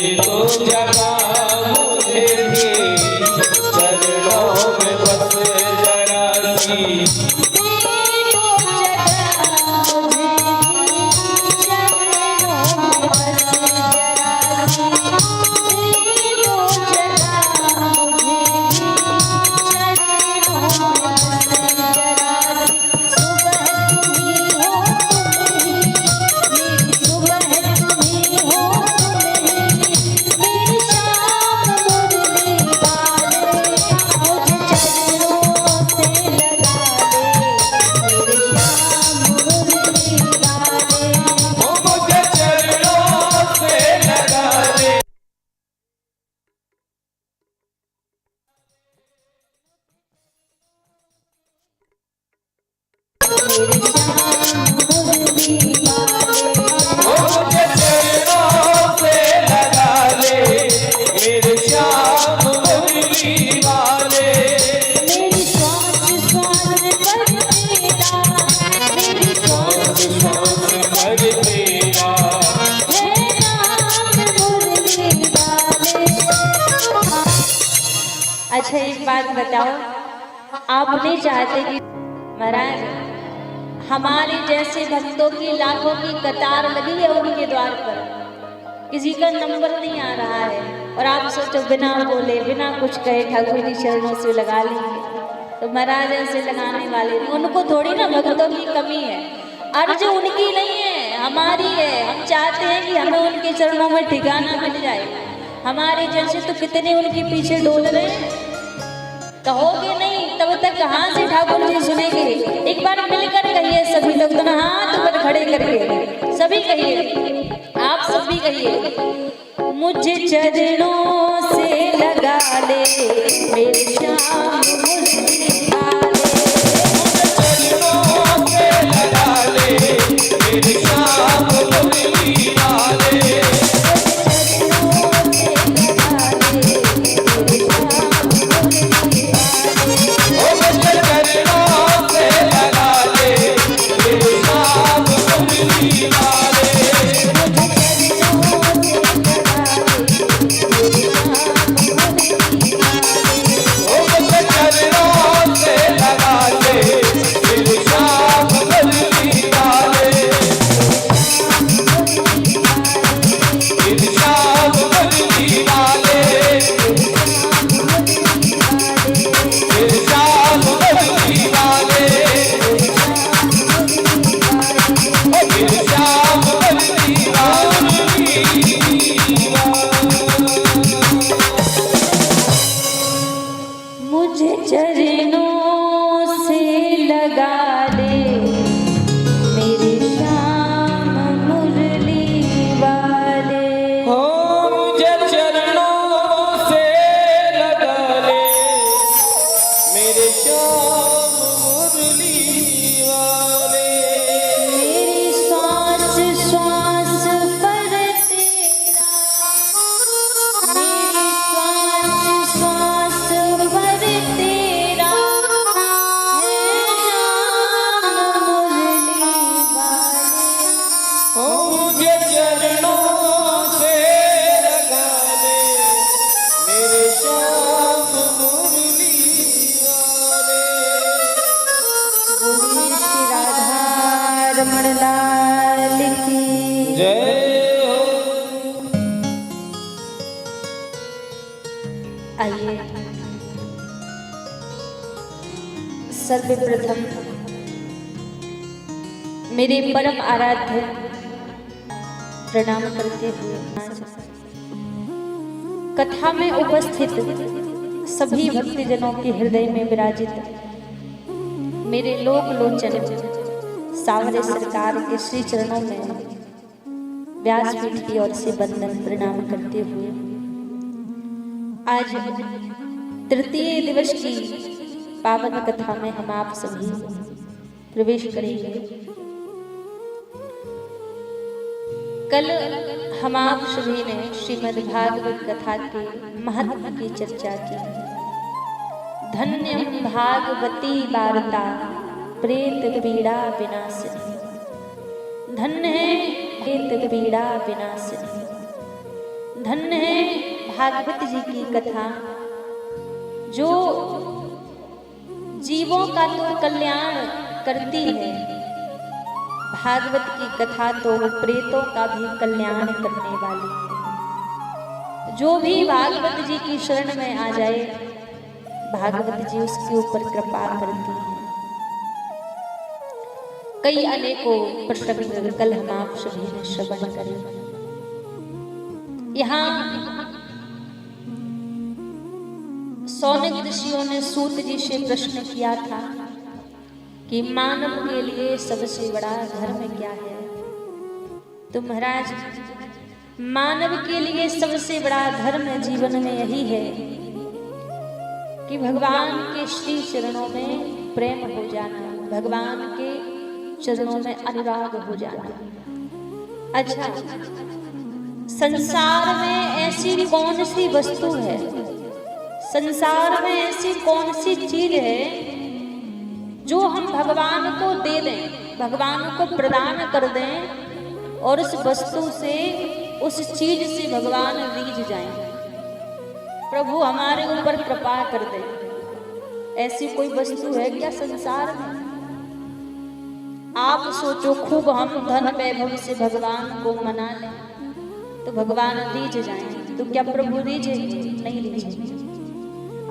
तो जगा मुझे भी चरणों में बस जरा सी अच्छा एक बात बताओ, आप नहीं चाहते कि महाराज हमारे जैसे भक्तों की लाखों की कतार लगी है उनके द्वार पर, किसी का नंबर नहीं आ रहा है और आप सोचो बिना बोले बिना कुछ कहे ठाकुर जी चरणों से लगा लेंगे? तो महाराज ऐसे लगाने वाले नहीं, उनको थोड़ी ना भक्तों की कमी है, अर्ज उनकी नहीं है हमारी है। हम चाहते हैं कि हमें उनके चरणों में ठिकाना मिल जाए। हमारे जैसे तो कितने उनके पीछे डोल रहे हैं, कहोगे नहीं तब तक कहाँ से ठाकुर जी सुनेंगे? एक बार मिलकर कहिए सभी लोग, दोनों हाथ पर खड़े करके सभी कहिए, आप सभी कहिए, मुझे चरणों से लगा ले मेरे श्याम मुरली वाले, चरणों से लगा ले मेरे श्याम मुरली वाले, रमण लाल की जय हो। आइए सर्वप्रथम मेरे परम आराध्य प्रणाम करते हुए कथा में उपस्थित सभी भक्तजनों के हृदय में विराजित मेरे लोक लोचन सावरे सरकार के श्री चरणों में व्यासपीठ की ओर से वंदन प्रणाम करते हुए आज तृतीय दिवस की पावन कथा में हम आप सभी प्रवेश करेंगे। कल हम आप सभी ने श्रीमद् भागवत कथा के महत्व की चर्चा की। धन्य भागवती वार्ता प्रेत पीड़ा विनाशिनी, धन्य है प्रेत पीड़ा विनाशिनी, धन्य है भागवत जी की कथा, जो जीवों का तो कल्याण करती है। भागवत की कथा तो प्रेतों का भी कल्याण करने वाली है। जो भी भागवत जी की शरण में आ जाए, भागवत जी उसके ऊपर कृपा करती है। कई अनेकों प्रसंग कल हम आप सभी ने श्रवण करे। यहाँ सौनक ऋषियों ने सूत जी से प्रश्न किया था कि मानव के लिए सबसे बड़ा धर्म क्या है। तो महाराज, मानव के लिए सबसे बड़ा धर्म जीवन में यही है कि भगवान के श्री चरणों में प्रेम हो जाना, भगवान के चरणों में अनुराग हो जाना। अच्छा, संसार में ऐसी कौन सी वस्तु है, संसार में ऐसी कौन सी चीज है जो हम भगवान को दे दें, भगवान को प्रदान कर दें और उस वस्तु से, उस चीज से भगवान रीझ जाएं, प्रभु हमारे ऊपर कृपा कर दे। ऐसी कोई वस्तु है क्या संसार में? आप सोचो, खूब हम धन वैभव से भगवान को मना लें तो भगवान रीझ जाएं, तो क्या प्रभु रीझेंगे? नहीं रीझेंगे।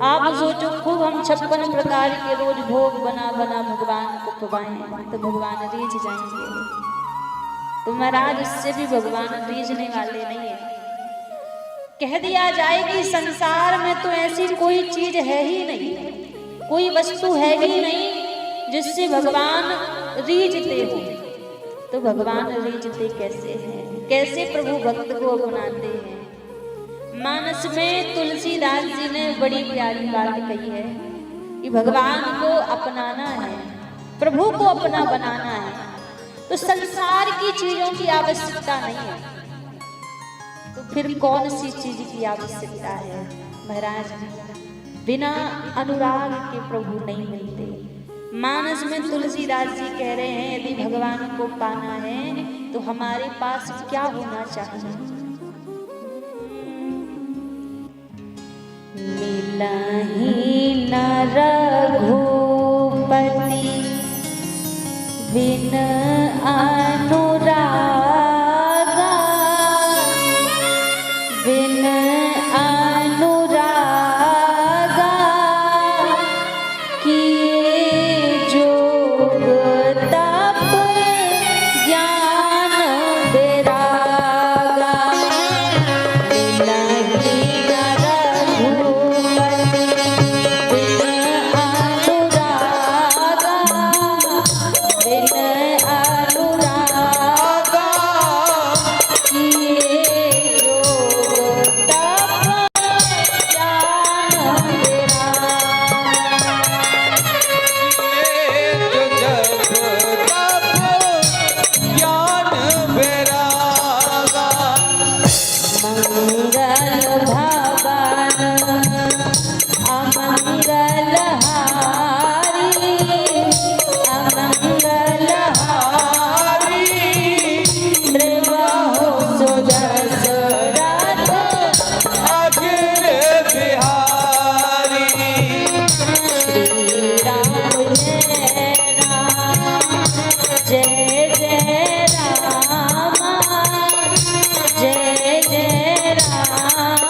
आप सोचो, खूब हम 56 प्रकार के रोज भोग बना बना भगवान को खवाएं तो भगवान रीझ जाएंगे? तो महाराज, उससे भी भगवान रीझने वाले नहीं है। कह दिया जाए कि संसार में तो ऐसी कोई चीज है ही नहीं, कोई वस्तु है ही नहीं जिससे भगवान रीझते हो। तो भगवान रीझते कैसे हैं, कैसे प्रभु भक्त को अपनाते हैं? मानस में तुलसीदास जी ने बड़ी प्यारी बात कही है कि भगवान को अपनाना है, प्रभु को अपना बनाना है, तो संसार की चीजों की आवश्यकता नहीं है। तो फिर कौन सी चीज की आवश्यकता है? महाराज, बिना अनुराग के प्रभु नहीं मिलते। मानस में तुलसीदास जी कह रहे हैं, यदि भगवान को पाना है तो हमारे पास क्या होना चाहिए? मिलहि न रघुपति बिन अनुरागा, बिन अनुरागा किए जोग तप ज्ञान वैरागा। मिलहि न रघुपति बिन अनुरागा, बिन अनुरागा किए जोग तप ज्ञान वैरागा। मंगल भवन अमंगल हारी, अमंगल हारी प्रभु सुदशरथ अखिल बिहारी। श्री राम जय जय राम, जय जय राम,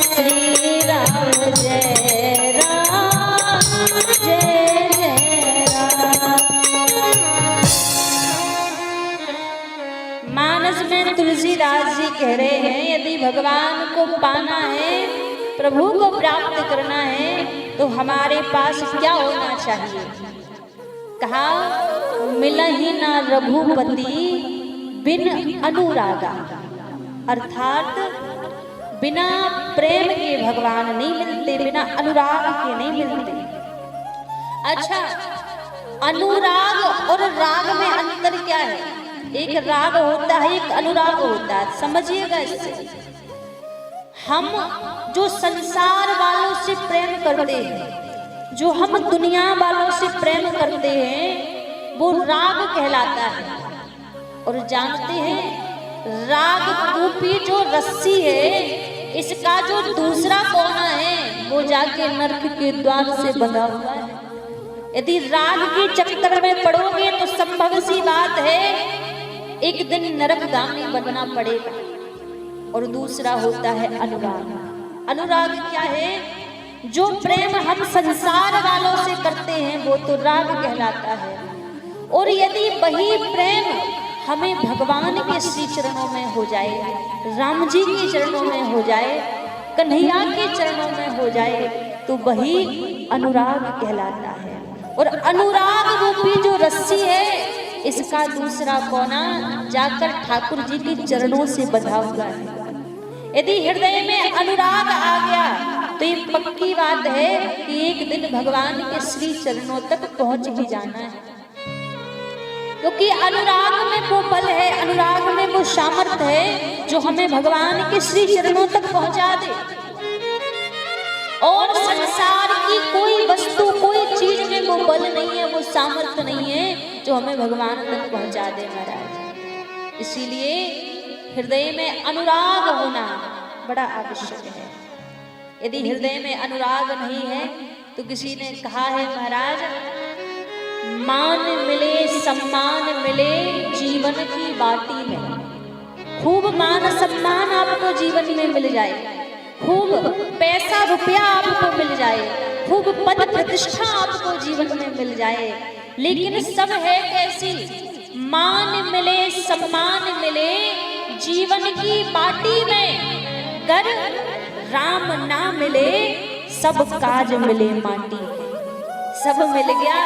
श्री राम जय राम, जय जय राम। मानस में तुलसीदास जी कह रहे हैं, यदि भगवान को पाना है, प्रभु को प्राप्त करना है, तो हमारे पास क्या होना चाहिए? कहा, मिलहि न रघुपति बिन अनुरागा, अर्थात बिना प्रेम के भगवान नहीं मिलते, बिना अनुराग के नहीं मिलते। अच्छा, अनुराग और राग में अंतर क्या है? एक राग होता है, एक अनुराग होता है, समझिएगा इससे। हम जो संसार वालों से प्रेम करते हैं, जो हम दुनिया वालों से प्रेम करते हैं, वो राग कहलाता है। और जानते हैं राग रूपी जो रस्सी है, इसका जो दूसरा कोना है वो जाके नरक के द्वार से बंधा हुआ है। यदि राग के चक्कर में पड़ोगे तो संभव सी बात है एक दिन नरकगामी बनना पड़ेगा। और दूसरा होता है अनुराग। अनुराग क्या है? जो प्रेम हम संसार वालों से करते हैं वो तो राग कहलाता है। और यदि वही प्रेम हमें भगवान के श्री चरणों में हो जाए, राम जी के चरणों में हो जाए, कन्हैया के चरणों में हो जाए, तो वही अनुराग कहलाता है। और अनुराग रूपी जो रस्सी है, इसका दूसरा कोना जाकर ठाकुर जी के चरणों से बंधा हुआ है। यदि हृदय में अनुराग आ गया तो ये पक्की बात है कि एक दिन भगवान के श्री चरणों तक पहुंच ही जाना है। क्योंकि अनुराग में वो बल है, अनुराग में वो सामर्थ्य है जो हमें भगवान के श्री चरणों तक पहुंचा दे। और संसार की कोई वस्तु, कोई चीज में वो बल नहीं है, वो सामर्थ्य नहीं है जो हमें भगवान तक पहुंचा दे महाराज। इसीलिए हृदय में अनुराग होना बड़ा आवश्यक है। यदि हृदय में अनुराग नहीं है तो किसी ने कहा है महाराज, मान मिले सम्मान मिले जीवन की बाटी में। खूब मान सम्मान आपको जीवन में मिल जाए, खूब पैसा रुपया आपको मिल जाए, खूब पद प्रतिष्ठा आपको जीवन में मिल जाए, लेकिन सब है कैसी? मान मिले सम्मान मिले जीवन की बाटी में, कर राम ना मिले सब काज मिले माटी। सब मिल गया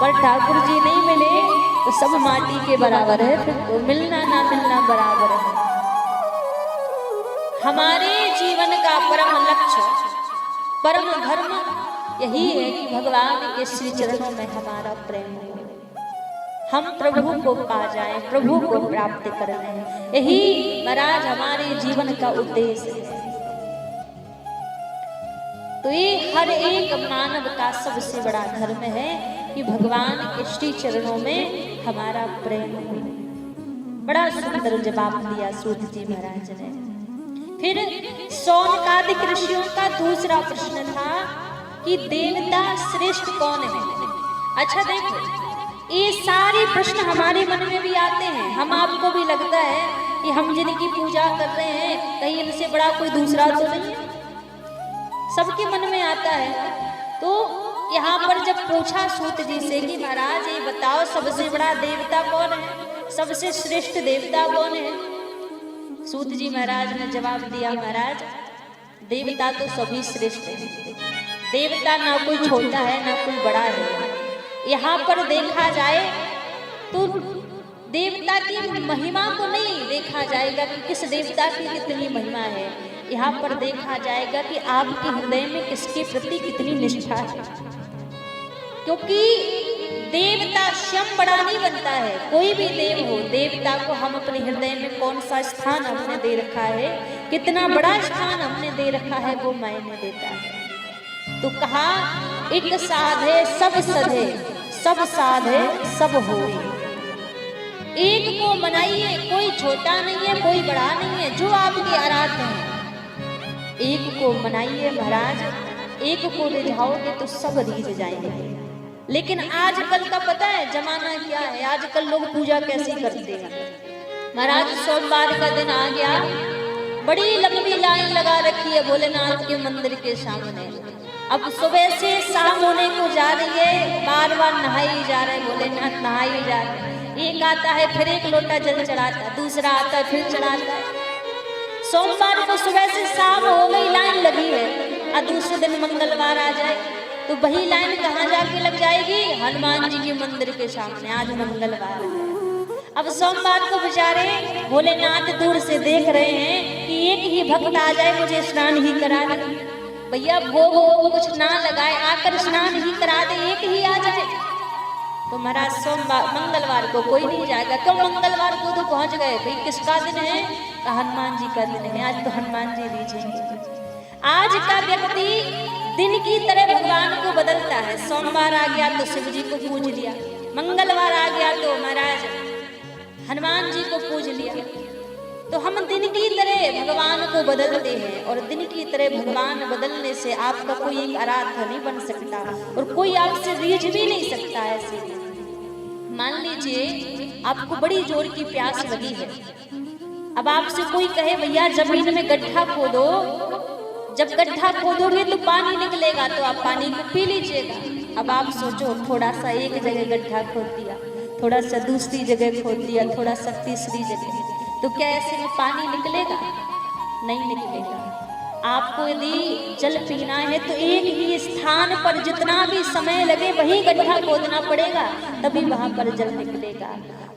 पर ठाकुर जी नहीं मिले तो सब माटी के बराबर है, फिर तो मिलना ना मिलना बराबर है। हमारे जीवन का परम लक्ष्य, परम धर्म यही है कि भगवान के श्री चरणों में हमारा प्रेम हो, हम प्रभु को पा जाएं, प्रभु को प्राप्त कर लें। यही महाराज हमारे जीवन का उद्देश्य है। तो ये हर एक मानव का सबसे बड़ा धर्म है कि भगवान के श्री चरणों में हमारा प्रेम हो। बड़ा सुंदर जवाब दिया सूत जी महाराज ने। फिर शौनकादिक ऋषियों का दूसरा प्रश्न था कि देवता श्रेष्ठ कौन है। अच्छा देखो, ये सारे प्रश्न हमारे मन में भी आते हैं। हम आपको भी लगता है कि हम जिनकी पूजा कर रहे हैं कहीं इनसे बड़ा कोई दूसरा तो नहीं है, सबके मन में आता है। तो यहाँ पर जब पूछा सूत जी से कि महाराज ये बताओ सबसे बड़ा देवता कौन है, सबसे श्रेष्ठ देवता कौन है, सूत जी महाराज ने जवाब दिया, महाराज देवता तो सभी श्रेष्ठ हैं। देवता ना कोई छोटा है ना कोई बड़ा है। यहाँ पर देखा जाए तो देवता की महिमा को नहीं देखा जाएगा कि किस देवता की कितनी महिमा है। यहाँ पर देखा जाएगा कि आपके हृदय में किसके प्रति कितनी निष्ठा है। क्योंकि देवता स्वयं बड़ा नहीं बनता है, कोई भी देव हो, देवता को हम अपने हृदय में कौन सा स्थान हमने दे रखा है, कितना बड़ा स्थान हमने दे रखा है, वो मायने देता है। तो कहा एक साधे सब सधे, सब साधे सब होए। एक को मनाइए, कोई छोटा नहीं है कोई बड़ा नहीं है, जो आपके आराध्य है एक को मनाइए महाराज, एक को रिझाओगे तो सब रिझ जाएंगे। लेकिन आजकल का पता है जमाना क्या है, आजकल लोग पूजा कैसे करते हैं महाराज। सोमवार का दिन आ गया, बड़ी लंबी लाइन लगा रखी है भोलेनाथ के मंदिर के सामने। अब सुबह से शाम होने को जा रही है, बार बार नहाई जा रहे भोलेनाथ, नहाई जा रहे। एक आता है फिर एक लोटा जल चढ़ाता है, दूसरा आता है फिर चढ़ाता है। सोमवार को सुबह से शाम हो गई, लाइन लगी है, और दूसरे दिन मंगलवार आ जाए तो वही लाइन कहाँ जाके लग जाएगी? हनुमान जी के मंदिर के सामने। आज मंगलवार है। अब सोमवार को बेचारे भोलेनाथ दूर से देख रहे हैं कि एक ही भक्त आ जाए, मुझे स्नान ही करा दे। भैया भोग कुछ ना लगाए, आकर स्नान ही करा दे, एक ही आ जाए। तो महाराज सोमवार मंगलवार को कोई नहीं जाएगा। क्यों? मंगलवार को तो पहुंच गए, भाई किसका दिन है? हनुमान जी का दिन है, आज तो हनुमान जी लीजिए। आज का व्यक्ति दिन की तरह भगवान को बदलता है। सोमवार आ गया तो शिव जी को पूज लिया, मंगलवार आ गया तो महाराज हनुमान जी को पूज लिया। तो हम दिन की तरह भगवान को बदलते हैं और दिन की तरह भगवान बदलने से आपका कोई एक आराध्य नहीं बन सकता और कोई आपसे रीझ भी नहीं सकता। ऐसे मान लीजिए आपको बड़ी जोर की प्यास लगी है, अब आपसे कोई कहे भैया जमीन में गड्ढा खोदो, जब गड्ढा खोदोगे तो पानी निकलेगा तो आप पानी को पी लीजिएगा। अब आप सोचो थोड़ा सा एक जगह गड्ढा खोद दिया, थोड़ा सा दूसरी जगह खोद दिया, थोड़ा सा तीसरी जगह, तो क्या ऐसे में पानी निकलेगा? नहीं निकलेगा। आपको यदि जल पीना है तो एक ही स्थान पर जितना भी समय लगे वहीं गड्ढा खोदना पड़ेगा, तभी वहां पर जल निकलेगा।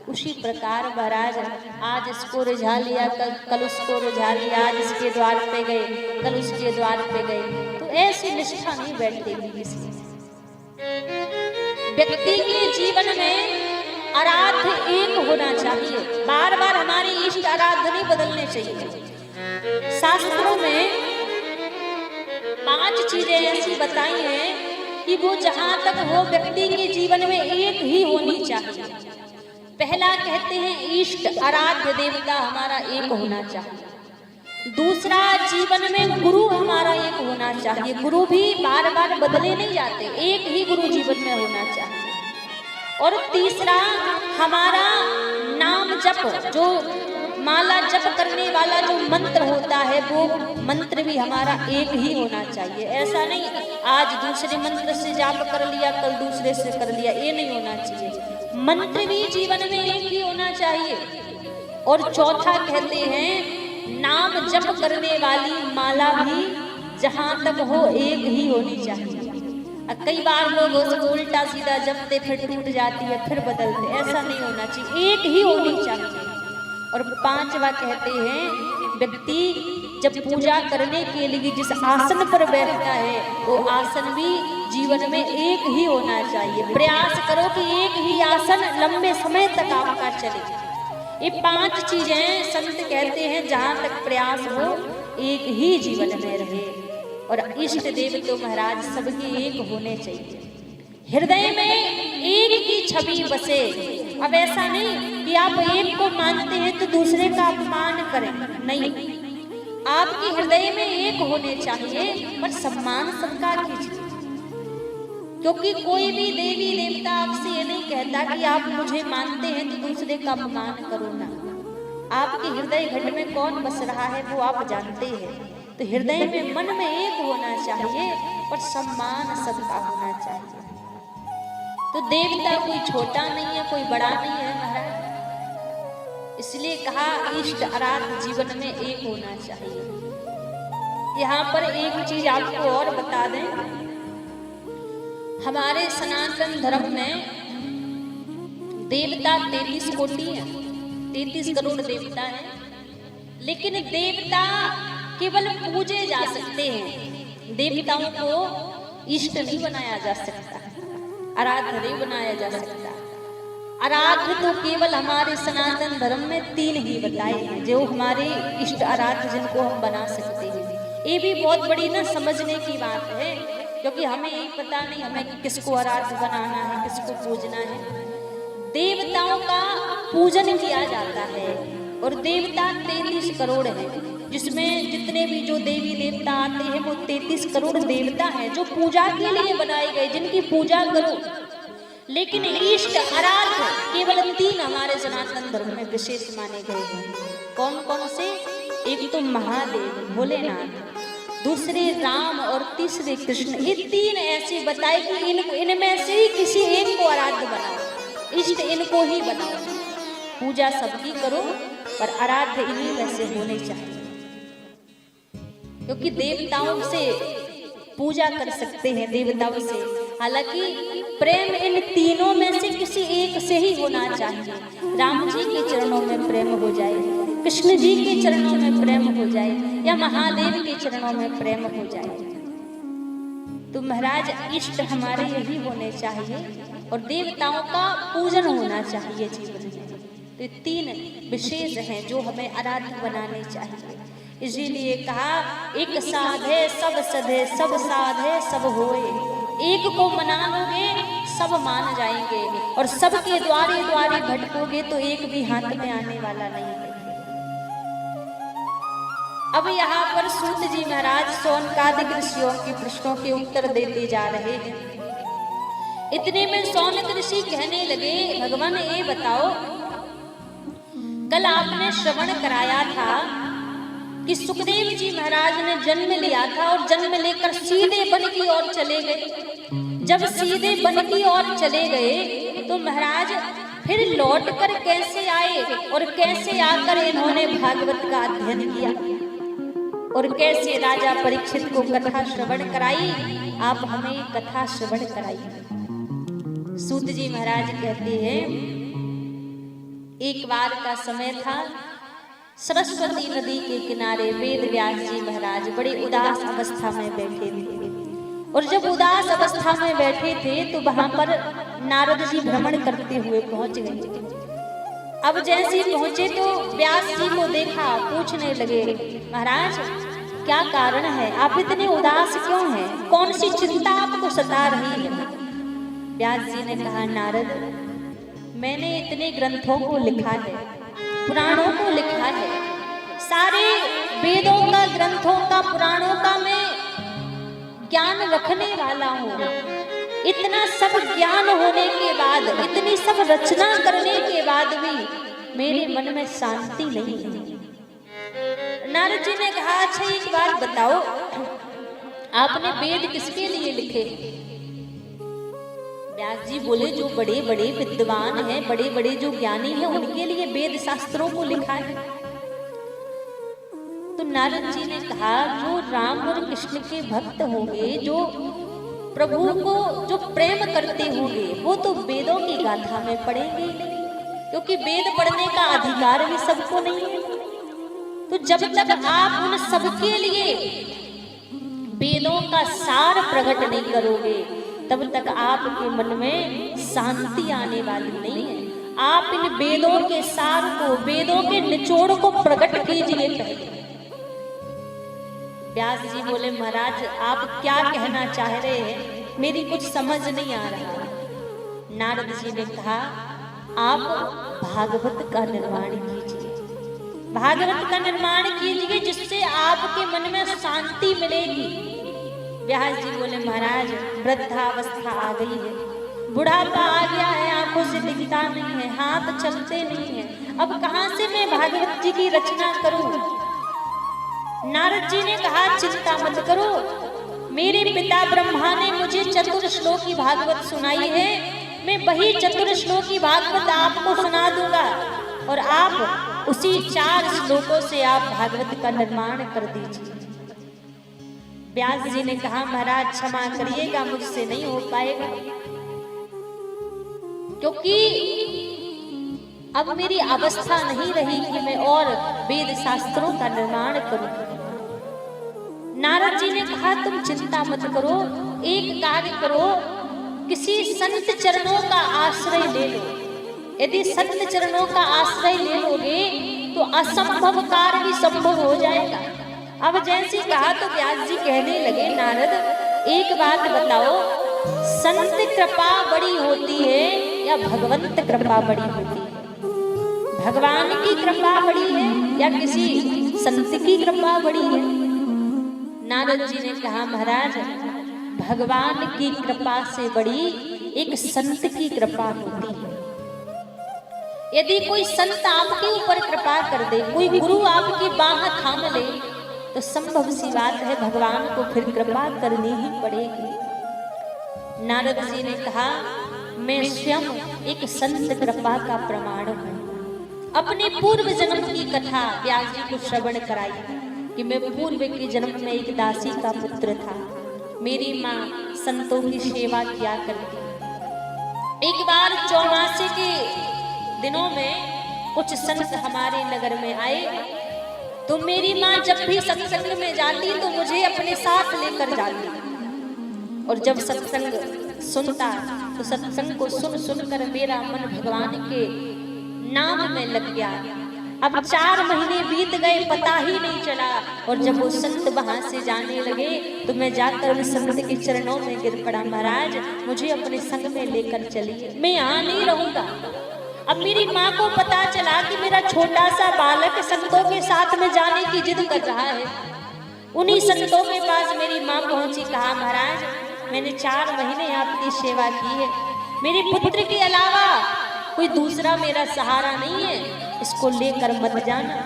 उसी प्रकार महाराज आज इसको रिझा लिया, कल उसको रिझा लिया, आज इसके द्वार पे गए, कल उसके द्वार पे गए, तो ऐसी निष्ठा नहीं बैठेगी किसी। व्यक्ति के जीवन में आराध्य एक होना चाहिए, बार बार हमारे इष्ट आराध्य नहीं बदलने चाहिए। शास्त्रों में 5 चीजें ऐसी बताई हैं कि वो जहां तक हो व्यक्ति के जीवन में एक ही होनी चाहिए। पहला कहते हैं इष्ट आराध्य देवता हमारा एक होना चाहिए। दूसरा जीवन में गुरु हमारा एक होना चाहिए, गुरु भी बार बार बदले नहीं जाते, एक ही गुरु जीवन में होना चाहिए। और तीसरा हमारा नाम जप, जो माला जप करने वाला जो मंत्र होता है वो मंत्र भी हमारा एक ही होना चाहिए। ऐसा नहीं आज दूसरे मंत्र से जाप कर लिया कल दूसरे से कर लिया, ये नहीं होना चाहिए। मंत्र भी जीवन में एक ही होना चाहिए। और चौथा कहते हैं नाम जप करने वाली माला भी जहां तक हो एक ही होनी चाहिए। कई बार लोग उसको उल्टा सीधा जपते फिर टूट जाती है फिर बदलते, ऐसा नहीं होना चाहिए, एक ही होनी चाहिए। और 5वां कहते हैं व्यक्ति जब पूजा करने के लिए जिस आसन पर बैठता है वो आसन भी जीवन में एक ही होना चाहिए। प्रयास करो कि एक ही आसन लंबे समय तक आपका चले। ये 5 चीजें संत कहते हैं जहां तक प्रयास हो एक ही जीवन में रहे। और इष्ट देव तो महाराज सबके एक होने चाहिए, हृदय में एक की छवि बसे। अब ऐसा नहीं कि आप एक को मानते हैं तो दूसरे का अपमान करें, नहीं, आपके हृदय में एक होने चाहिए पर सम्मान सबका कीजिए। क्योंकि कोई भी देवी देवता आपसे ये नहीं कहता कि आप मुझे मानते हैं तो दूसरे का अपमान करो ना। आपके हृदय घट में कौन बस रहा है वो आप जानते हैं। तो हृदय में मन में एक होना चाहिए पर सम्मान सबका होना चाहिए। तो देवता कोई छोटा नहीं है कोई बड़ा नहीं है महाराज, इसलिए कहा इष्ट आराध्य जीवन में एक होना चाहिए। यहाँ पर एक चीज आपको और बता दें, हमारे सनातन धर्म में देवता 33 कोटि है, 33 करोड़ देवता है, लेकिन देवता केवल पूजे जा सकते हैं, देवताओं को इष्ट नहीं बनाया जा सकता, आराध्य नहीं बनाया जा सकता। आराध्य तो केवल हमारे सनातन धर्म में 3 ही बताए हैं जो हमारे इष्ट आराध्य जिनको हम बना सकते हैं। ये भी बहुत बड़ी ना समझने की बात है, क्योंकि हमें ये पता नहीं हमें किसको आराध्य बनाना है किसको पूजना है। देवताओं का पूजन किया जाता है और देवता 33 करोड़ है, जिसमें जितने भी जो देवी देवता आते हैं वो 33 करोड़ देवता हैं जो पूजा के लिए बनाए गए, जिनकी पूजा करो। लेकिन इष्ट आराध्य केवल 3 हमारे सनातन धर्म में विशेष माने गए हैं। कौन कौन से? एक तो महादेव भोलेनाथ, दूसरे राम और तीसरे कृष्ण। ये 3 ऐसे बताए कि इनमें से ही किसी एक को आराध्य बनाओ, इष्ट इनको ही बनाओ। पूजा सबकी करो पर आराध्य इन्हीं में से होने चाहिए, क्योंकि देवताओं से पूजा कर सकते हैं, देवताओं से। हालांकि प्रेम इन तीनों में से किसी एक से ही होना चाहिए। राम जी के चरणों में प्रेम हो जाए, कृष्ण जी के चरणों में प्रेम हो जाए, या महादेव के चरणों में प्रेम हो जाए। तो महाराज इष्ट हमारे यही होने चाहिए और देवताओं का पूजन होना चाहिए जीवन में। तो 3 विशेष हैं जो हमें आराध्य बनाने चाहिए। इसीलिए कहा एक साधे सब सधे, सब साधे सब होए। एक को मना लोगे सब मान जाएंगे और सबके द्वारे द्वारे भटकोगे तो एक भी हाथ में आने वाला नहीं है। अब यहाँ पर सूत जी महाराज शौनकादिक ऋषियों के प्रश्नों के उत्तर देते जा रहे हैं। इतने में शौनक ऋषि कहने लगे, भगवान ये बताओ, कल आपने श्रवण कराया था कि सुखदेव जी महाराज ने जन्म लिया था और जन्म लेकर सीधे वन की ओर चले गए। जब सीधे वन की ओर चले गए तो महाराज फिर लौटकर कैसे आए और कैसे आकर इन्होंने भागवत का अध्ययन किया और कैसे राजा परीक्षित को कथा श्रवण कराई? आप हमें कथा श्रवण कराइए। सूत जी महाराज कहते हैं, एक बार का समय था, सरस्वती नदी के किनारे वेद व्यास जी महाराज बड़े उदास अवस्था में बैठे थे। और जब उदास अवस्था में बैठे थे तो वहां पर नारद जी भ्रमण करते हुए पहुंच गए। अब जैसे ही पहुंचे तो व्यास जी को देखा, पूछने लगे, महाराज क्या कारण है, आप इतने उदास क्यों हैं, कौन सी चिंता आपको सता रही है? व्यास जी ने कहा, नारद मैंने इतने ग्रंथों को लिखा है, पुराणों को लिखा है, सारे वेदों का, ग्रंथों का, पुराणों का मैं ज्ञान रखने वाला हूँ। इतना सब ज्ञान होने के बाद, इतनी सब रचना करने के बाद भी मेरे मन में शांति नहीं है। नारद जी ने कहा, अच्छा एक बात बताओ, आपने वेद किसके लिए लिखे? व्यास जी बोले, जो बड़े बड़े विद्वान हैं, बड़े बड़े जो ज्ञानी हैं, उनके लिए वेद शास्त्रों को लिखा है। तो नारद जी ने कहा, जो राम और कृष्ण के भक्त होंगे, जो प्रभु को जो प्रेम करते होंगे, वो तो वेदों की गाथा में पढ़ेंगे, क्योंकि वेद पढ़ने का अधिकार भी सबको नहीं है। तो जब तक आप उन सबके लिए वेदों का सार प्रकट नहीं करोगे, तब तक आपके मन में शांति आने वाली नहीं है। आप इन वेदों के सार को, वेदों के निचोड़ को प्रकट कीजिए पहले। व्यास जी बोले, महाराज आप क्या कहना चाह रहे हैं, मेरी कुछ समझ नहीं आ रहा। नारद जी ने कहा, आप भागवत का निर्माण कीजिए, भागवत का निर्माण कीजिए, जिससे आपके मन में शांति मिलेगी। व्यास जी बोले, महाराज वृद्धावस्था आ गई है, बुढ़ापा आ गया है, आंखों से दिखता नहीं है, हाथ चलते नहीं है, अब कहां से मैं भागवत जी की रचना करूं? नारद जी ने कहा, चिंता मत करो, मेरे पिता ब्रह्मा ने मुझे चतुर्श्लोकी भागवत सुनाई है, मैं वही चतुर्श्लोकी भागवत आपको सुना दूंगा और आप उसी 4 श्लोकों से आप भागवत का निर्माण कर दीजिए। व्यास जी ने कहा, महाराज क्षमा करिएगा, मुझसे नहीं हो पाएगा, क्योंकि अब मेरी अवस्था नहीं रही कि मैं और वेद शास्त्रों का निर्माण करूं। नारद जी ने कहा, तुम चिंता मत करो, एक कार्य करो, किसी संत चरणों का आश्रय ले लो। यदि संत चरणों का आश्रय ले लोगे तो असंभव कार्य भी संभव हो जाएगा। अब जैसे कहा तो व्यास जी कहने लगे, नारद एक बात बताओ, संत कृपा बड़ी होती है या भगवंत कृपा बड़ी होती है? भगवान की कृपा बड़ी है या किसी संत की कृपा बड़ी है? नारद जी ने कहा, महाराज भगवान की कृपा से बड़ी एक संत की कृपा होती है। यदि कोई संत आपके ऊपर कृपा कर दे, कोई गुरु आपकी बाह थाम ले, तो संभव सी बात है भगवान को फिर कृपा करनी ही पड़ेगी। नारद जी ने कहा, मैं स्वयं एक संत कृपा का प्रमाण हूँ। अपने पूर्व जन्म की कथा व्यास जी को श्रवण कराई कि मैं पूर्व के जन्म में एक दासी का पुत्र था, मेरी माँ संतों की सेवा किया करती। एक बार चौमासे के दिनों में कुछ संत हमारे नगर में आए, तो मेरी माँ जब भी सत्संग में जाती तो मुझे अपने साथ लेकर जाती, और जब सत्संग सुनता तो सत्संग को सुन सुनकर मेरा मन भगवान के नाम में लग गया। अब 4 महीने बीत गए, पता ही नहीं चला, और जब वो संत वहां से जाने लगे तो मैं जाकर उस संत के चरणों में गिर पड़ा, महाराज मुझे अपने संग में लेकर चलिए, मैं यहाँ नहीं रहूंगा। अब मेरी माँ को पता चला कि मेरा छोटा सा बालक संतों के साथ में जाने की जिद कर रहा है। उन्हीं संतों के पास मेरी माँ पहुंची, कहा महाराज मैंने 4 महीने आपकी सेवा की है, मेरे पुत्र के अलावा कोई दूसरा मेरा सहारा नहीं है, इसको लेकर मत जाना।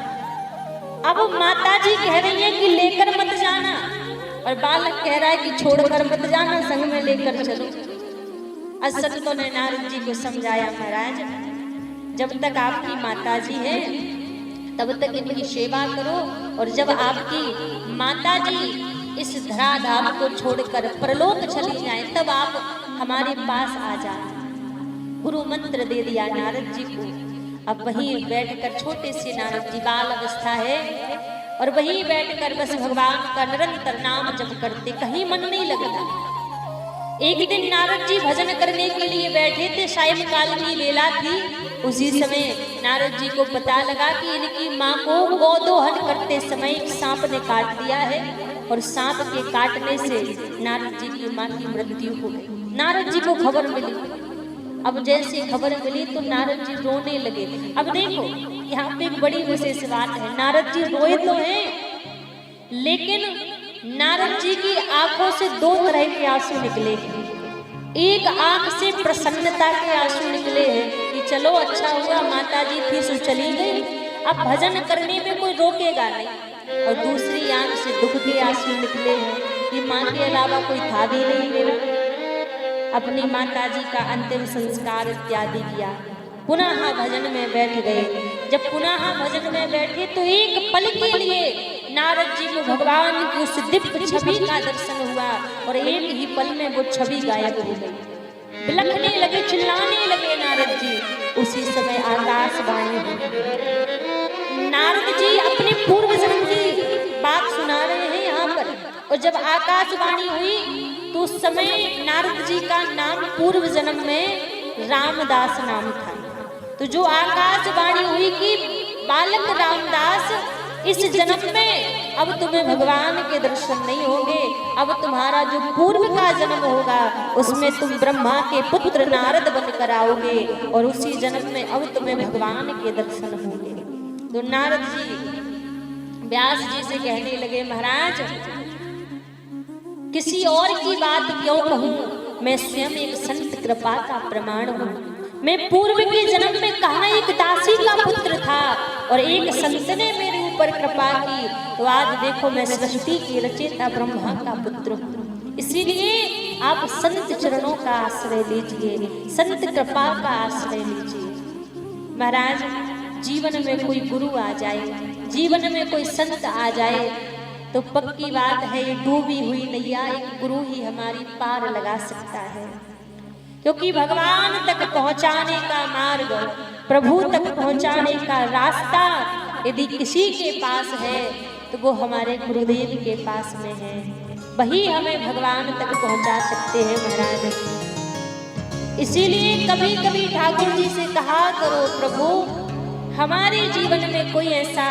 अब माता जी कह रही है कि लेकर मत जाना, और बालक कह रहा है कि छोड़कर मत जाना, संग में लेकर चलो। संतों ने नारद जी को समझाया, महाराज जब तक आपकी माता जी है तब तक इनकी सेवा करो, और जब आपकी माता जी इस धराधाम को छोड़कर परलोक चली जाए तब आप हमारे पास आ जाए। गुरु मंत्र दे दिया नारद जी को। अब वहीं बैठकर, छोटे से नारद जी बाल अवस्था है, और वहीं बैठकर बस भगवान का निरंतर नाम जप करते, कहीं मन नहीं लगता। एक दिन नारद जी भजन करने के लिए बैठे थे, सायंकाल की बेला थी। उसी समय नारद जी को पता लगा कि इनकी माँ को गोदोहन करते समय एक सांप ने काट दिया है, और सांप के काटने से नारद जी की माँ की मृत्यु हो गई। नारद जी को खबर मिली। अब जैसे खबर मिली तो नारद जी रोने लगे। अब देखो यहाँ पे एक बड़ी विशेष बात है, नारद जी रोए तो हैं, लेकिन नारद जी की आंखों से 2 तरह के आंसू निकले हैं। एक आंख से प्रसन्नता के आंसू निकले हैं कि चलो अच्छा हुआ, माता जी थी सो चली गई, अब भजन करने में कोई रोकेगा नहीं। और दूसरी आंख से दुख के आंसू निकले हैं कि माँ के अलावा कोई था भी नहीं मेरा। अपनी माता जी का अंतिम संस्कार इत्यादि किया, पुनः भजन में बैठ गए। जब पुनः भजन में बैठे तो एक पल के लिए नारद जी को भगवान की उस दिव्य छवि का दर्शन हुआ, और एक ही पल में वो छवि गायब हो गई। बिलखने लगे, चिल्लाने लगे नारद जी। उसी समय आकाशवाणी हुई। नारद जी अपने पूर्व जन्म की बात सुना रहे हैं यहाँ पर, और जब आकाशवाणी हुई तो उस समय नारद जी का नाम पूर्व जन्म में रामदास नाम था। तो जो आकाशवाणी हुई कि बालक रामदास, इस जन्म में अब तुम्हें भगवान के दर्शन नहीं होंगे, अब तुम्हारा जो पूर्व का जन्म होगा उसमें तुम ब्रह्मा के पुत्र नारद बनकर आओगे, और उसी जन्म में अब तुम्हें भगवान के दर्शन होंगे। तो नारद जी व्यास जी से कहने लगे, महाराज किसी और की बात क्यों कहूं, मैं स्वयं एक संत कृपा का प्रमाण हूं। मैं पूर्व के जन्म में कहा एक दासी का पुत्र था, और एक संत ने मेरे ऊपर कृपा की, तो आज देखो मैं सृष्टि के रचयिता ब्रह्मा का पुत्र हूं। इसीलिए आप संत चरणों का आश्रय लीजिए, संत कृपा का आश्रय लीजिए। महाराज जीवन में कोई गुरु आ जाए, जीवन में कोई संत आ जाए, तो पक्की बात है ये डूबी हुई नैया एक गुरु ही हमारी पार लगा सकता है। क्योंकि भगवान तक पहुंचाने का मार्ग, प्रभु तक पहुंचाने का रास्ता यदि किसी के पास है तो वो हमारे गुरुदेव के पास में है, वही हमें भगवान तक पहुंचा सकते हैं महाराज। इसीलिए कभी कभी ठाकुर जी से कहा करो, प्रभु हमारे जीवन में कोई ऐसा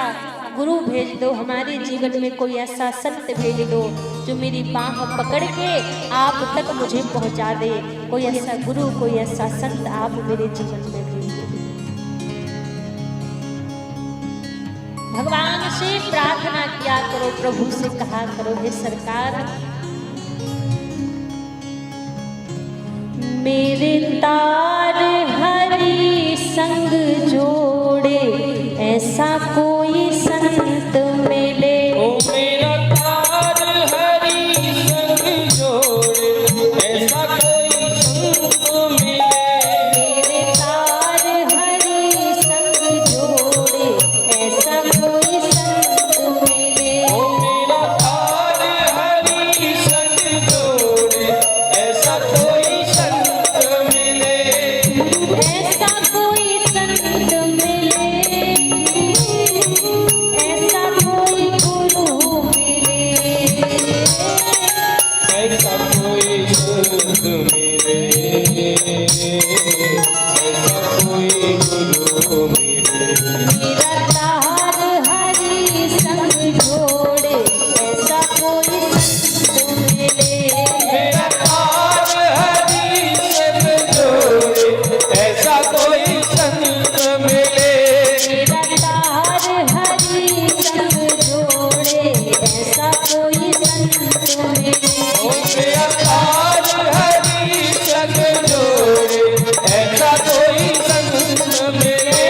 गुरु भेज दो, हमारे जीवन में कोई ऐसा संत भेज दो जो मेरी बाह पकड़ के आप तक मुझे पहुंचा दे। कोई ऐसा गुरु, कोई ऐसा संत आप मेरे जीवन में भेज दो। भगवान से प्रार्थना किया करो, प्रभु से कहा करो, हे सरकार मेरे तार हरि संग जोड़े, ऐसा कोई संत मिले। ओ मेरा तार हरि संग जोड़े, ऐसा कोई संत मिले। मेरे तार हरि संग जोड़े, ऐसा कोई संत मिले। ओ मेरा तार हरि संग जोड़े, ऐसा कोई संत मिले। ऐसा कोई संत मिले, ऐसा कोई गुरु मिले। ऐसा कोई संत मिले, ऐसा कोई गुरु मिले। मेरा तार हरि संग जोड़े, ऐसा कोई संत मिले। मेरा तार हरि संग जोड़े, ऐसा कोई संत मेरा तार हरि संग जोड़े ऐसा कोई संग न मिले।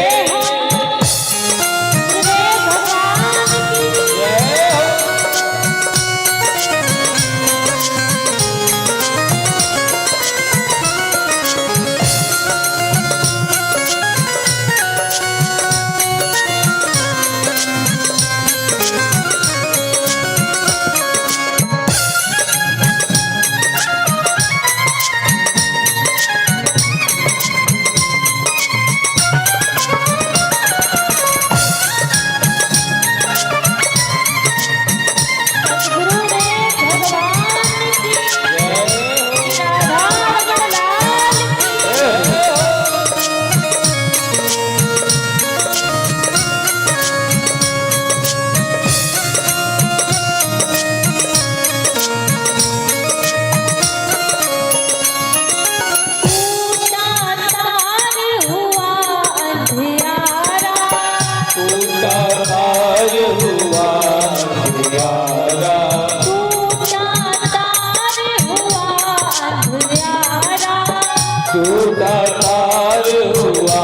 टूटा तार हुआ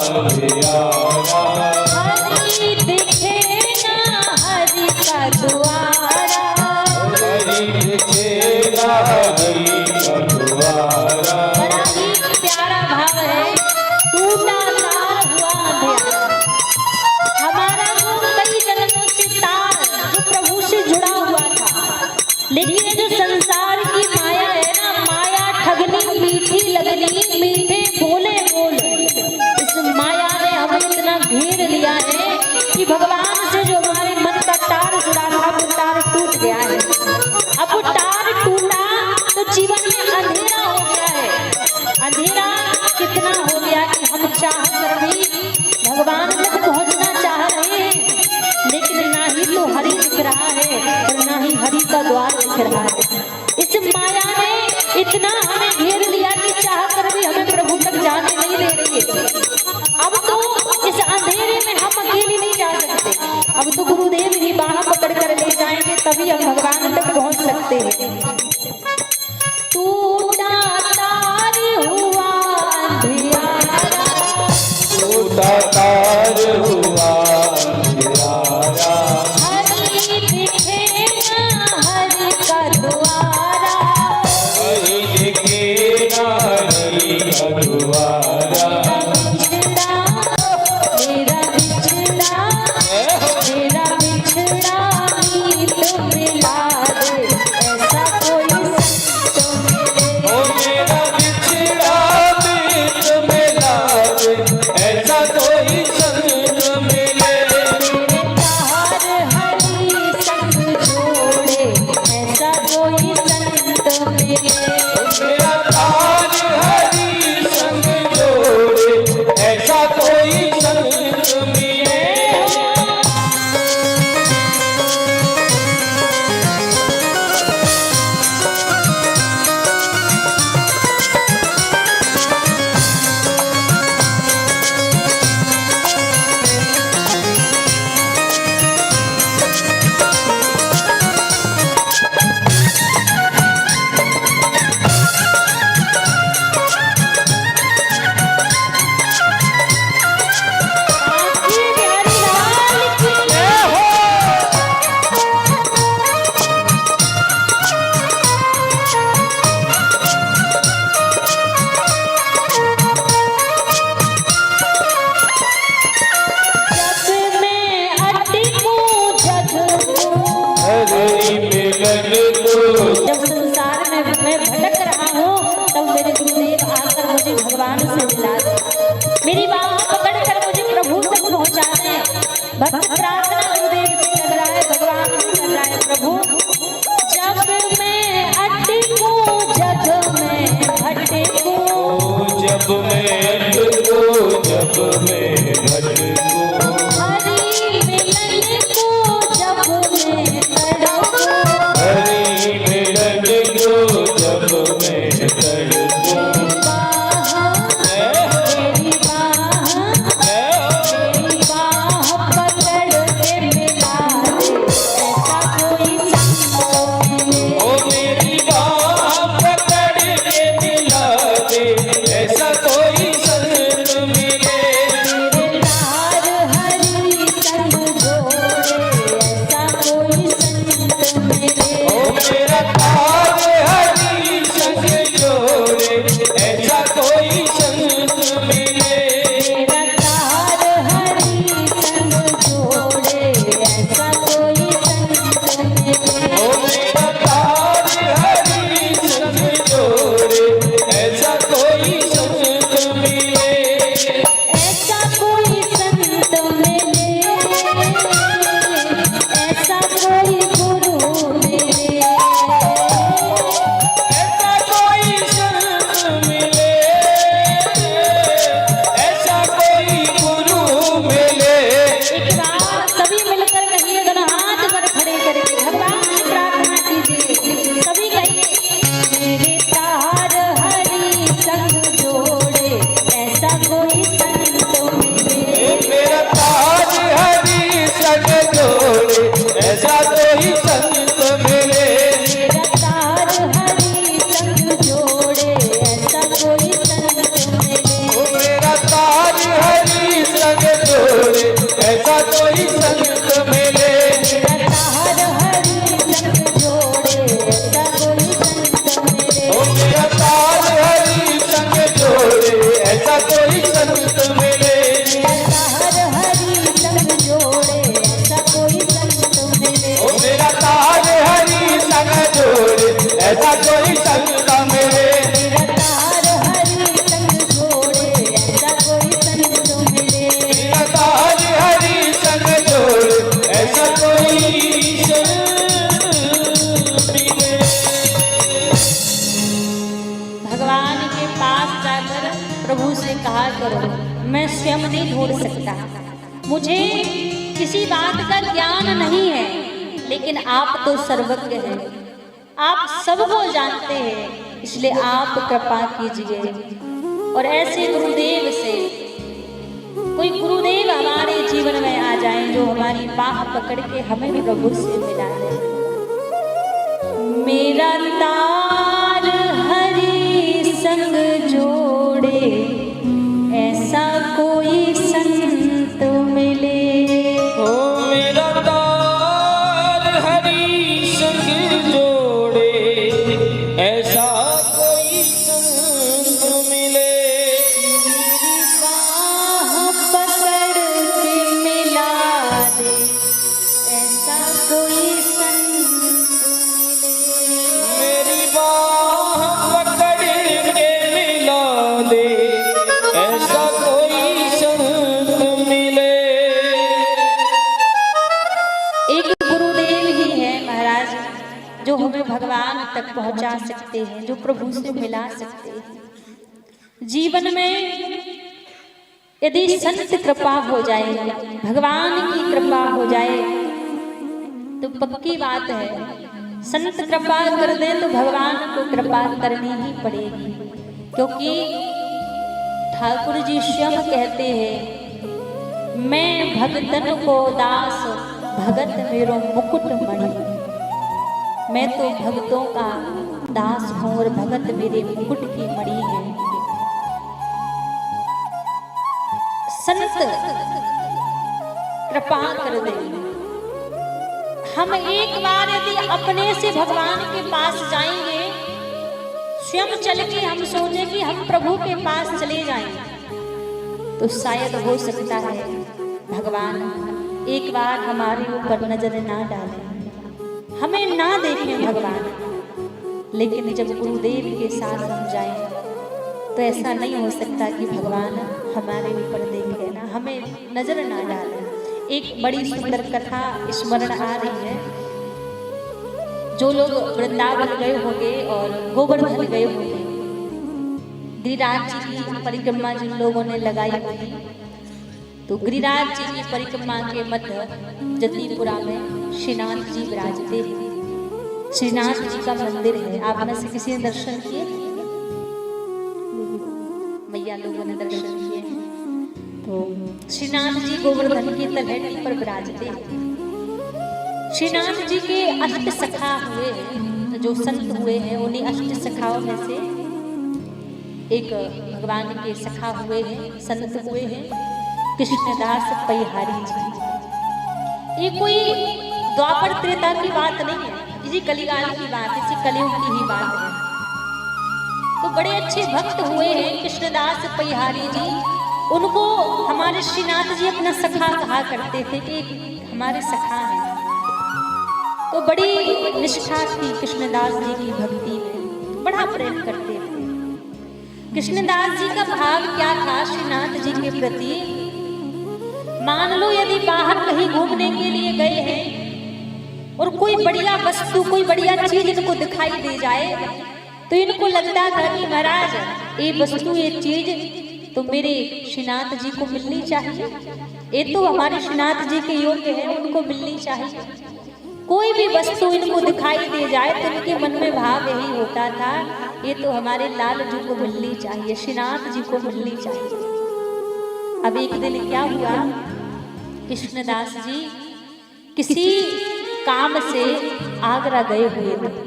अंधियारा, हरि दिखे ना हरि का द्वारा, हरि दिखे ना हरि का द्वारा। बड़ा ही प्यारा भाव है, टूटा तार हुआ अंधियारा। हमारा वो कई जन्मों से तार जो प्रभु से जुड़ा हुआ था, लेकिन ये जो संसार की माया है ना, माया ठगनी मीठी लगनी मीठे बोले बोल, इस माया ने हमें इतना घेर लिया है कि भगवान से जो हमारे मन का तार जुड़ा था वो तार टूट गया है। अब वो तार टूटा तो जीवन में अंधेरा हो गया है। अंधेरा कितना हो गया कि हम चाह कर भी भगवान तक पहुंचना चाह रहे हैं, लेकिन ना ही तो हरि दिख रहा है और ना ही हरि का द्वार दिख रहा है। इस माया ने इतना हमें घेर लिया कि चाह कर भी हमें प्रभु तक जाने नहीं दे रही है। अब तो इस अंधेरे में हम अकेले नहीं जा सकते, अब तो गुरुदेव ही बाह पकड़ कर ले जाएंगे, तभी हम भगवान तक पहुंच सकते हैं। टूटा तार हुआ अंधियारा, टूटा तार हुआ अंधियारा, हरि दिखे ना हरि का द्वारा, हरि दिखे ना हरि का द्वारा। मेरा बिछड़ा मेरा बिछड़ा मीत मिला दे, ऐसा कोई संत मिले। ओ मेरा बिछड़ा मीत मिला दे, ऐसा कोई संग मिले। मेरे तार हरि संग जोड़े, ऐसा कोई संत मिले। मेरा तार हरि संग जोड़े, ऐसा कोई संग मिले। जब संसार में मैं भटक रहा हूँ, तब मेरे गुरुदेव आकर मुझे भगवान से मिला दे, मेरी बाह पकड़ कर मुझे प्रभु तक पहुँचा दे। भक्त प्रार्थना गुरुदेव से कर रहा है, भगवान से कर रहा है, प्रभु जब मैं अटकूं जग में भटकूं, जब मैं अटकूं जब मैं भटकूं, हरि मिलन को जब मैं तड़पूं, हरि मिलन को जब मैं तड़पूं। मेरी बाह पकड़ के मिला दे, ऐसा कोई संग मिले। ओ मेरी बाह कोई संग न मिले। निराकार हरि संग जोड़े ऐसा कोई संग तो मिले। निराकार हरि संग जोड़े ऐसा कोई संग मिले। भगवान के पास जाकर प्रभु से कहा करो, मैं स्वयं नहीं ढूंढ सकता, मुझे किसी बात का ज्ञान नहीं है, लेकिन आप तो सर्वज्ञ हैं, आप सबको जानते हैं, इसलिए आप कृपा कीजिए। और ऐसे गुरुदेव से कोई गुरुदेव हमारे जीवन में आ जाए जो हमारी बाह पकड़ के हमें भी प्रभु से मिला दे। मेरा तार हरि संग जोड़े ऐसा कोई संत मिले। ओ मेरा तार हरि संग जोड़े ऐसा कोई संग मिले। मेरी बाह पकड़ के मिला दे ऐसा कोई संत मिले। मेरी बाह पकड़ के मिला दे ऐसा कोई संग मिले। एक गुरुदेव ही है महाराज जो हमें भगवान तक पहुंचा सकते हैं, जो प्रभु से मिला सकते हैं। जीवन में यदि संत कृपा हो जाए, भगवान की कृपा हो जाए, तो पक्की बात है संत कृपा कर दे तो भगवान को कृपा करनी ही पड़ेगी। क्योंकि ठाकुर जी स्वयं कहते हैं, मैं भगतन को दास भगत मेरो मुकुट मणि। मैं तो भक्तों का दास हूँ और भगत मेरे मुकुट की मणि है। संत कृपा कर दे। हम एक बार यदि अपने से भगवान के पास जाएंगे, स्वयं चल के हम सोचे कि हम प्रभु के पास चले जाएं, तो शायद हो सकता है भगवान एक बार हमारे ऊपर नजर ना डालें, हमें ना देखें भगवान। लेकिन जब गुरुदेव के साथ हम जाएं तो ऐसा नहीं हो सकता कि भगवान हमारे ऊपर देखे ना, हमें नजर ना डालें। एक बड़ी सुंदर कथा स्मरण आ रही है। जो लोग वृंदावन गए होंगे और गोवर्धन गए होंगे, गिरिराज जी की परिक्रमा जिन लोगों ने लगाई होगी, तो गिरिराज जी की परिक्रमा के मध्य जतिपुरा में श्रीनाथ जी विराजते हैं। श्रीनाथ जी का मंदिर है। आप में से किसी ने दर्शन किए? मैया लोगों ने दर्शन किए हैं। तो श्रीनाथ जी गोवर्धन की तलहटी पर विराजते हैं। श्रीनाथ जी के अष्ट सखा हुए हैं, जो संत हुए हैं, उन्हीं अष्ट सखाओं में से एक भगवान के सखा हुए हैं, संत हुए हैं कृष्णदास पैहारी जी। ये कोई द्वापर त्रेता की बात नहीं है, इसी कलिकाल की बात है, इसी कलयुग की ही बात है। तो बड़े अच्छे भक्त हुए हैं कृष्णदास पैहारी जी। उनको हमारे श्रीनाथ जी अपना सखा कहा करते थे कि हमारे सखा हैं। तो बड़ी निष्ठा थी कृष्णदास जी की भक्ति में, बड़ा प्रेम करते थे। कृष्णदास जी का भाव क्या था श्रीनाथ जी के प्रति? मान लो यदि बाहर कहीं घूमने के लिए गए हैं और कोई बढ़िया वस्तु, कोई बढ़िया चीज इनको दिखाई दे जाए, तो इनको लगता था कि महाराज ये वस्तु, ये चीज तो मेरे श्रीनाथ जी को मिलनी चाहिए, ये तो हमारे श्रीनाथ जी के योग्य है, उनको मिलनी चाहिए। कोई भी वस्तु इनको दिखाई दे जाए तो इनके मन में भाव यही होता था, ये तो हमारे लाल जी को मिलनी चाहिए, श्रीनाथ जी को मिलनी चाहिए। अब एक दिन क्या हुआ, कृष्णदास जी किसी काम से आगरा गए हुए थे।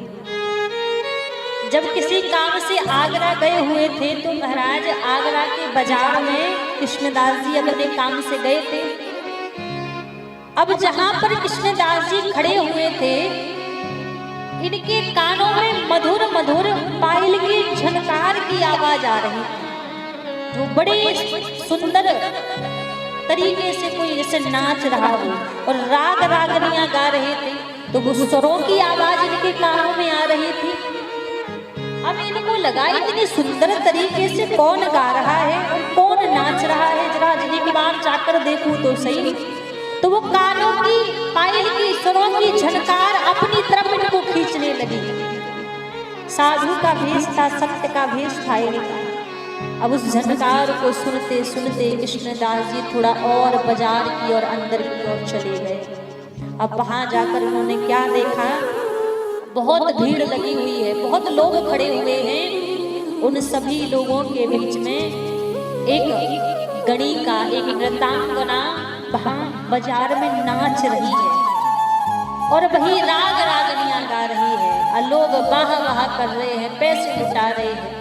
जब किसी काम से आगरा गए हुए थे तो महाराज आगरा के बाजार में कृष्णदास जी अपने काम से गए थे। अब जहां पर कृष्णदास जी खड़े हुए थे, इनके कानों में मधुर मधुर पायल की झनकार की आवाज आ रही थी, जो बड़े सुंदर तरीके से कोई जैसे नाच रहा हो, और राग रागनियां गा रहे थे, तो वो स्वरों की आवाज इनके कानों में आ रही थी। अब इनको लगा इतनी सुंदर तरीके से कौन गा रहा है और कौन नाच रहा है, जरा एक बार जाकर देखूं तो सही। तो वो कानों की पायल की स्वरों की झनकार अपनी तरफ इनको खींचने लगी। साधु का भेष था, सत्य का भेष था इनका। अब उस झनकार को सुनते सुनते कृष्णदास जी थोड़ा और बाजार की और अंदर की ओर चले गए। अब वहां जाकर उन्होंने क्या देखा, बहुत भीड़ लगी हुई है, बहुत लोग खड़े हुए हैं। उन सभी लोगों के बीच में एक गणिका, एक नृत्यांगना वहां बाजार में नाच रही है और वही राग रागनियां गा रही है और लोग वाह वाह कर रहे हैं, पैसे लुटा रहे हैं।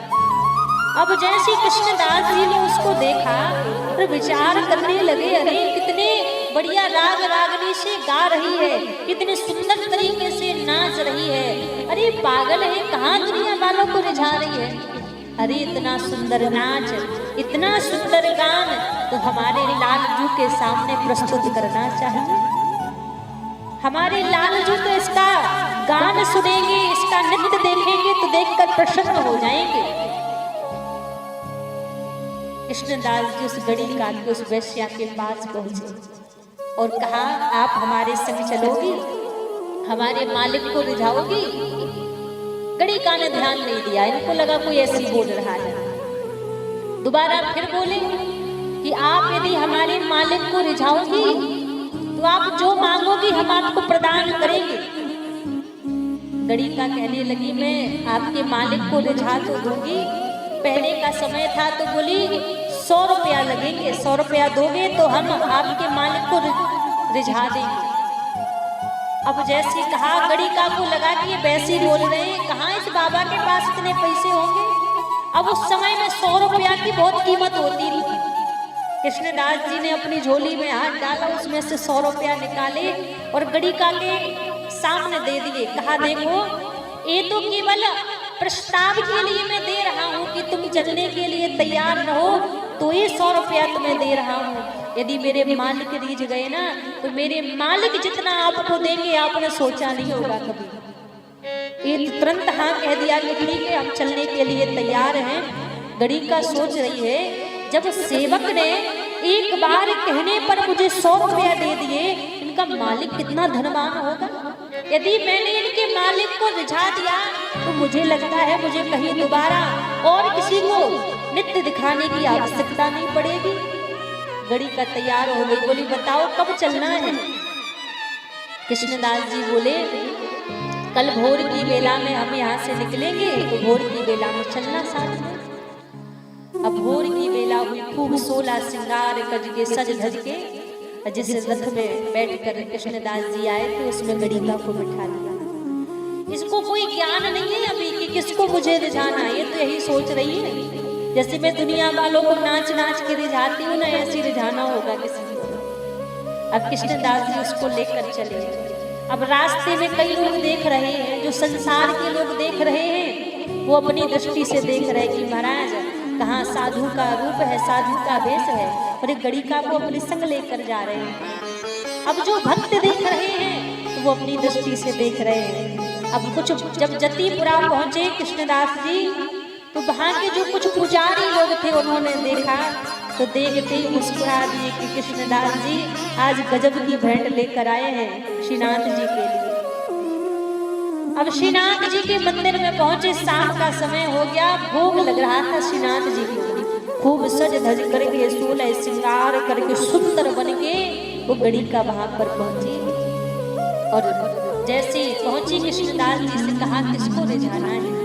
अब जैसे कृष्णदास जी ने उसको देखा तो विचार करने लगे, अरे कितने बढ़िया राग रागनी से गा रही है, कितने सुंदर तरीके से नाच रही है, अरे पागल है, कहाँ दुनिया वालों को रिझा रही है। अरे इतना सुंदर नाच, इतना सुंदर गान तो हमारे लालजू के सामने प्रस्तुत करना चाहिए। हमारे लालजू तो इसका गान सुनेंगे, इसका नृत्य देखेंगे तो देखकर प्रसन्न हो जाएंगे। कृष्णदास जी उस गणिका के, उस वैश्या के पास पहुंचे और कहा, आप हमारे संग चलोगी, हमारे मालिक को रिझाओगी। गणिका ने ध्यान नहीं दिया, इनको लगा कोई ऐसी बोल रहा है। दोबारा फिर बोले कि आप यदि हमारे मालिक को रिझाओगी तो आप जो मांगोगी हम आपको प्रदान करेंगे। गणिका कहने लगी, मैं आपके मालिक को रिझा तो दूंगी, पहले का समय था तो बोली 100 रुपया लगेंगे, 100 रुपया दोगे तो हम आपके मालिक को रिझा देंगे। अब जैसे कहा, गणिका को लगा कि ये वैसे बोल रहे हैं, कहाँ इस बाबा के पास इतने पैसे होंगे। अब उस समय में 100 रुपया की बहुत कीमत होती थी। कृष्णदास जी ने अपनी झोली में हाथ डाला, उसमें से 100 रुपया निकाले और गणिका के सामने दे दिए। कहा, देखो ये तो केवल प्रस्ताव के लिए मैं दे रहा हूँ कि तुम चलने के लिए तैयार रहो, तो ये 100 रुपया तुम्हें दे रहा हूँ। यदि मेरे मालिक रीझ गए ना तो मेरे मालिक जितना आपको देंगे आपने सोचा नहीं होगा कभी। ये तुरंत हाँ कह दिया कि ठीक है, हम चलने के लिए तैयार हैं। गणिका सोच रही है, जब सेवक ने एक बार कहने पर मुझे 100 रुपया दे दिए, इनका मालिक कितना धनवान होगा। यदि मैंने इनके मालिक को रिझा दिया तो मुझे लगता है मुझे कहीं दोबारा और किसी को नृत्य दिखाने की आवश्यकता नहीं पड़ेगी। गणिका तैयार हो गई, बोली बताओ कब चलना है। कृष्णदास जी बोले, कल भोर की बेला में हम यहाँ से निकलेंगे तो भोर की बेला में चलना साथ में। अब भोर की बेला हुई, खूब 16 श्रृंगार करके सज धज के जिस रथ में बैठकर कृष्णदास जी आए थे उसमें गणिका को बिठा दिया। इसको कोई ज्ञान नहीं है अभी कि किसको मुझे रिझाना है, ये तो यही सोच रही है जैसे मैं दुनिया वालों को नाच नाच के रिझाती हूँ ना, ऐसी रिझाना होगा किसी को। अब कृष्णदास जी उसको लेकर चले। अब रास्ते में कई लोग देख रहे हैं, जो संसार के लोग देख रहे हैं, वो अपनी दृष्टि से देख रहे हैं कि महाराज कहाँ साधु का रूप है, साधु का वेश है, और एक गणिका को अपने संग लेकर जा रहे हैं। अब जो भक्त देख रहे हैं तो वो अपनी दृष्टि से देख रहे हैं। अब कुछ जब जतिपुरा पहुंचे कृष्णदास जी तो वहां के जो कुछ पुजारी लोग थे उन्होंने देखा तो देखते ही मुस्कुरा दिए कि कृष्णदास जी आज गजब की भेंट लेकर आए हैं श्रीनाथ जी के लिए। अब श्रीनाथ जी के मंदिर में पहुंचे, शाम का समय हो गया, भोग लग रहा था श्रीनाथ जी को। खूब सज धज करके 16 श्रृंगार करके सुंदर बन के वो गणिका वहां पर पहुंची। और जैसे पहुंची कृष्णदास जी से कहा, किसको रिझाना है,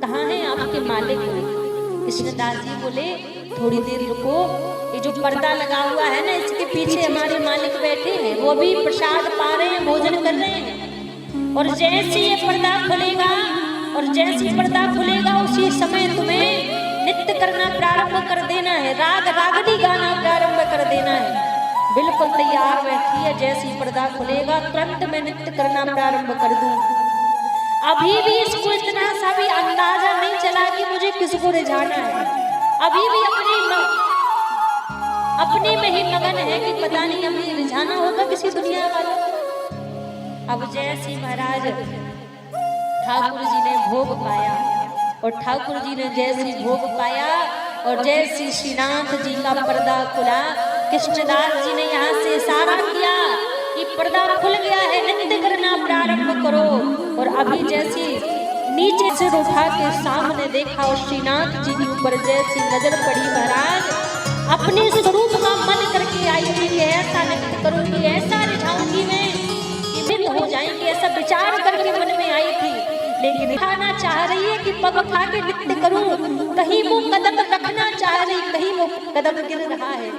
कहाँ है आपके मालिक। कृष्णदास जी बोले, थोड़ी देर रुको, ये जो पर्दा लगा हुआ है ना इसके पीछे हमारे मालिक बैठे हैं, वो भी प्रसाद पा रहे हैं, भोजन कर रहे हैं। और जैसे ये पर्दा खुलेगा और जैसे पर्दा खुलेगा उसी समय तुम्हें नृत्य करना प्रारंभ कर देना है, राग रागनी गाना प्रारंभ कर देना है। बिल्कुल तैयार बैठी है, जैसे ही पर्दा खुलेगा तुरंत मैं नृत्य करना प्रारंभ कर दूं। अभी भी इसको इतना सा भी अंदाजा नहीं चला कि मुझे किसको रिझाना है, अभी भी अपने में ही मगन है कि पता नहीं अभी रिझाना होगा किसी दुनिया वालों को। अब जैसे महाराज ठाकुर जी ने भोग पाया और ठाकुर जी ने जैसे भोग पाया और जैसे श्रीनाथ जी का पर्दा खुला, कृष्णदास जी ने यहाँ से इशारा किया कि पर्दा खुल गया है, नृत्य करना प्रारंभ करो। और अभी जैसे नीचे से उठा के सामने देखा और श्रीनाथ जी के ऊपर जैसी नजर पड़ी, महाराज अपने स्वरूप का मन करके आई थी कि ऐसा नृत्य करूंगी, ऐसा रिझाऊंगी मैं कि विद हो जाएंगे, ऐसा विचार करके मन में आई थी। लेकिन खाना चाह रही है कि पग उठा के नृत्य करूं, कहीं वो कदम रखना चाह रही, कहीं वो कदम गिर रहा है।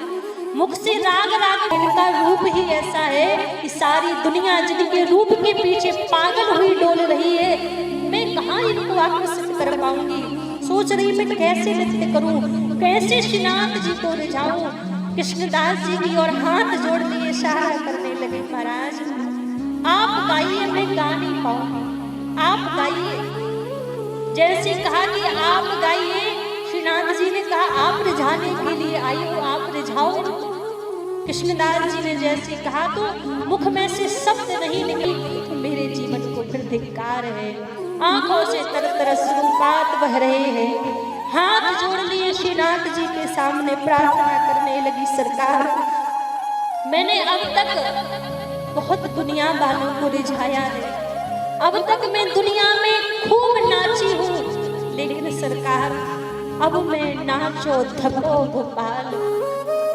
मुख से राग राग इनका रूप ही ऐसा है कि सारी दुनिया जिनके रूप के पीछे पागल हुई डोल रही है, मैं कहाँ इनको आकर्षित कर पाऊंगी। सोच रही मैं कैसे नृत्य करूं, कैसे श्रीनाथ जी को रिझाऊं। कृष्णदास जी की और हाथ जोड़ लिए इशारा करने लगे, महाराज आप गाइए, मैं गा नहीं पाऊंगी, आप गाइए। जैसे कहा कि आप गाइए, श्रीनाथ जी ने कहा आप रिझाने के लिए आई हो, आप रिझाओ। कृष्णदास जी ने जैसे कहा तो मुख में से शब्द नहीं निकली, तो मेरे जीवन को फिर धिक्कार है। आंखों से तरतर अश्रुपात बह रहे हैं। हाथ जोड़ लिए श्रीनाथ जी के सामने प्रार्थना करने लगी, सरकार मैंने अब तक बहुत दुनिया वालों को रिझाया है, अब तक मैं दुनिया में खूब नाची हूँ, लेकिन सरकार अब मैं नाचो थको गोपाल,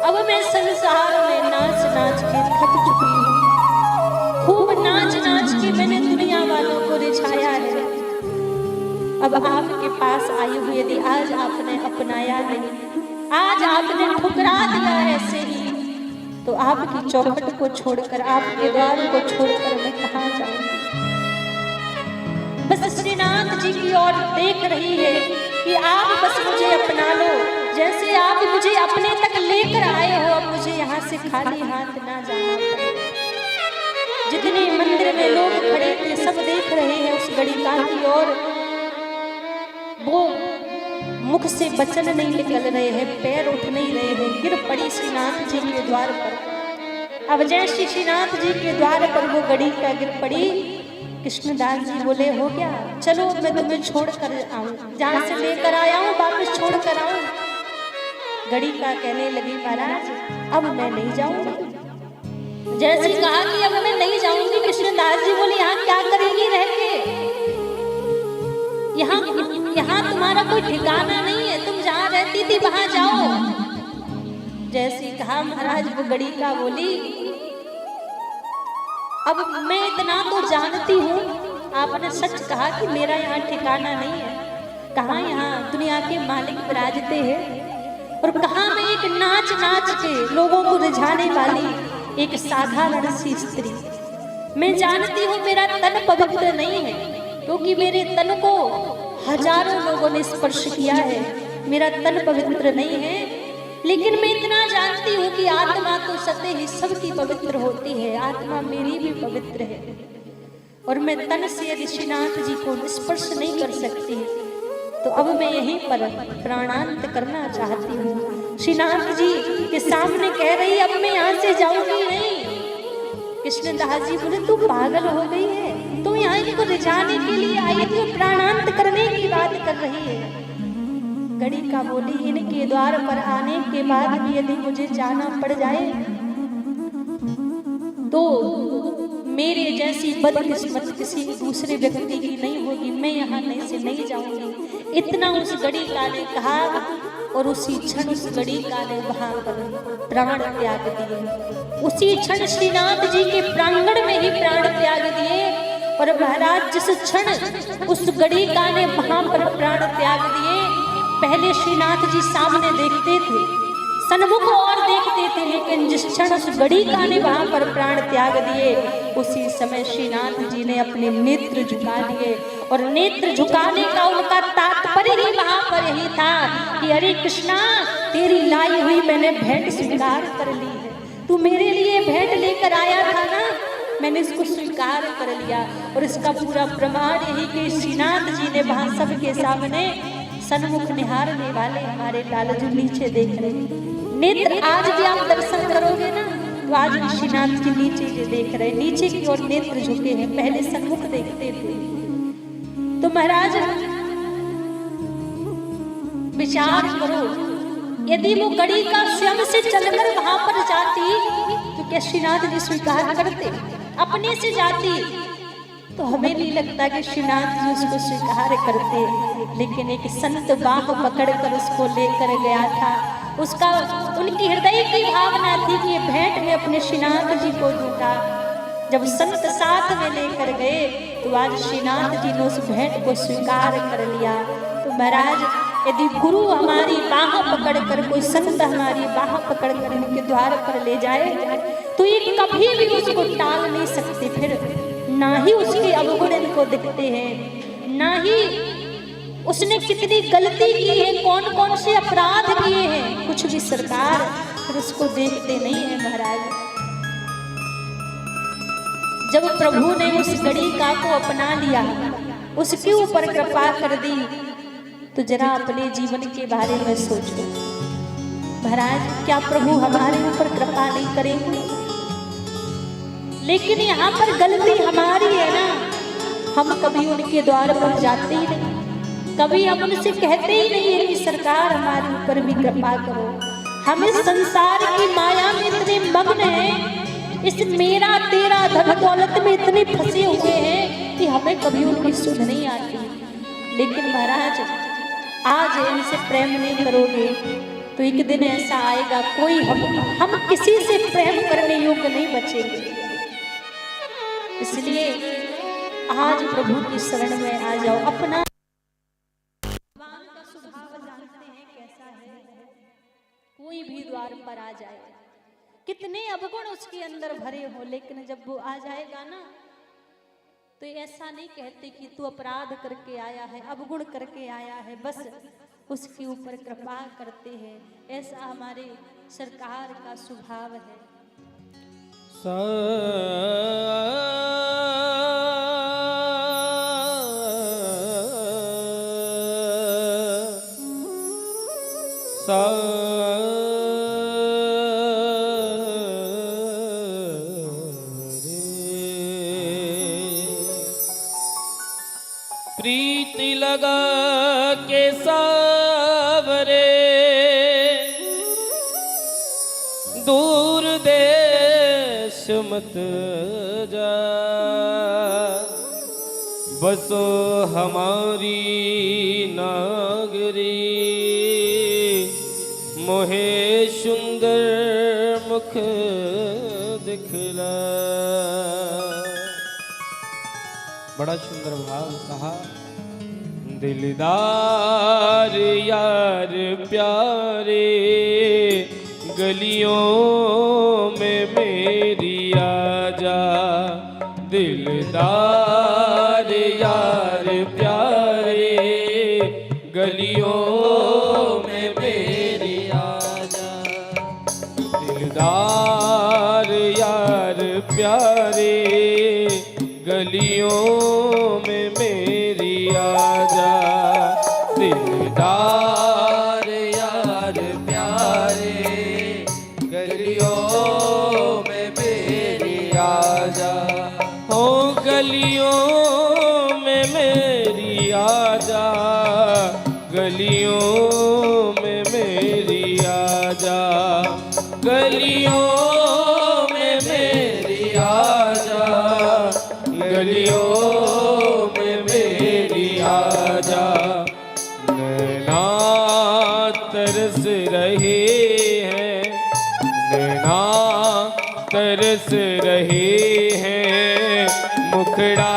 अब मैं संसार में नाच नाच के थक चुकी हूँ। खूब नाच नाच के मैंने दुनिया वालों को रिझाया है, अब आपके पास आई हुई यदि आज आपने अपनाया नहीं, आज आपने ठुकरा दिया ऐसे ही, तो आपकी चौखट को छोड़कर, आपके द्वार को छोड़कर मैं कहाँ जाऊंगी। बस श्रीनाथ जी की ओर देख रही है कि आप बस मुझे अपना लो, जैसे आप मुझे अपने तक लेकर आए हो, अब मुझे यहाँ से खाली हाथ ना जाना पड़े। जितने मंदिर में लोग खड़े थे सब देख रहे हैं उस गड़िका की ओर, वो मुख से वचन नहीं निकल रहे हैं, पैर उठ नहीं रहे हैं, गिर पड़ी श्रीनाथ जी के द्वार पर। अब जैसे श्रीनाथ जी के द्वार पर वो गड़िका गिर पड़ी, कृष्णदास जी बोले हो गया, चलो मैं तुम्हें छोड़ कर आऊं, जहां से लेकर आया हूं वापस छोड़ कर आऊं। गड़िका कहने लगी, महाराज अब मैं नहीं जाऊंगी। जैसे कहा कि अब मैं नहीं जाऊंगी, कृष्णदास जी बोले यहाँ क्या करेंगी रह के, यहाँ तुम्हारा कोई ठिकाना नहीं है, तुम जहाँ रहती थी वहां जाओ। जैसे कहा, महाराज वो गड़िका बोली, अब मैं इतना तो जानती हूँ, आपने सच कहा कि मेरा यहाँ ठिकाना नहीं है, कहाँ यहाँ दुनिया के मालिक विराजते हैं, और कहाँ मैं एक नाच नाच के लोगों को रिझाने वाली एक साधारण सी स्त्री। मैं जानती हूँ मेरा तन पवित्र नहीं है, क्योंकि मेरे तन को हजारों लोगों ने स्पर्श किया है, मेरा तन पवित्र नहीं है। लेकिन मैं इतना जानती हूँ कि आत्मा तो सत्य ही सबकी पवित्र होती है, आत्मा मेरी भी पवित्र है, और मैं तन से यदि श्रीनाथ जी को स्पर्श नहीं कर सकती, तो अब मैं यहीं पर प्राणांत करना चाहती हूँ। श्रीनाथ जी के सामने कह रही, अब मैं यहाँ से जाऊंगी नहीं। कृष्णदास जी बोले, तू पागल हो गई है, तू यहाँ इनको रिझाने के लिए आई थी, प्राणांत करने की बात कर रही है। गड़िका बोली, इनके द्वार पर आने के बाद भी यदि मुझे जाना पड़ जाए तो मेरे जैसी बदकिस्मत किसी दूसरे व्यक्ति की नहीं होगी, मैं यहाँ से नहीं जाऊंगी। इतना उस गड़िका ने कहा और उसी क्षण उस गड़िका ने वहां पर प्राण त्याग दिए। उसी क्षण श्रीनाथ जी के प्रांगण में ही प्राण त्याग दिए। और महाराज जिस क्षण उस गड़िका ने वहां पर प्राण त्याग दिए, पहले श्रीनाथ जी सामने देखते थे, सन्मुख और देखते थे, लेकिन जिस क्षण उस गड़िका ने वहां पर प्राण त्याग दिए, उसी समय श्रीनाथ जी ने अपने नेत्र झुका लिए। और नेत्र झुकाने का उनका तात्पर्य ही वहां पर यही था कि अरे कृष्णा, तेरी लाई हुई मैंने भेंट स्वीकार कर ली है, तू मेरे लिए भेंट लेकर आया था ना, मैंने इसको स्वीकार कर लिया। और इसका पूरा प्रमाण यही कि श्रीनाथ जी ने वहां सबके सामने सन्मुख निहारने वाले हमारे लालजू नीचे देख रहे, नेत्र आज भी आप दर्शन करोगे ना, तो आज श्रीनाथ जी नीचे के देख रहे, नीचे की ओर नेत्र झुके हैं, पहले सन्मुख देखते थे। तो महाराज विचार करो, यदि वो गड़ी का स्वयं से चलकर वहां पर जाती तो क्या श्रीनाथ जी स्वीकार करते? अपने से जाती तो हमें नहीं लगता कि श्रीनाथ जी उसको स्वीकार करते, लेकिन एक संत बाह पकड़कर उसको लेकर गया था। उसका उनकी हृदय की भावना थी कि ये भेंट में अपने श्रीनाथ जी को दूंगा। जब संत साथ में लेकर गए तो आज श्रीनाथ जी ने उस भेंट को स्वीकार कर लिया। तो महाराज, यदि गुरु हमारी बाह पकड़कर, कोई संत हमारी बाह पकड़कर इनके द्वार पर ले जाए तो ये कभी भी उसको टाल नहीं सकते। फिर ना ही उसके अवगुण इनको दिखते हैं, ना ही उसने कितनी गलती की है, कौन कौन से अपराध किए हैं, कुछ भी सरकार फिर उसको देखते नहीं है। महाराज, जब प्रभु ने उस गणिका को अपना लिया, उसके ऊपर कृपा कर दी, तो जरा अपने जीवन के बारे में सोचो। महाराज, क्या प्रभु हमारे ऊपर कृपा नहीं करेंगे? लेकिन यहाँ पर गलती हमारी है ना, हम कभी उनके द्वार पर जाते ही नहीं, कभी हम उनसे कहते ही नहीं है कि सरकार हमारे ऊपर भी कृपा करो। हम इस संसार की माया में इतने मग्न हैं, इस मेरा तेरा धन दौलत में इतने फंसे हुए हैं कि हमें कभी उनकी सुध नहीं आती। लेकिन महाराज, आज इनसे प्रेम नहीं करोगे तो एक दिन ऐसा आएगा, कोई हम किसी से प्रेम करने योग्य नहीं बचेंगे। इसलिए आज प्रभु की शरण में आ जाओ। अपना भगवान का स्वभाव जानते हैं कैसा है। कोई भी द्वार पर आ जाए, कितने अवगुण उसके अंदर भरे हो, लेकिन जब वो आ जाएगा ना तो ऐसा नहीं कहते कि तू अपराध करके आया है, अवगुण करके आया है, बस उसके ऊपर कृपा करते हैं। ऐसा हमारे सरकार का स्वभाव है। प्रीति लगा के सावरे दूर देश मत जा, बसो हमारी नागरी मोहे सुंदर मुख दिखला। बड़ा सुंदर भाव कहा। दिलदार यार प्यारे गलियों में मेरी आजा, दिलदार यार प्यारे गलियों में मेरी आजा, दिलदार यार प्यारे गलियों में मेरी आजा, दिलदार यार प्यारे गलियों में मेरी आजा, हो गलियों में मेरी आजा, गलियों में मेरी आजा, गलियों में मेरी आजा, गलियों में मेरी आजा। नैना तरस रहे हैं, नैना तरस रहे हैं, मुखड़ा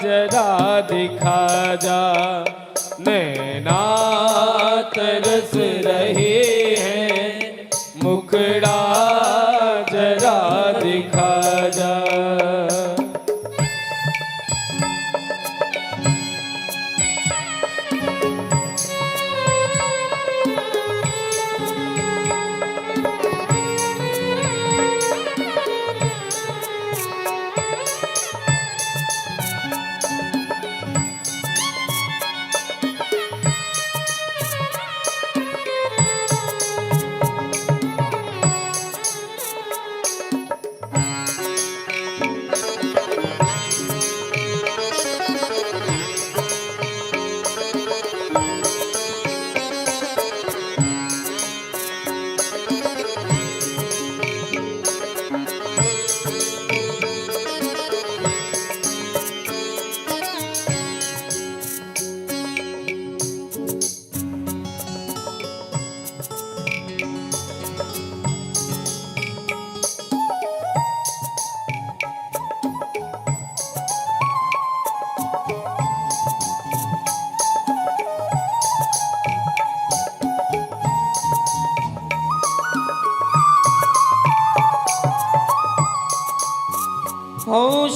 जरा दिखा जा, नैना तरस रहे हैं, मुखड़ा जरा दिखा जा।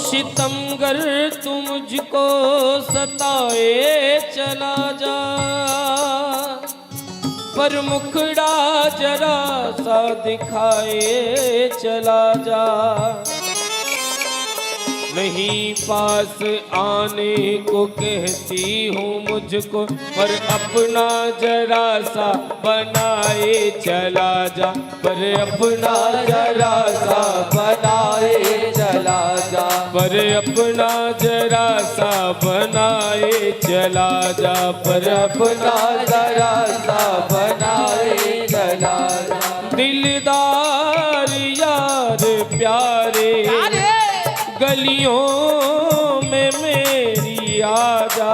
सितमगर तू मुझको सताए चला जा, पर मुखड़ा जरा सा दिखाए चला जा। नहीं पास आने को कहती हूँ मुझको, पर अपना जरा सा बनाए चला जा, पर अपना जरा सा बनाए चला जा, पर अपना जरा सा बनाए चला जा, पर अपना जरा सा बनाए चला जा। दिलदार यार प्यारे गलियों में मेरी आजा,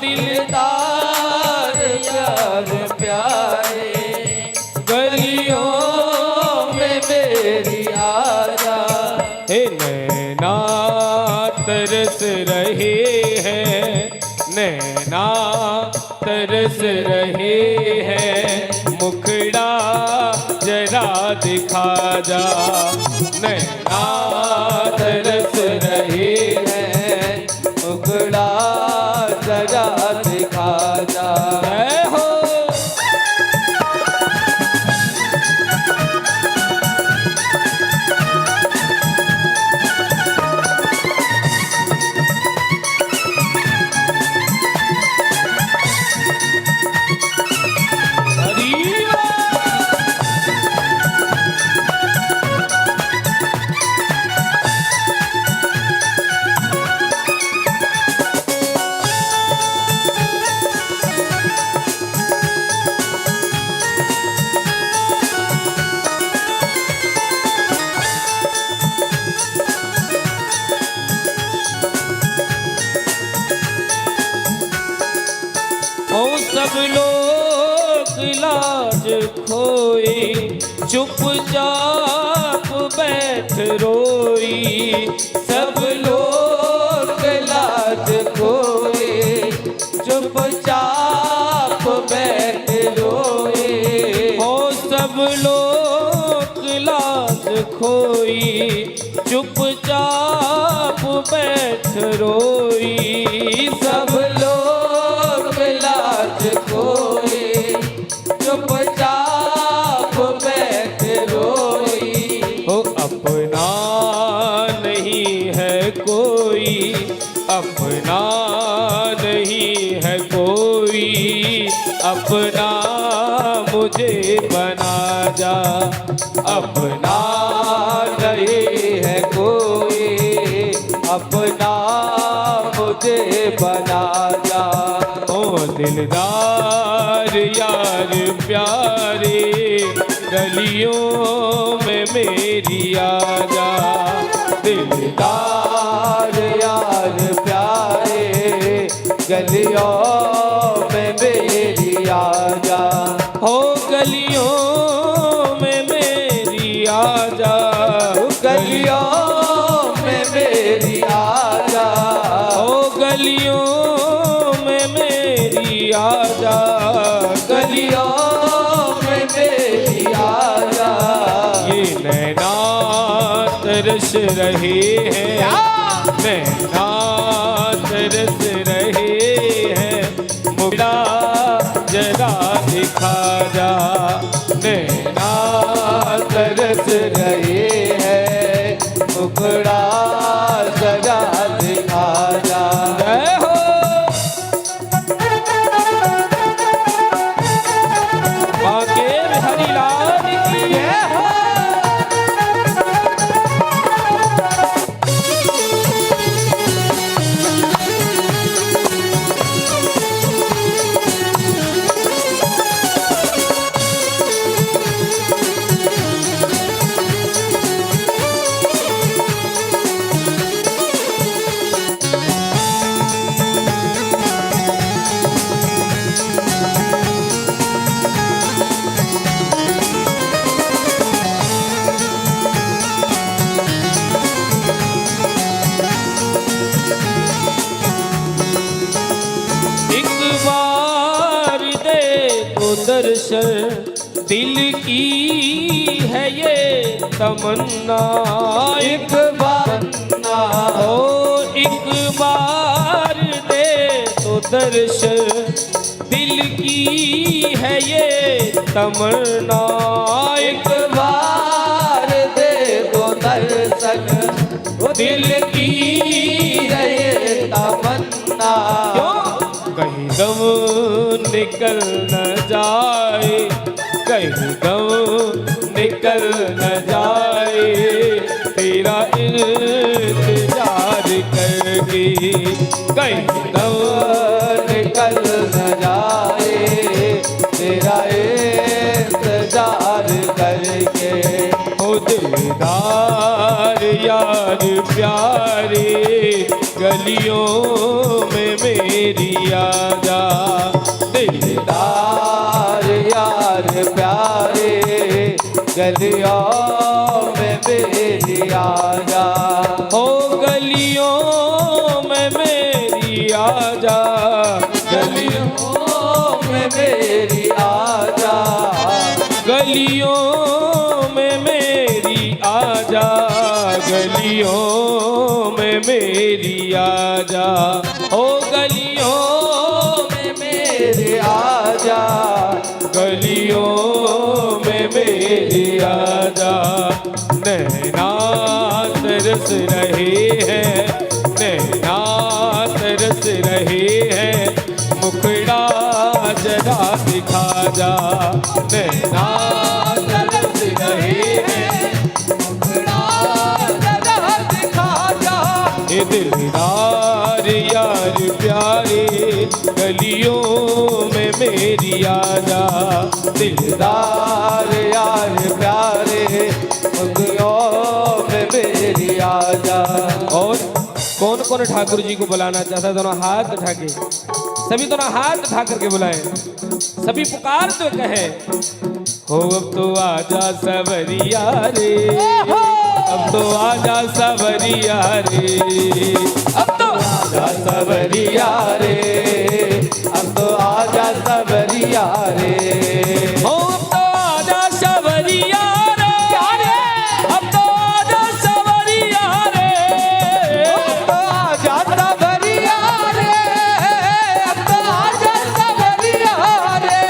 दिलदार यार प्यारे गलियों में मेरी आजा। हे नैना तरस रहे हैं, नैना तरस रहे हैं, मुखड़ा जरा दिखा जा। नैना तरस रहे हैं, मुखड़ा जरा दिखा जा। है हो सब लोग लाज खोई, चुपचाप बैठ रोई। सब लोग लाज खोए, चुपचाप बैठ रोए। हो सब लोग लाज खोई, चुपचाप बैठ रोई। सब लोग लाज खोए, चुपचाप बैठ रोई। हो अपना नहीं है कोई, अपना नहीं है कोई, अपना मुझे बना जा। अपना नहीं है कोई, अपना मुझे बना जा। ओ दिलदार यार प्यारे गलियों में मेरी आजा। दिलदार यार प्यारे गलियों में मेरी आजा। हो गलियों में मेरी आजा, गलियों में मेरी आजा। हो गलियों में मेरी आजा, गलियों में मेरी आजा। ये नैना तरस रहे हैं, नैना तरस रहे हैं, मुखड़ा जरा दिखा जा। नैना तरस रहे हैं, मुखड़ा जरा दिखा जा। जय हो बाके बिहारी लाल की जय हो। दर्शन दिल की है ये तमन्ना, एक बार ना ओ एक बार दे तो दर्श दिल की है ये तमन्ना। एक बार दे दो दर्शन दिल की रहे तमन्ना। कहीं दम निकल न जाए, कहीं दम निकल न जाए, तेरा इंतजार करके। कहीं दम निकल न जाए तेरा इंतजार करके। ओ दिलदार यार प्यारे गलियों में मेरी आजा। दिलदार यार प्यारे गलियों में मेरी आजा। ओ गलियों में मेरी आजा, गलियों में मेरी आजा। गलियों में मेरी आजा, गलियों में मेरी आजा। ओ गलियों में मेरी आजा। गलियों में मेरी आजा। नैना तरस रहे हैं, नैना तरस रहे हैं, मुखड़ा जरा दिखा जा। नैना तरस रहे हैं, मुखड़ा जरा दिखा जा। ये दिलदार यार प्यारे गलियों में मेरी आजा। दिलदार यार प्यारे गलियों में मेरी आजा। और कौन कौन ठाकुर जी को बुलाना चाहता है? दोनों हाथ उठा के, सभी दोनों हाथ उठा करके बुलाएं, सभी पुकार तो कहे। हो अब तो आजा सवरिया रे, अब तो आजा सवरिया रे, अब तो आजा सवरिया रे, अब तो आजा सवरिया रे। हो अब तो आजा सवरिया रे, अब तो आजा सवरिया रे, अब तो आजा सवरिया रे, अब तो आजा सवरिया रे।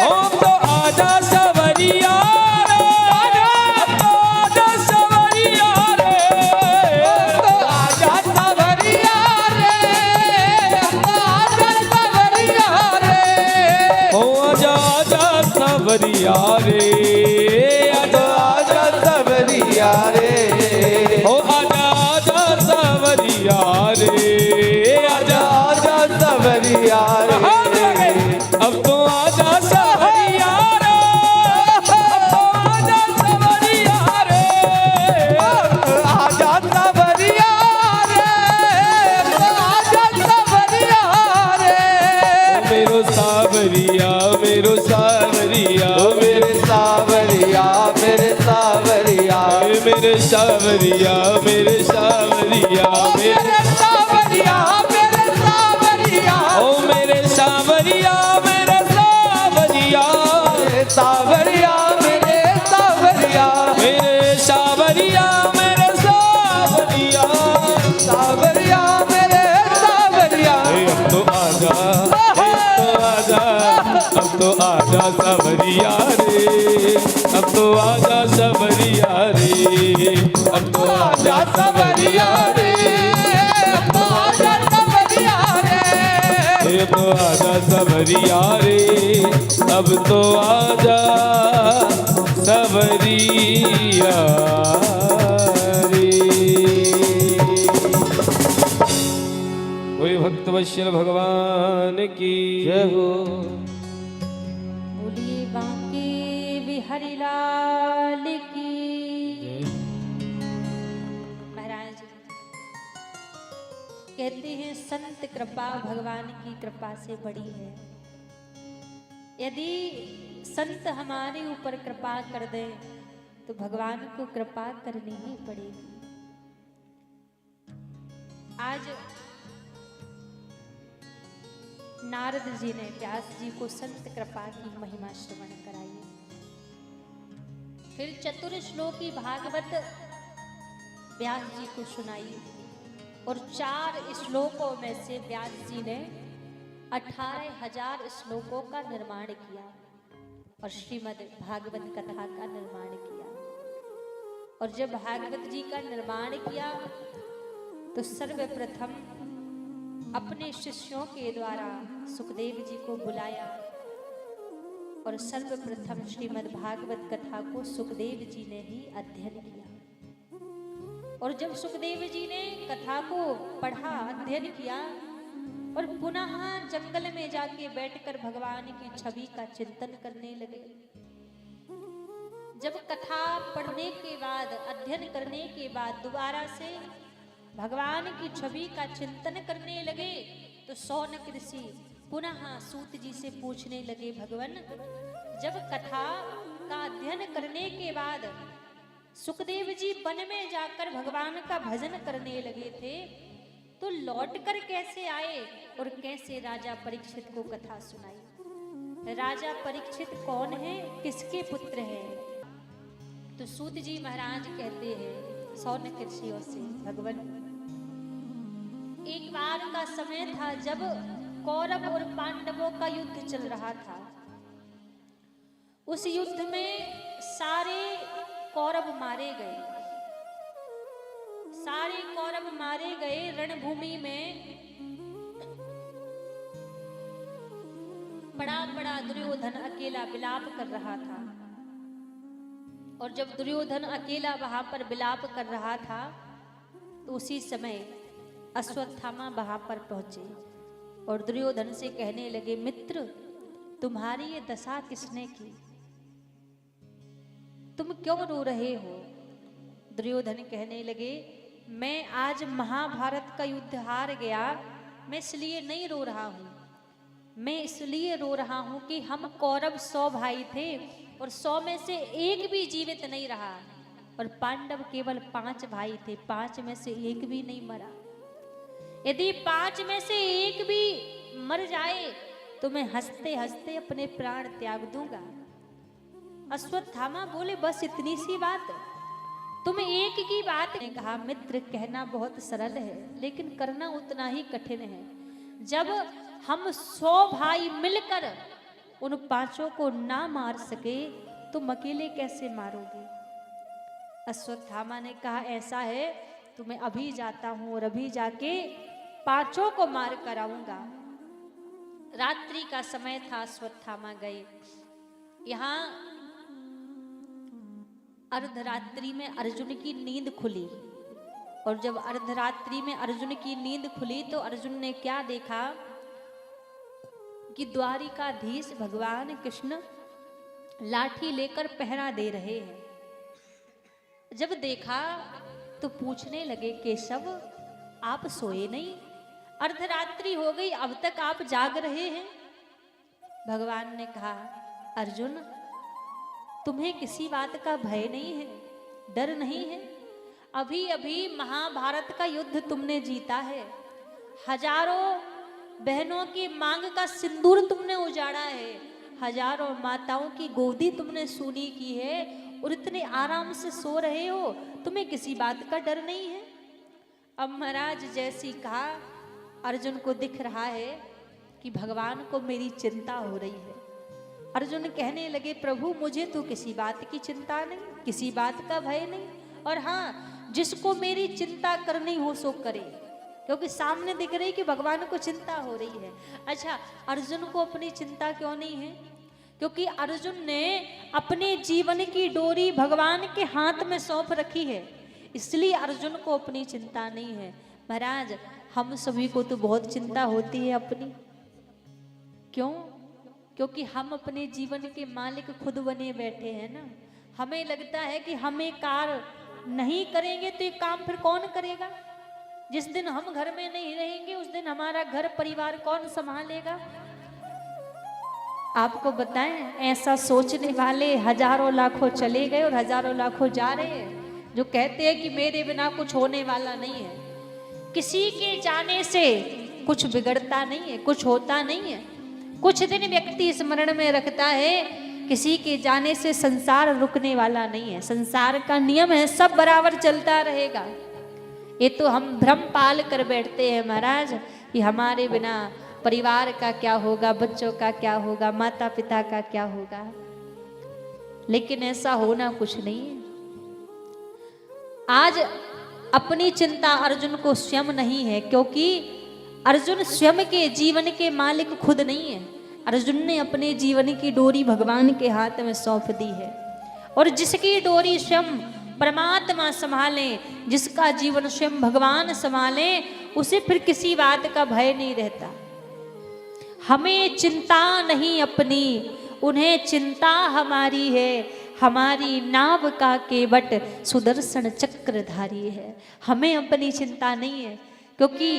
अब तो आजा सवरिया रे, अब तो आजा सवरिया रे, अब तो आजा सवरिया रे, अब तो आजा सवरिया रे। हो आजा आजा सवरिया रे, अब तो आजा सवरिया रे। हो आजा आजा सवरिया रे, आजा आजा सवरिया रे। अब तो आजा सवरिया रे, अब तो आजा सवरिया रे, आजा सवरिया रे, अब तो आजा सवरिया रे। मेरो सावरिया, मेरो सावरिया, ओ मेरे सावरिया, मेरे सावरिया, मेरे सावरिया, मेरे सावरिया, मेरे सावरिया, मेरे सावरिया, ओ मेरे सावरिया, मेरे सावरिया, मेरे सावरिया, मेरे सावरिया, मेरे सावरिया, मेरे सावरिया, सावरिया, मेरे सावरिया। अब तो आजा, अब तो आजा सवरिया रे, अब तो आजा सवरिया रे, अब तो आजा सवरिया रे, अब तो आजा सवरिया रे। अब तो आजा सवरिया रे, अब तो आजा सवरिया रे। कोई भक्त वत्सल भगवान की जय हो। बोलिए बांके बिहारी लाल की। महाराज कहते हैं संत कृपा भगवान की कृपा से बड़ी है। यदि संत हमारे ऊपर कृपा कर दे तो भगवान को कृपा करनी ही पड़ेगी। आज नारद जी ने व्यास जी को संत कृपा की महिमा श्रवण कराई। फिर चतुर श्लोकी भागवत व्यास जी को सुनाई। और 4 श्लोकों में से व्यास जी ने 18,000 श्लोकों का निर्माण किया और श्रीमद् भागवत कथा का निर्माण किया। और जब भागवत जी का निर्माण किया तो सर्वप्रथम अपने शिष्यों के द्वारा सुखदेव जी को बुलाया और सर्वप्रथम श्रीमद् भागवत कथा को सुखदेव जी ने ही अध्ययन किया। और जब सुखदेव जी ने कथा को पढ़ा, अध्ययन किया और पुनः जंगल में जाके बैठकर भगवान की छवि का चिंतन करने लगे। जब कथा पढ़ने के बाद, अध्ययन करने के बाद दोबारा से भगवान की छवि का चिंतन करने लगे तो शौनक ऋषि पुनः सूत जी से पूछने लगे, भगवान जब कथा का अध्ययन करने के बाद सुखदेव जी वन में जाकर भगवान का भजन करने लगे थे तो लौटकर कैसे आए और कैसे राजा परीक्षित को कथा सुनाई? राजा परीक्षित कौन है, किसके पुत्र हैं? तो सूत जी महाराज कहते हैं शौनक ऋषियों से, भगवान एक बार का समय था जब कौरव और पांडवों का युद्ध चल रहा था। उस युद्ध में सारे कौरव मारे गए, सारे कौरव मारे गए। रणभूमि में बड़ा दुर्योधन अकेला विलाप कर रहा था। और जब दुर्योधन अकेला वहां पर विलाप कर रहा था तो उसी समय अश्वत्थामा वहां पर पहुंचे और दुर्योधन से कहने लगे, मित्र तुम्हारी ये दशा किसने की? तुम क्यों रो रहे हो? दुर्योधन कहने लगे, मैं आज महाभारत का युद्ध हार गया, मैं इसलिए नहीं रो रहा हूं। मैं इसलिए रो रहा हूं कि हम कौरव 100 भाई थे और 100 में से एक भी जीवित नहीं रहा और पांडव केवल 5 भाई थे, 5 में से एक भी नहीं मरा। यदि 5 में से एक भी मर जाए तो मैं हंसते हंसते अपने प्राण त्याग दूंगा। अश्वत्थामा बोले, बस इतनी सी बात? तुम एक की बात ने कहा, मित्र कहना बहुत सरल है लेकिन करना उतना ही कठिन है। जब हम 100 भाई मिलकर उन 5 को ना मार सके तुम अकेले कैसे मारोगे? अश्वत्थामा ने कहा, ऐसा है तो मैं अभी जाता हूं और अभी जाके 5 को मार कर आऊंगा। रात्रि का समय था, अश्वत्थामा गए। यहाँ अर्धरात्रि में अर्जुन की नींद खुली और जब अर्धरात्रि में अर्जुन की नींद खुली तो अर्जुन ने क्या देखा कि द्वारिकाधीश भगवान कृष्ण लाठी लेकर पहरा दे रहे हैं। जब देखा तो पूछने लगे, केशव आप सोए नहीं? अर्धरात्रि हो गई, अब तक आप जाग रहे हैं? भगवान ने कहा, अर्जुन तुम्हें किसी बात का भय नहीं है, डर नहीं है? अभी अभी महाभारत का युद्ध तुमने जीता है, हजारों बहनों की मांग का सिंदूर तुमने उजाड़ा है, हजारों माताओं की गोदी तुमने सूनी की है और इतने आराम से सो रहे हो, तुम्हें किसी बात का डर नहीं है? अब महाराज जैसी कहा, अर्जुन को दिख रहा है कि भगवान को मेरी चिंता हो रही है। अर्जुन कहने लगे, प्रभु मुझे तो किसी बात की चिंता नहीं, किसी बात का भय नहीं, और हाँ जिसको मेरी चिंता करनी हो सो करे, क्योंकि सामने दिख रही कि भगवान को चिंता हो रही है। अच्छा, अर्जुन को अपनी चिंता क्यों नहीं है? क्योंकि अर्जुन ने अपने जीवन की डोरी भगवान के हाथ में सौंप रखी है, इसलिए अर्जुन को अपनी चिंता नहीं है। महाराज हम सभी को तो बहुत चिंता होती है अपनी, क्यों? क्योंकि हम अपने जीवन के मालिक खुद बने बैठे हैं ना। हमें लगता है कि हमें कार्य नहीं करेंगे तो ये काम फिर कौन करेगा? जिस दिन हम घर में नहीं रहेंगे उस दिन हमारा घर परिवार कौन संभालेगा? आपको बताएं, ऐसा सोचने वाले हजारों लाखों चले गए और हजारों लाखों जा रहे हैं, जो कहते हैं कि मेरे बिना कुछ होने वाला नहीं है। किसी के जाने से कुछ बिगड़ता नहीं है, कुछ होता नहीं है। कुछ दिन व्यक्ति स्मरण में रखता है, किसी के जाने से संसार रुकने वाला नहीं है। संसार का नियम है, सब बराबर चलता रहेगा। ये तो हम भ्रम पाल कर बैठते हैं महाराज कि हमारे बिना परिवार का क्या होगा, बच्चों का क्या होगा, माता पिता का क्या होगा। लेकिन ऐसा होना कुछ नहीं है। आज अपनी चिंता अर्जुन को स्वयं नहीं है, क्योंकि अर्जुन स्वयं के जीवन के मालिक खुद नहीं है। अर्जुन ने अपने जीवन की डोरी भगवान के हाथ में सौंप दी है, और जिसकी डोरी स्वयं परमात्मा संभाले, जिसका जीवन स्वयं भगवान संभाले, उसे फिर किसी बात का भय नहीं रहता। हमें चिंता नहीं अपनी, उन्हें चिंता हमारी है। हमारी नाव का केवट सुदर्शन चक्रधारी है। हमें अपनी चिंता नहीं है, क्योंकि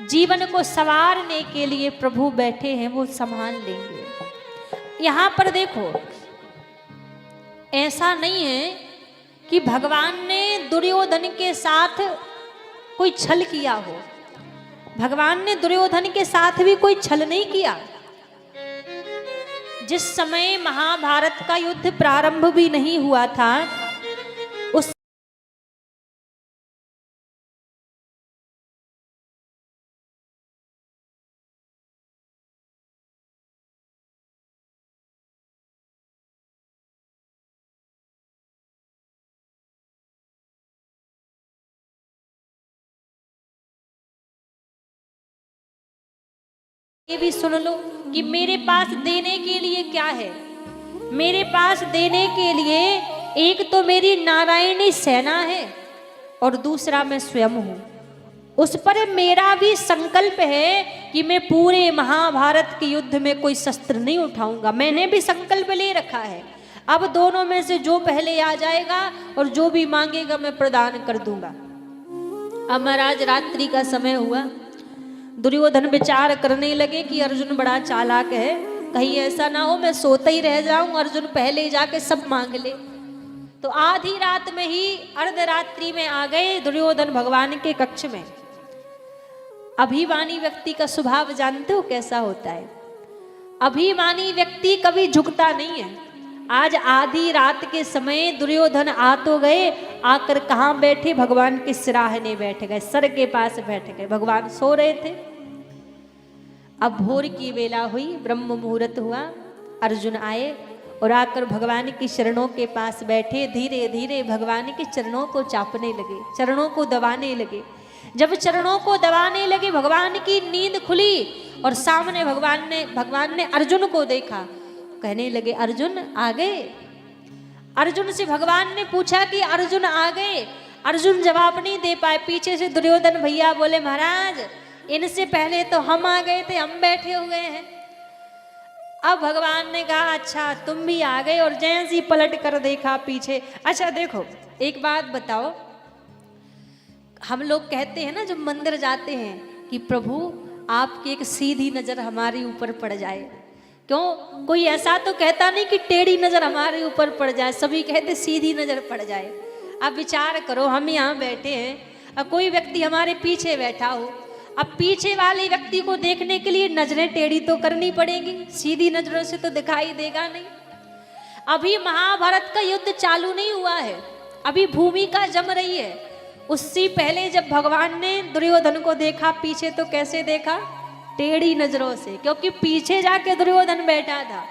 जीवन को संवारने के लिए प्रभु बैठे हैं, वो संभाल लेंगे। यहां पर देखो, ऐसा नहीं है कि भगवान ने दुर्योधन के साथ कोई छल किया हो। भगवान ने दुर्योधन के साथ भी कोई छल नहीं किया। जिस समय महाभारत का युद्ध प्रारंभ भी नहीं हुआ था, उस ये भी सुन लो कि मेरे पास देने के लिए क्या है। मेरे पास देने के लिए एक तो मेरी नारायणी सेना है, और दूसरा मैं स्वयं हूं। उस पर मेरा भी संकल्प है कि मैं पूरे महाभारत के युद्ध में कोई शस्त्र नहीं उठाऊंगा। मैंने भी संकल्प ले रखा है। अब दोनों में से जो पहले आ जाएगा और जो भी मांगेगा मैं प्रदान कर दूंगा। अब महाराज रात्रि का समय हुआ। दुर्योधन विचार करने लगे कि अर्जुन बड़ा चालाक है, कहीं ऐसा ना हो मैं सोता ही रह जाऊं, अर्जुन पहले जाके सब मांग ले। तो आधी रात में ही, अर्धरात्रि में आ गए दुर्योधन भगवान के कक्ष में। अभिमानी व्यक्ति का स्वभाव जानते हो कैसा होता है? अभिमानी व्यक्ति कभी झुकता नहीं है। आज आधी रात के समय दुर्योधन आ तो गए, आकर कहाँ बैठे? भगवान के सिराहने बैठ गए, सर के पास बैठ गए। भगवान सो रहे थे। अब भोर की वेला हुई, ब्रह्म मुहूर्त हुआ। अर्जुन आए और आकर भगवान की चरणों के पास बैठे। धीरे धीरे भगवान के चरणों को चापने लगे, चरणों को दबाने लगे। जब चरणों को दबाने लगे, भगवान की नींद खुली और सामने भगवान ने अर्जुन को देखा। कहने लगे अर्जुन आ गए। अर्जुन से भगवान ने पूछा कि अर्जुन आ गए। अर्जुन जवाब नहीं दे पाए। पीछे से दुर्योधन भैया बोले महाराज इनसे पहले तो हम आ गए थे, हम बैठे हुए हैं। अब भगवान ने कहा अच्छा तुम भी आ गए, और जैसे ही पलट कर देखा पीछे। अच्छा देखो एक बात बताओ, हम लोग कहते हैं ना जब मंदिर जाते हैं कि प्रभु आपकी एक सीधी नजर हमारे ऊपर पड़ जाए। क्यों? कोई ऐसा तो कहता नहीं कि टेढ़ी नजर हमारे ऊपर पड़ जाए, सभी कहते सीधी नजर पड़ जाए। अब विचार करो, हम यहाँ बैठे हैं, अब कोई व्यक्ति हमारे पीछे बैठा हो, अब पीछे वाले व्यक्ति को देखने के लिए नजरें टेढ़ी तो करनी पड़ेगी, सीधी नजरों से तो दिखाई देगा नहीं। अभी महाभारत का युद्ध चालू नहीं हुआ है, अभी भूमिका जम रही है। उससे पहले जब भगवान ने दुर्योधन को देखा पीछे, तो कैसे देखा? टेढ़ी नजरों से, क्योंकि पीछे जाके दुर्योधन बैठा था।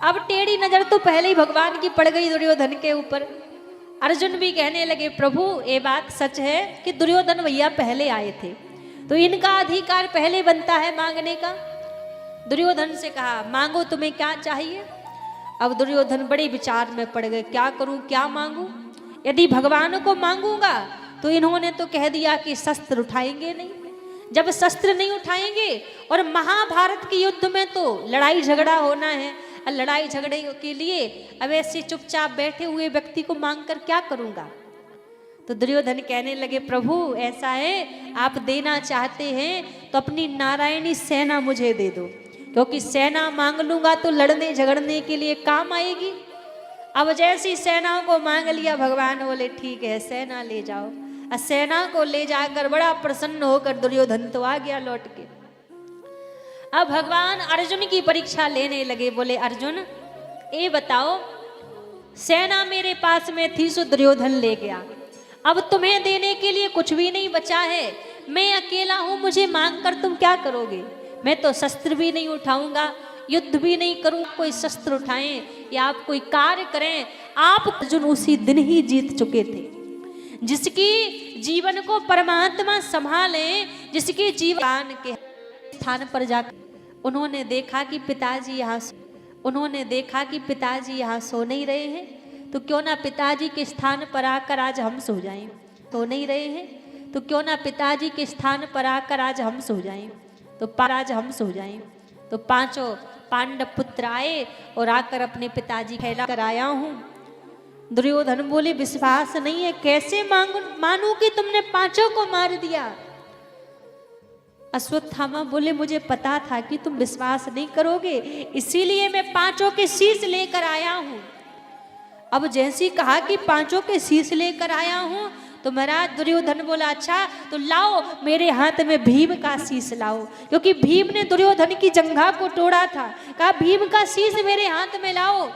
अब टेढ़ी नजर तो पहले ही भगवान की पड़ गई दुर्योधन के ऊपर। अर्जुन भी कहने लगे प्रभु ये बात सच है कि दुर्योधन भैया पहले आए थे, तो इनका अधिकार पहले बनता है मांगने का। दुर्योधन से कहा मांगो तुम्हें क्या चाहिए। अब दुर्योधन बड़े विचार में पड़ गए, क्या करूं क्या मांगू। यदि भगवान को मांगूंगा तो इन्होंने तो कह दिया कि शस्त्र उठाएंगे नहीं। जब शस्त्र नहीं उठाएंगे, और महाभारत के युद्ध में तो लड़ाई झगड़ा होना है, लड़ाई झगड़े के लिए अब ऐसे चुपचाप बैठे हुए व्यक्ति को मांगकर क्या करूंगा। तो दुर्योधन कहने लगे प्रभु ऐसा है, आप देना चाहते हैं तो अपनी नारायणी सेना मुझे दे दो, क्योंकि सेना मांग लूंगा तो लड़ने झगड़ने के लिए काम आएगी। अब जैसी सेना को मांग लिया, भगवान बोले ठीक है सेना ले जाओ। सेना को ले जाकर बड़ा प्रसन्न होकर दुर्योधन तो आ गया लौट के। अब भगवान अर्जुन की परीक्षा लेने लगे। बोले अर्जुन ये बताओ, सेना मेरे पास में थी सो दुर्योधन ले गया, अब तुम्हें देने के लिए कुछ भी नहीं बचा है, मैं अकेला हूं, मुझे मांग कर तुम क्या करोगे? मैं तो शस्त्र भी नहीं उठाऊंगा, युद्ध भी नहीं करूं, कोई शस्त्र उठाएं या आप कोई कार्य करें। आप अर्जुन उसी दिन ही जीत चुके थे। जिसकी जीवन को परमात्मा संभाले, जिसके जीवन के स्थान पर जाकर उन्होंने देखा कि पिताजी यहाँ सो नहीं रहे हैं, तो क्यों ना पिताजी के स्थान पर आकर आज हम सो जाएं। सो नहीं रहे हैं तो क्यों ना पिताजी के स्थान पर आकर आज हम सो जाएं। तो पांचों पांडव पुत्र आए और आकर अपने पिताजी कहला कर आया हूं। दुर्योधन बोले विश्वास नहीं है, कैसे मानूं कि तुमने पांचों को मार दिया। अश्वत्थामा बोले मुझे पता था कि तुम विश्वास नहीं करोगे, इसीलिए मैं पांचों के शीश लेकर आया हूं। अब जैसी कहा कि पांचों के शीश लेकर आया हूं, तो महाराज दुर्योधन बोला अच्छा तो लाओ मेरे हाथ में भीम का शीश लाओ, क्योंकि भीम ने दुर्योधन की जंघा को तोड़ा था। कहा भीम का शीश मेरे हाथ में लाओ,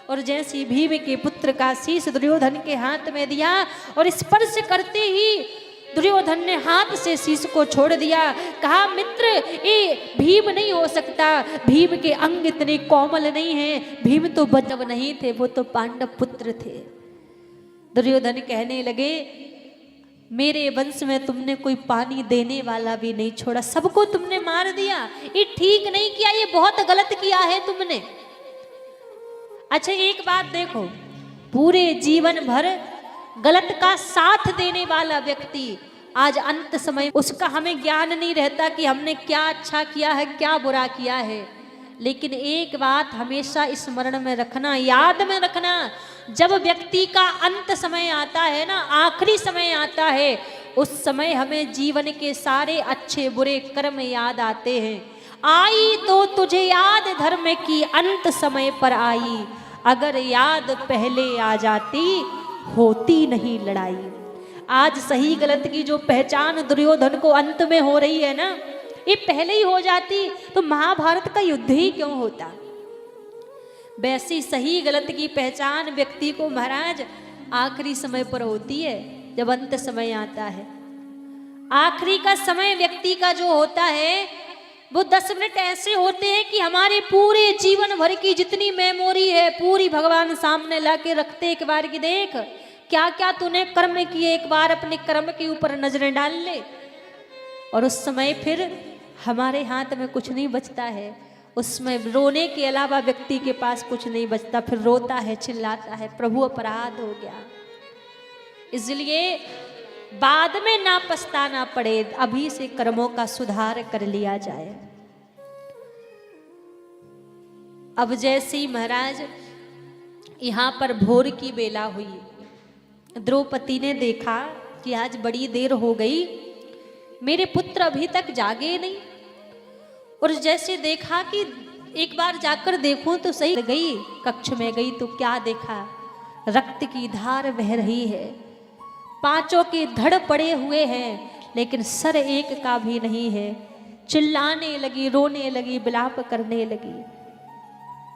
और जैसी भीम के पुत्र का शीश दुर्योधन के हाथ में दिया और स्पर्श करते ही दुर्योधन ने हाथ से शीश को छोड़ दिया। कहा मित्र ये भीम नहीं हो सकता, भीम के अंग इतने कोमल नहीं हैं, भीम तो बचव नहीं थे, वो तो पांडव पुत्र थे। दुर्योधन कहने लगे मेरे वंश में तुमने कोई पानी देने वाला भी नहीं छोड़ा, सबको तुमने मार दिया, ये ठीक नहीं किया, ये बहुत गलत किया है तुमने। अच्छा एक बात देखो, पूरे जीवन भर गलत का साथ देने वाला व्यक्ति आज अंत समय उसका हमें ज्ञान नहीं रहता कि हमने क्या अच्छा किया है क्या बुरा किया है। लेकिन एक बात हमेशा स्मरण में रखना, याद में रखना, जब व्यक्ति का अंत समय आता है ना, आखिरी समय आता है, उस समय हमें जीवन के सारे अच्छे बुरे कर्म याद आते हैं। आई तो तुझे याद धर्म की अंत समय पर आई, अगर याद पहले आ जाती होती नहीं लड़ाई। आज सही गलत की जो पहचान दुर्योधन को अंत में हो रही है ना, ये पहले ही हो जाती तो महाभारत का युद्ध ही क्यों होता। वैसी सही गलत की पहचान व्यक्ति को महाराज आखिरी समय पर होती है, जब अंत समय आता है। आखिरी का समय व्यक्ति का जो होता है वो 10 मिनट ऐसे होते हैं कि हमारे पूरे जीवन भर की जितनी मेमोरी है पूरी भगवान सामने ला के रखते, एक बार की देख क्या क्या तूने कर्म किए, एक बार अपने कर्म के ऊपर नजरें डाल ले। और उस समय फिर हमारे हाथ में कुछ नहीं बचता है, उसमें रोने के अलावा व्यक्ति के पास कुछ नहीं बचता, फिर रोता है चिल्लाता है प्रभु अपराध हो गया। इसलिए बाद में ना पछताना पड़े, अभी से कर्मों का सुधार कर लिया जाए। अब जैसे ही महाराज यहाँ पर भोर की बेला हुई, द्रौपदी ने देखा कि आज बड़ी देर हो गई, मेरे पुत्र अभी तक जागे नहीं। और जैसे देखा कि एक बार जाकर देखूं तो सही, गई कक्ष में गई तो क्या देखा, रक्त की धार बह रही है, पांचों के धड़ पड़े हुए हैं लेकिन सर एक का भी नहीं है। चिल्लाने लगी, रोने लगी, विलाप करने लगी।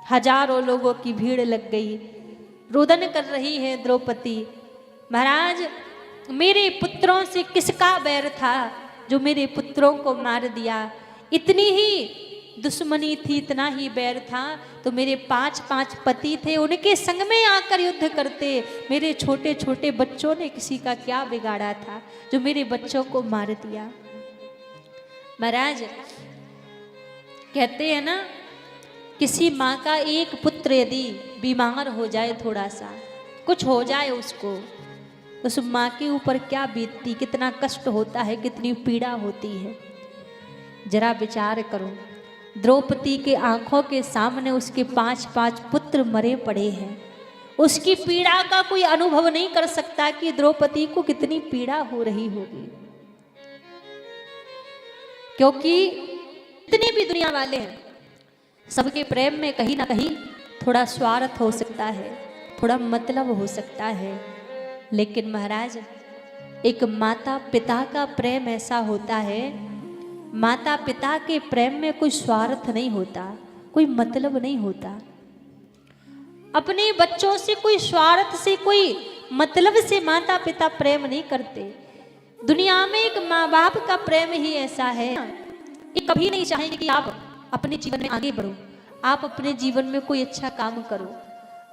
हजारों लोगों की भीड़ लग गई, रुदन कर रही है द्रौपदी। महाराज मेरे पुत्रों से किसका बैर था जो मेरे पुत्रों को मार दिया, इतनी ही दुश्मनी थी, इतना ही बैर था तो मेरे 5 पति थे, उनके संग में आकर युद्ध करते। मेरे छोटे छोटे बच्चों ने किसी का क्या बिगाड़ा था जो मेरे बच्चों को मार दिया। महाराज कहते हैं ना, किसी माँ का एक पुत्र यदि बीमार हो जाए, थोड़ा सा कुछ हो जाए उसको, उस माँ के ऊपर क्या बीतती, कितना कष्ट होता है, कितनी पीड़ा होती है। जरा विचार करो, द्रौपदी के आंखों के सामने उसके 5 पुत्र मरे पड़े हैं, उसकी पीड़ा का कोई अनुभव नहीं कर सकता कि द्रौपदी को कितनी पीड़ा हो रही होगी। क्योंकि इतने भी दुनिया वाले हैं, सबके प्रेम में कहीं ना कहीं थोड़ा स्वार्थ हो सकता है, थोड़ा मतलब हो सकता है। लेकिन महाराज एक माता पिता का प्रेम ऐसा होता है, माता पिता के प्रेम में कोई स्वार्थ नहीं होता, कोई मतलब नहीं होता। अपने बच्चों से कोई स्वार्थ से कोई मतलब से माता पिता प्रेम नहीं करते। दुनिया में एक माँ बाप का प्रेम ही ऐसा है, ये कभी नहीं चाहेंगे कि आप अपने जीवन में आगे बढ़ो, आप अपने जीवन में कोई अच्छा काम करो।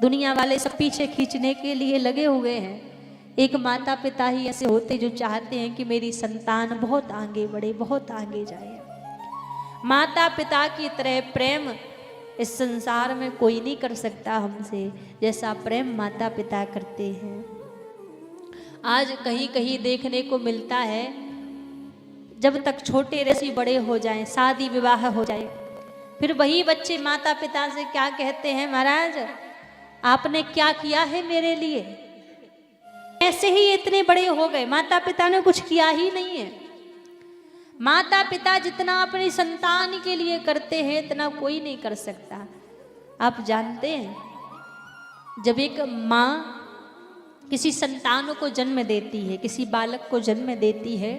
दुनिया वाले सब पीछे खींचने के लिए लगे हुए हैं। एक माता पिता ही ऐसे होते जो चाहते हैं कि मेरी संतान बहुत आगे बढ़े, बहुत आगे जाए। माता पिता की तरह प्रेम इस संसार में कोई नहीं कर सकता हमसे, जैसा प्रेम माता पिता करते हैं। आज कहीं कहीं देखने को मिलता है, जब तक छोटे रसी बड़े हो जाएं, शादी विवाह हो जाए, फिर वही बच्चे माता पिता से क्या कहते हैं, महाराज आपने क्या किया है मेरे लिए। ऐसे ही इतने बड़े हो गए, माता पिता ने कुछ किया ही नहीं है। माता पिता जितना अपनी संतान के लिए करते हैं इतना कोई नहीं कर सकता। आप जानते हैं, जब एक माँ किसी संतान को जन्म देती है, किसी बालक को जन्म देती है,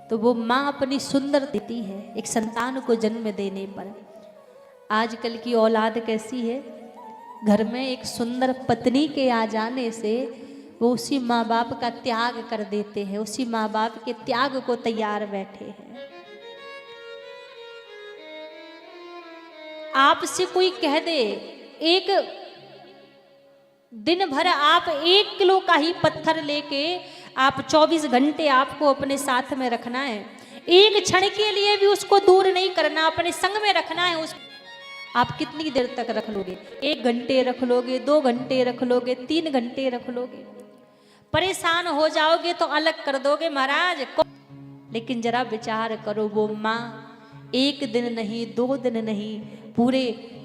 तो वो माँ अपनी सुंदर देती है एक संतान को जन्म देने पर। आजकल की औलाद कैसी है, घर में एक सुंदर पत्नी के आ जाने से वो उसी माँ बाप का त्याग कर देते हैं, उसी माँ बाप के त्याग को तैयार बैठे हैं। आपसे कोई कह दे एक दिन भर आप 1 किलो का ही पत्थर लेके आप 24 घंटे आपको अपने साथ में रखना है, एक क्षण के लिए भी उसको दूर नहीं करना, अपने संग में रखना है। उस आप कितनी देर तक रख लोगे? 1 घंटे रख लोगे, 2 घंटे रख लोगे, 3 घंटे रख लोगे, परेशान हो जाओगे तो अलग कर दोगे महाराज। लेकिन जरा विचार करो, वो माँ 1 दिन नहीं, 2 दिन नहीं, पूरे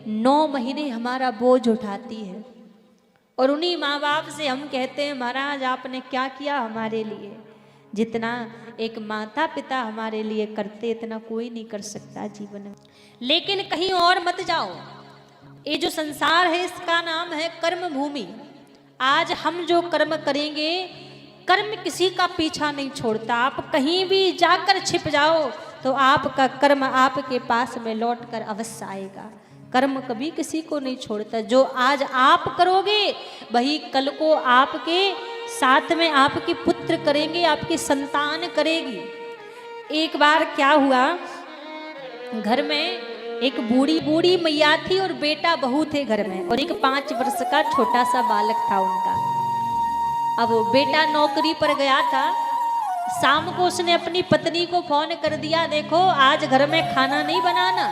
9 महीने हमारा बोझ उठाती है। और उन्हीं माँ बाप से हम कहते हैं महाराज आपने क्या किया हमारे लिए। जितना एक माता पिता हमारे लिए करते इतना कोई नहीं कर सकता जीवन में। लेकिन कहीं और मत जाओ, ये जो संसार है इसका नाम है कर्म भूमि। आज हम जो कर्म करेंगे, कर्म किसी का पीछा नहीं छोड़ता। आप कहीं भी जाकर छिप जाओ तो आपका कर्म आपके पास में लौट कर अवश्य आएगा। कर्म कभी किसी को नहीं छोड़ता। जो आज आप करोगे वही कल को आपके साथ में आपके पुत्र करेंगे, आपकी संतान करेगी। एक बार क्या हुआ, घर में एक बूढ़ी मैया थी और बेटा बहू थे घर में, और एक 5 वर्ष का छोटा सा बालक था उनका। अब बेटा नौकरी पर गया था, शाम को उसने अपनी पत्नी को फोन कर दिया, देखो आज घर में खाना नहीं बनाना,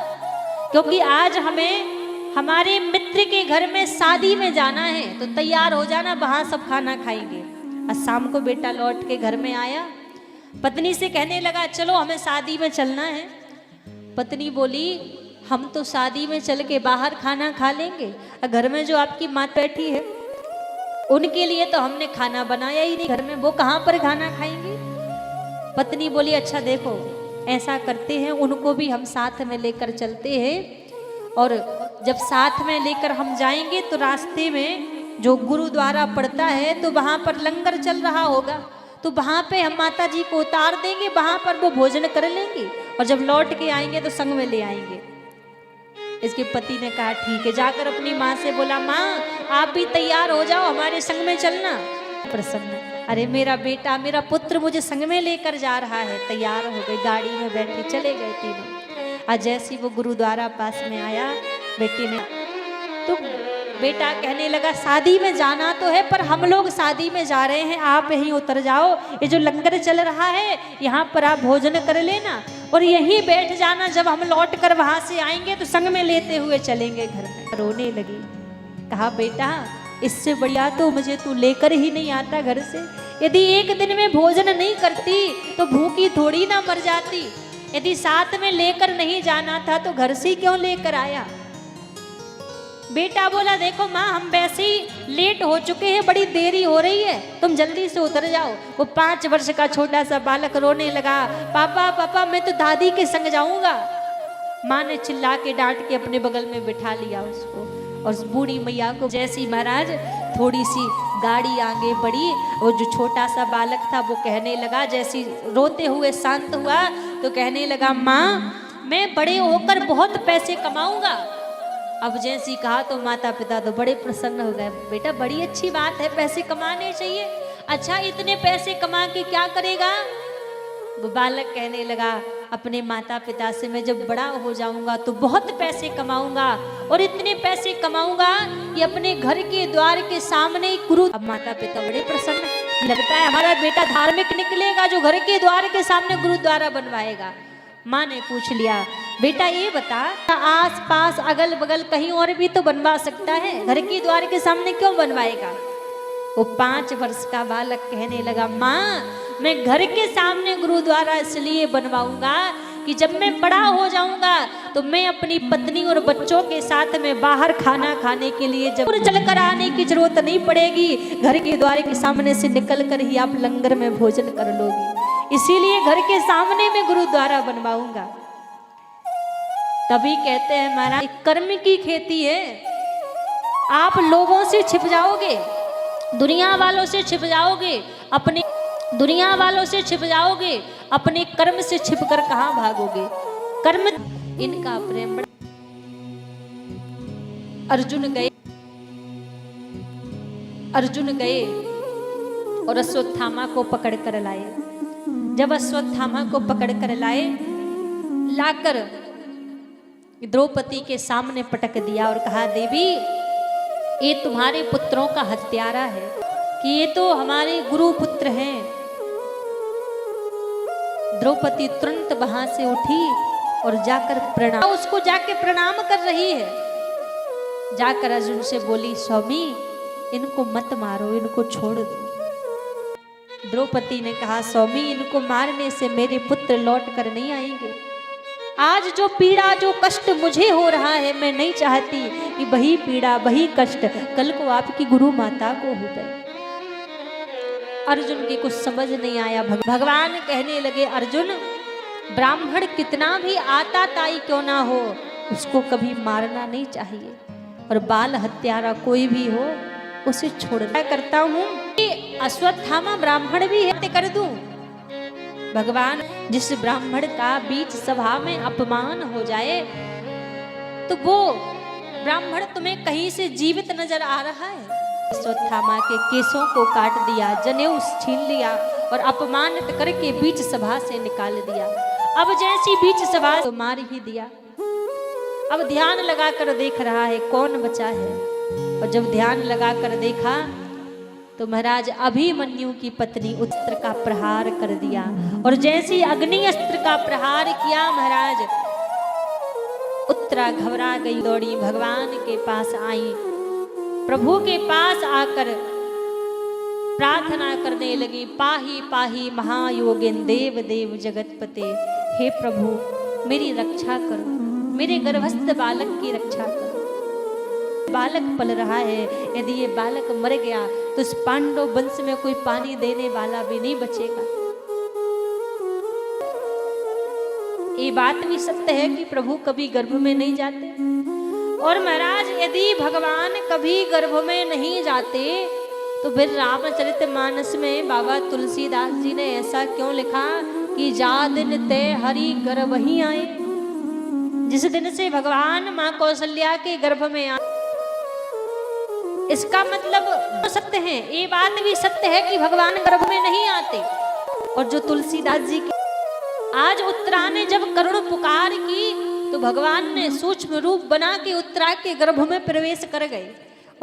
क्योंकि आज हमें हमारे मित्र के घर में शादी में जाना है, तो तैयार हो जाना, वहां सब खाना खाएंगे। और शाम को बेटा लौट के घर में आया, पत्नी से कहने लगा चलो हमें शादी में चलना है। पत्नी बोली हम तो शादी में चल के बाहर खाना खा लेंगे, और घर में जो आपकी माँ बैठी है उनके लिए तो हमने खाना बनाया ही नहीं घर में, वो कहाँ पर खाना खाएंगी। पत्नी बोली अच्छा देखो ऐसा करते हैं, उनको भी हम साथ में लेकर चलते हैं, और जब साथ में लेकर हम जाएंगे तो रास्ते में जो गुरुद्वारा पड़ता है तो वहाँ पर लंगर चल रहा होगा, तो वहाँ पे हम माता जी को उतार देंगे, वहाँ पर वो भोजन कर लेंगी, और जब लौट के आएंगे तो संग में ले आएंगे। इसके पति ने कहा ठीक है। जाकर अपनी माँ से बोला माँ आप भी तैयार हो जाओ, हमारे संग में चलना। प्रसन्न, अरे मेरा बेटा मेरा पुत्र मुझे संग में लेकर जा रहा है। तैयार हो गई, गाड़ी में बैठे चले गए तीनों। आज जैसी वो गुरुद्वारा पास में आया, बेटी ने तो बेटा कहने लगा शादी में जाना तो है, पर हम लोग शादी में जा रहे हैं, आप यहीं उतर जाओ, ये जो लंगर चल रहा है यहाँ पर आप भोजन कर लेना और यहीं बैठ जाना, जब हम लौट कर वहां से आएंगे तो संग में लेते हुए चलेंगे घर में। रोने लगी, कहा बेटा इससे बढ़िया तो मुझे तू लेकर ही नहीं आता घर से। यदि 1 दिन में भोजन नहीं करती तो भूखी थोड़ी ना मर जाती। यदि साथ में लेकर नहीं जाना था तो घर से क्यों लेकर आया। बेटा बोला देखो माँ हम वैसे ही लेट हो चुके हैं, बड़ी देरी हो रही है, तुम जल्दी से उतर जाओ। वो 5 वर्ष का छोटा सा बालक रोने लगा, पापा पापा मैं तो दादी के संग जाऊंगा। माँ ने चिल्ला के डांट के अपने बगल में बिठा लिया उसको, और उस बूढ़ी मैया को जैसी महाराज थोड़ी सी गाड़ी आगे बढ़ी, वो जो छोटा सा बालक था वो कहने लगा, जैसी रोते हुए शांत हुआ तो कहने लगा माँ मैं बड़े होकर बहुत पैसे कमाऊंगा, अब जैसी कहा तो माता पिता तो बड़े प्रसन्न हो गए। बेटा बड़ी अच्छी बात है, पैसे कमाने चाहिए। अच्छा इतने पैसे कमा के क्या करेगा? वो बालक कहने लगा अपने माता पिता से, मैं जब बड़ा हो जाऊंगा तो बहुत पैसे कमाऊंगा और इतने पैसे कमाऊंगा कि अपने घर के द्वार के सामने ही गुरु। अब माता पिता बड़े प्रसन्न, लगता है हमारा बेटा धार्मिक निकलेगा जो घर के द्वार के सामने गुरुद्वारा बनवाएगा। माँ ने पूछ लिया, बेटा ये बता आस पास अगल बगल कहीं और भी तो बनवा सकता है, घर के द्वार के सामने क्यों बनवाएगा? वो 5 वर्ष का बालक कहने लगा, माँ मैं घर के सामने गुरुद्वारा इसलिए बनवाऊंगा कि जब मैं बड़ा हो जाऊंगा तो मैं अपनी पत्नी और बच्चों के साथ में बाहर खाना खाने के लिए जब चलकर आने की जरूरत नहीं पड़ेगी, घर के द्वार के सामने से निकल कर ही आप लंगर में भोजन कर लोगी, इसीलिए घर के सामने में गुरुद्वारा बनवाऊंगा। तभी कहते हैं महाराज कर्म की खेती है, आप लोगों से छिप जाओगे, दुनिया वालों से छिप जाओगे, अपने दुनिया वालों से छिप जाओगे, अपने कर्म से छिपकर कहां भागोगे? कर्म इनका प्रेम बड़ा। अर्जुन गए और अश्वत्थामा को पकड़ कर लाए। जब अश्वत्थामा को पकड़ कर लाए, लाकर द्रौपदी के सामने पटक दिया और कहा, देवी ये तुम्हारे पुत्रों का हत्यारा है कि ये तो हमारे गुरु पुत्र हैं। द्रौपदी तुरंत वहां से उठी और जाकर प्रणाम, उसको जाके प्रणाम कर रही है। जाकर अर्जुन से बोली, स्वामी इनको मत मारो, इनको छोड़ दो। द्रौपदी ने कहा, स्वामी इनको मारने से मेरे पुत्र लौट कर नहीं आएंगे। आज जो पीड़ा जो कष्ट मुझे हो रहा है, मैं नहीं चाहती कि वही पीड़ा वही कष्ट कल को आपकी गुरु माता को हो गए। अर्जुन की कुछ समझ नहीं आया। भगवान कहने लगे, अर्जुन ब्राह्मण कितना भी आता ताई क्यों ना हो, उसको कभी मारना नहीं चाहिए, और बाल हत्यारा कोई भी हो उसे छोड़ना करता हूँ। अश्वत्थामा ब्राह्मण भी हत्या कर दूं। भगवान जिस ब्राह्मण का बीच सभा में अपमान हो जाए तो वो ब्राह्मण तुम्हें कहीं से जीवित नजर आ रहा है? अश्वत्थामा के केसों को काट दिया, जनेऊ छीन लिया और अपमानित करके बीच सभा से निकाल दिया। अब जैसी बीच सभा तो मार ही दिया। अब ध्यान लगाकर देख रहा है कौन बचा है, और जब ध्यान लगाकर देखा तो महाराज अभिमन्यु की पत्नी अस्त्र का प्रहार कर दिया, और जैसी अग्नि अस्त्र का प्रहार किया महाराज उत्तरा घबरा गई, दौड़ी भगवान के पास आई, प्रभु के पास आकर प्रार्थना करने लगी, पाही पाही महायोगिन देव देव जगतपते, हे प्रभु मेरी रक्षा करो, मेरे गर्भस्थ बालक की रक्षा करो। बालक पल रहा है, यदि ये बालक मर गया तो इस पांडव वंश में कोई पानी देने वाला भी नहीं बचेगा। ये बात भी सत्य है कि प्रभु कभी गर्भ में नहीं जाते, और महाराज यदि भगवान कभी गर्भ में नहीं जाते तो फिर रामचरितमानस में बाबा तुलसीदास जी ने ऐसा क्यों लिखा कि जा दिन ते हरि गर्भ ही आए, जिस दिन से भगवान माँ कौशल्या के गर्भ में आए। इसका मतलब सत्य है, ये बात भी सत्य है कि भगवान गर्भ में नहीं आते। और जो तुलसीदास जी की आज उत्तरा ने जब करुण पुकार की तो भगवान ने सूक्ष्म रूप बना के उत्तरा के गर्भ में प्रवेश कर गए,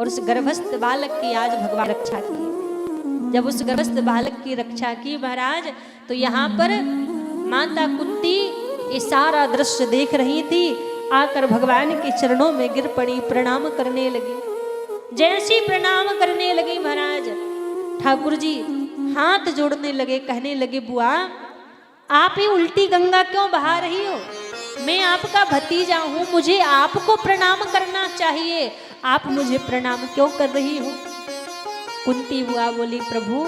और उस गर्भस्थ बालक की आज भगवान रक्षा की। जब उस गर्भस्थ बालक की रक्षा की महाराज, तो यहाँ पर माता कुंती ये सारा दृश्य देख रही थी, आकर भगवान के चरणों में गिर पड़ी, प्रणाम करने लगी। जैसी प्रणाम करने लगी महाराज, ठाकुर जी हाथ जोड़ने लगे, कहने लगे, बुआ आप ही उल्टी गंगा क्यों बहा रही हो? मैं आपका भतीजा हूँ, मुझे आपको प्रणाम करना चाहिए, आप मुझे प्रणाम क्यों कर रही हो? कुंती बुआ बोली, प्रभु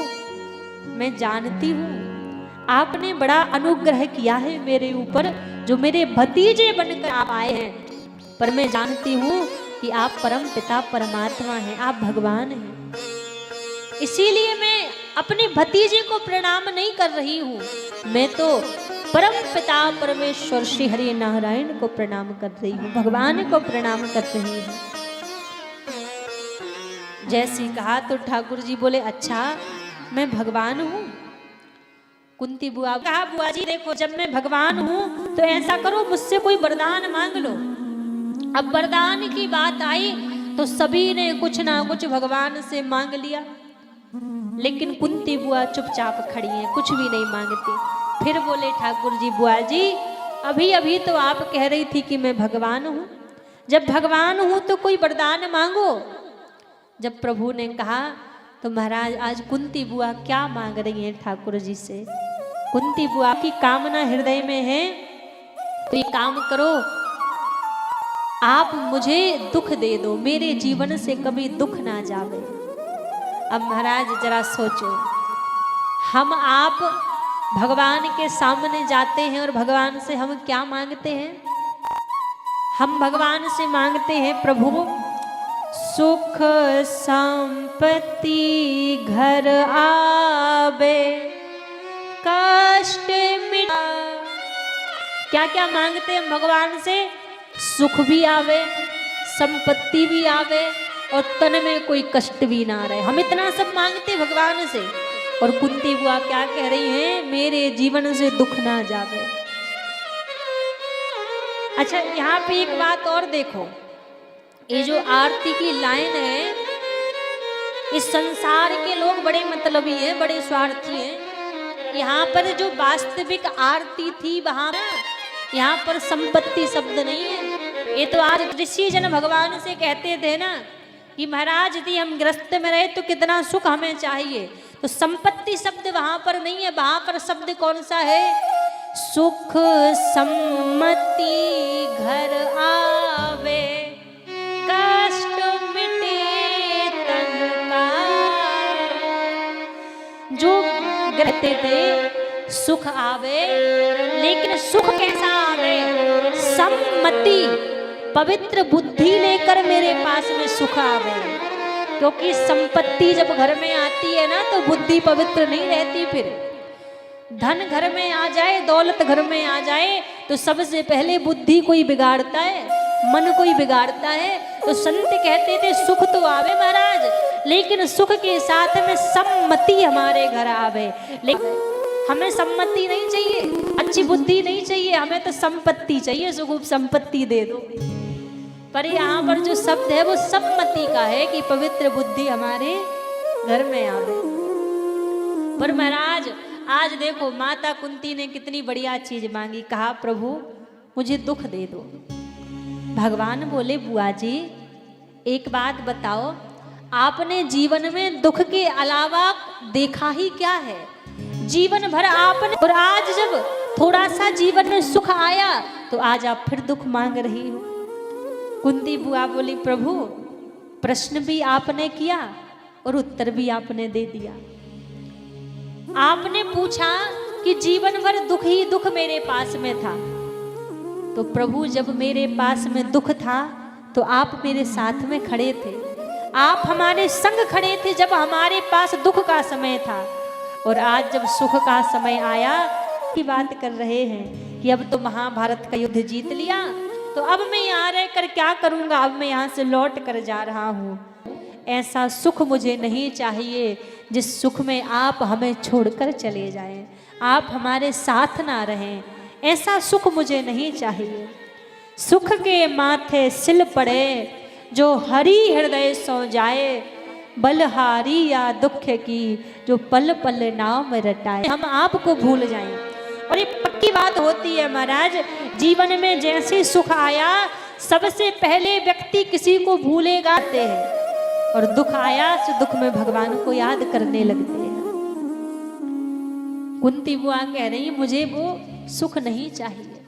मैं जानती हूँ आपने बड़ा अनुग्रह किया है मेरे ऊपर, जो मेरे भतीजे बनकर आप आए हैं, पर मैं जानती हूँ कि आप परम पिता परमात्मा हैं, आप भगवान हैं, इसीलिए मैं अपने भतीजे को प्रणाम नहीं कर रही हूँ। मैं तो परम पिता परमेश्वर श्री हरि नारायण को प्रणाम कर रही हूँ, भगवान को प्रणाम कर रही हूँ। जैसे कहा तो ठाकुर जी बोले अच्छा मैं भगवान हूँ। कुंती बुआ कहा बुआ जी देखो जब मैं भगवान हूँ तो ऐसा करो मुझसे कोई वरदान मांग लो। अब वरदान की बात आई तो सभी ने कुछ ना कुछ भगवान से मांग लिया, लेकिन कुंती बुआ चुपचाप खड़ी हैं, कुछ भी नहीं मांगती। फिर बोले ठाकुर जी बुआ जी अभी अभी तो आप कह रही थी कि मैं भगवान हूँ, जब भगवान हूँ तो कोई वरदान मांगो। जब प्रभु ने कहा तो महाराज आज कुंती बुआ क्या मांग रही हैं ठाकुर जी से। कुंती बुआ की कामना हृदय में है तो ये काम करो, आप मुझे दुख दे दो, मेरे जीवन से कभी दुख ना जावे। अब महाराज जरा सोचो, हम आप भगवान के सामने जाते हैं और भगवान से हम क्या मांगते हैं? हम भगवान से मांगते हैं प्रभु सुख संपत्ति घर आवे कष्ट मिटा। क्या क्या मांगते हैं भगवान से? सुख भी आवे, संपत्ति भी आवे और तन में कोई कष्ट भी ना रहे। हम इतना सब मांगते भगवान से, और कुंती बुआ क्या कह रही हैं? मेरे जीवन से दुख ना जावे। अच्छा यहाँ पे एक बात और देखो, ये जो आरती की लाइन है, इस संसार के लोग बड़े मतलबी हैं, बड़े स्वार्थी हैं। यहाँ पर जो वास्तविक आरती थी वहां यहाँ पर संपत्ति शब्द नहीं है। ये तो आज ऋषि जन भगवान से कहते थे ना कि महाराज यदि हम गृहस्थ में रहे तो कितना सुख हमें चाहिए, तो संपत्ति शब्द वहां पर नहीं है। वहां पर शब्द कौन सा है? सुख सम्मति घर आवे कष्ट मिटे तन का। जो कहते थे सुख आवे, लेकिन सुख कैसा आवे? सम्मति, पवित्र बुद्धि लेकर मेरे पास में सुख आवे। क्योंकि संपत्ति जब घर में आती है ना तो बुद्धि पवित्र नहीं रहती। फिर धन घर में आ जाए, दौलत घर में आ जाए तो सबसे पहले बुद्धि कोई बिगाड़ता है, मन कोई बिगाड़ता है। तो संत कहते थे सुख तो आवे महाराज, लेकिन सुख के साथ में सम्मति हमारे घर आवे। लेकिन हमें सम्मति नहीं चाहिए, अच्छी बुद्धि नहीं चाहिए, हमें तो संपत्ति चाहिए, सुख संपत्ति दे दो। पर यहाँ पर जो शब्द है वो सम्मति का है कि पवित्र बुद्धि हमारे घर में आवे। पर महाराज आज देखो माता कुंती ने कितनी बढ़िया चीज मांगी, कहा प्रभु मुझे दुख दे दो। भगवान बोले बुआ जी एक बात बताओ, आपने जीवन में दुख के अलावा देखा ही क्या है? जीवन भर आपने, और आज जब थोड़ा सा जीवन में सुख आया तो आज आप फिर दुख मांग रही हो। कुंती बुआ बोली प्रभु प्रश्न भी आपने किया और उत्तर भी आपने दे दिया। आपने पूछा कि जीवन भर दुख ही दुख मेरे पास में था, तो प्रभु जब मेरे पास में दुख था तो आप मेरे साथ में खड़े थे, आप हमारे संग खड़े थे जब हमारे पास दुख का समय था। और आज जब सुख का समय आया की बात कर रहे हैं कि अब तो महाभारत का युद्ध जीत लिया, तो अब मैं यहाँ रहकर क्या करूँगा? अब मैं यहाँ से लौट कर जा रहा हूँ। ऐसा सुख मुझे नहीं चाहिए जिस सुख में आप हमें छोड़कर चले जाएं, आप हमारे साथ ना रहें। ऐसा सुख मुझे नहीं चाहिए। सुख के माथे सिल पड़े जो हरि हृदय सो जाए, बलहारी या दुख की जो पल पल नाम रटाए। हम आपको भूल जाएं। और ये पक्की बात होती है महाराज, जीवन में जैसे सुख आया सबसे पहले व्यक्ति किसी को भूलेगा हैं, और दुख आया तो दुख में भगवान को याद करने लगते हैं। कुंती बुआ कह रही मुझे वो सुख नहीं चाहिए,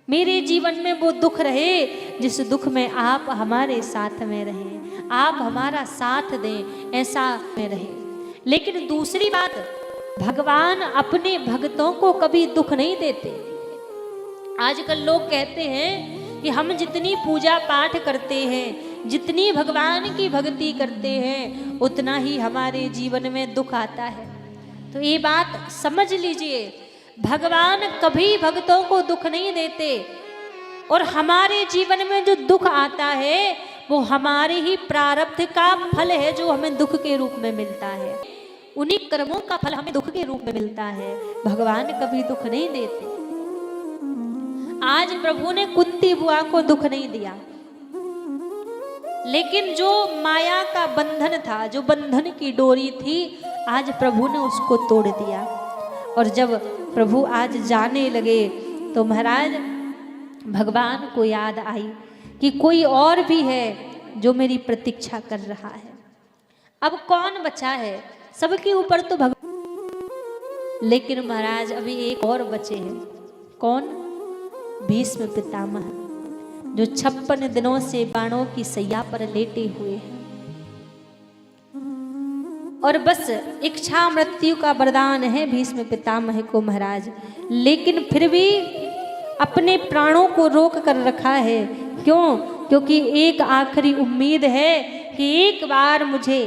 मेरे जीवन में वो दुख रहे जिस दुख में आप हमारे साथ में रहें, आप हमारा साथ दें, ऐसा में रहे। लेकिन दूसरी बात, भगवान अपने भक्तों को कभी दुख नहीं देते। आजकल लोग कहते हैं कि हम जितनी पूजा पाठ करते हैं, जितनी भगवान की भक्ति करते हैं, उतना ही हमारे जीवन में दुख आता है। तो ये बात समझ लीजिए, भगवान कभी भक्तों को दुख नहीं देते, और हमारे जीवन में जो दुख आता है वो हमारे ही प्रारब्ध का फल है, जो हमें दुख के रूप में मिलता है। उन्हीं कर्मों का फल हमें दुख के रूप में मिलता है। भगवान कभी दुख नहीं देते। आज प्रभु ने कुंती बुआ को दुख नहीं दिया, लेकिन जो माया का बंधन था, जो बंधन की डोरी थी, आज प्रभु ने उसको तोड़ दिया। और जब प्रभु आज जाने लगे तो महाराज भगवान को याद आई कि कोई और भी है जो मेरी प्रतीक्षा कर रहा है। अब कौन बचा है? सबके ऊपर तो भगवान, लेकिन महाराज अभी एक और बचे हैं। कौन? भीष्म पितामह, जो 56 दिनों से बाणों की सैया पर लेटे हुए हैं और बस इच्छा मृत्यु का वरदान है भीष्म पितामह को महाराज, लेकिन फिर भी अपने प्राणों को रोक कर रखा है। क्यों? क्योंकि एक आखिरी उम्मीद है कि एक बार मुझे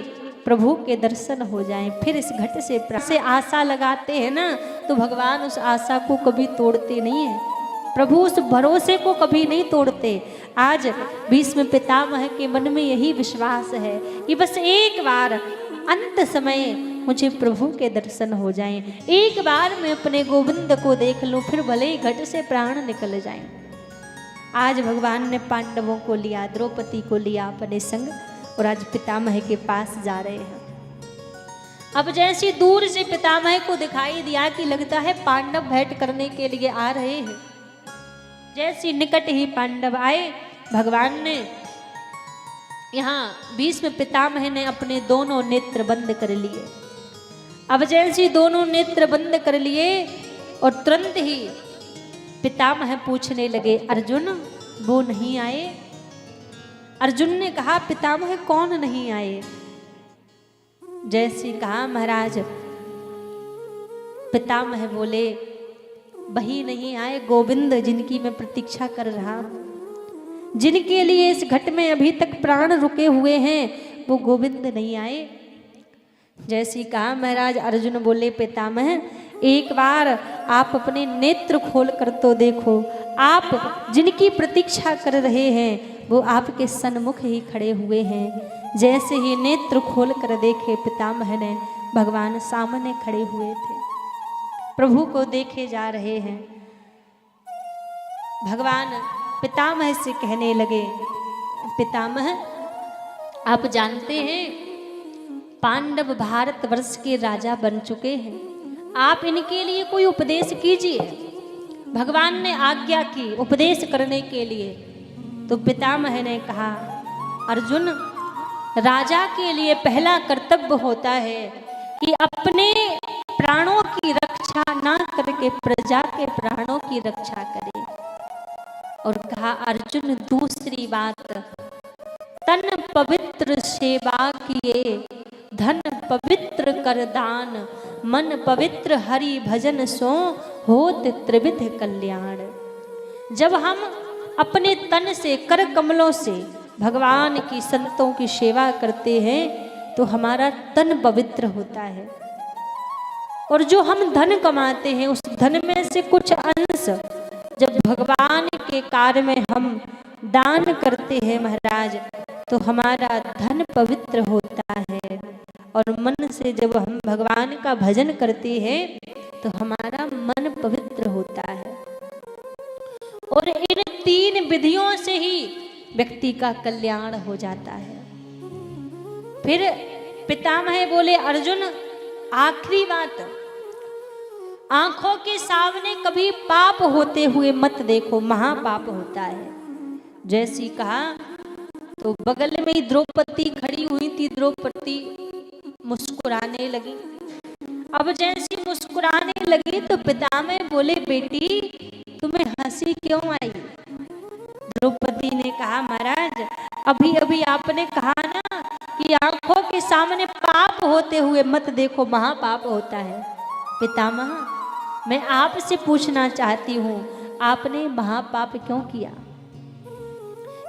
प्रभु के दर्शन हो जाएं, फिर इस घट से आशा लगाते हैं ना, तो भगवान उस आशा को कभी तोड़ते नहीं है। प्रभु उस भरोसे को कभी नहीं तोड़ते। आज भीष्म पितामह के मन में यही विश्वास है कि बस एक बार अंत समय मुझे प्रभु के दर्शन हो जाएं, एक बार मैं अपने गोविंद को देख लूं, फिर भले ही घट से प्राण निकल जाएं। आज भगवान ने पांडवों को लिया, द्रौपदी को लिया अपने संग, और आज पितामह के पास जा रहे हैं। अब जैसी दूर से पितामह को दिखाई दिया कि लगता है पांडव भेंट करने के लिए आ रहे हैं, जैसी निकट ही पांडव आए, भगवान ने यहाँ भीष्म पितामह ने अपने दोनों नेत्र बंद कर लिए। अब जैसे दोनों नेत्र बंद कर लिए और तुरंत ही पितामह पूछने लगे, अर्जुन वो नहीं आए? अर्जुन ने कहा, पितामह कौन नहीं आए? जैसे कहा महाराज, पितामह बोले, वही नहीं आए गोविंद जिनकी मैं प्रतीक्षा कर रहा हूं, जिनके लिए इस घट में अभी तक प्राण रुके हुए हैं, वो गोविंद नहीं आए। जैसी कहा महाराज, अर्जुन बोले, पितामह एक बार आप अपने नेत्र खोल कर तो देखो, आप जिनकी प्रतीक्षा कर रहे हैं वो आपके सन्मुख ही खड़े हुए हैं। जैसे ही नेत्र खोल कर देखे पितामह ने, भगवान सामने खड़े हुए थे, प्रभु को देखे जा रहे हैं। भगवान पितामह से कहने लगे, पितामह आप जानते हैं पांडव भारतवर्ष के राजा बन चुके हैं, आप इनके लिए कोई उपदेश कीजिए। भगवान ने आज्ञा की उपदेश करने के लिए। तो पितामह ने कहा, अर्जुन राजा के लिए पहला कर्तव्य होता है कि अपने प्राणों की रक्षा ना करके प्रजा के प्राणों की रक्षा करे। और कहा, अर्जुन दूसरी बात, तन पवित्र सेवा किए, धन पवित्र कर दान, मन पवित्र हरि भजन सो होत त्रिविध कल्याण। जब हम अपने तन से, कर कमलों से भगवान की, संतों की सेवा करते हैं तो हमारा तन पवित्र होता है। और जो हम धन कमाते हैं उस धन में से कुछ अंश जब भगवान के कार्य में हम दान करते हैं महाराज, तो हमारा धन पवित्र होता है। और मन से जब हम भगवान का भजन करते हैं तो हमारा मन पवित्र होता है। और इन 3 विधियों से ही व्यक्ति का कल्याण हो जाता है। फिर पितामह बोले, अर्जुन आखिरी बात, आंखों के सामने कभी पाप होते हुए मत देखो, महापाप होता है। जैसी कहा तो बगल में ही द्रौपदी खड़ी हुई थी, द्रौपदी मुस्कुराने लगी। अब जैसी मुस्कुराने लगी तो पितामह बोले, बेटी तुम्हें हंसी क्यों आई? द्रौपदी ने कहा, महाराज अभी अभी आपने कहा ना कि आंखों के सामने पाप होते हुए मत देखो, महापाप होता है। पितामह मैं आपसे पूछना चाहती हूँ, आपने महापाप क्यों किया?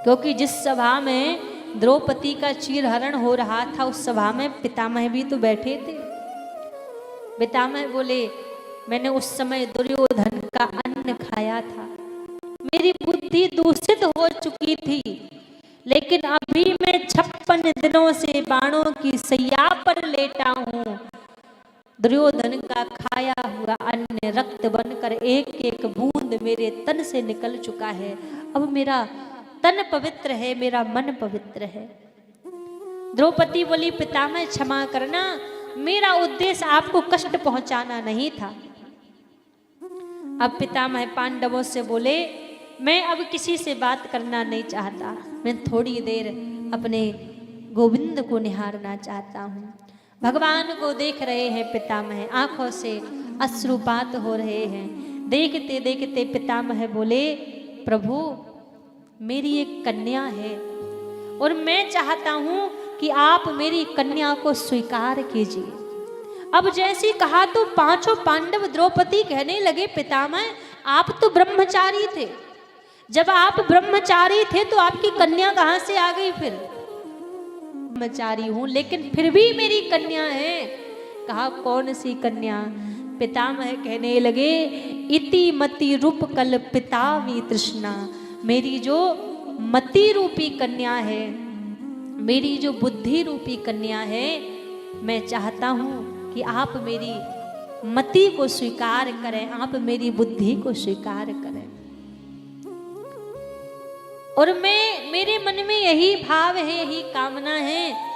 क्योंकि जिस सभा में द्रौपदी का चीरहरण हो रहा था उस सभा में पितामह भी तो बैठे थे। पितामह बोले, मैंने उस समय दुर्योधन का अन्न खाया था, मेरी बुद्धि दूषित हो चुकी थी, लेकिन अभी मैं 56 दिनों से बाणों की सैया पर लेटा हूँ। दुर्योधन का खाया हुआ अन्न रक्त बनकर एक एक बूंद मेरे तन से निकल चुका है। अब मेरा तन पवित्र है, मेरा मन पवित्र है। द्रौपदी बोली, पितामह क्षमा करना, मेरा उद्देश्य आपको कष्ट पहुंचाना नहीं था। अब पितामह पांडवों से बोले, मैं अब किसी से बात करना नहीं चाहता, मैं थोड़ी देर अपने गोविंद को निहारना चाहता हूँ। भगवान को देख रहे हैं पितामह, आंखों से अश्रुपात हो रहे हैं। देखते देखते पितामह बोले, प्रभु मेरी एक कन्या है और मैं चाहता हूँ कि आप मेरी कन्या को स्वीकार कीजिए। अब जैसी कहा तो पांचों पांडव द्रौपदी कहने लगे, पितामह आप तो ब्रह्मचारी थे, जब आप ब्रह्मचारी थे तो आपकी कन्या कहाँ से आ गई? फिर ब्रह्मचारी हूं लेकिन फिर भी मेरी कन्या है। कहा कौन सी कन्या? पितामह कहने लगे, इति मति रूप कल पितावी तृष्णा, मेरी जो मति रूपी कन्या है, मेरी जो बुद्धि रूपी कन्या है, मैं चाहता हूं कि आप मेरी मति को स्वीकार करें, आप मेरी बुद्धि को स्वीकार करें। और मेरे मन में यही भाव है, यही कामना है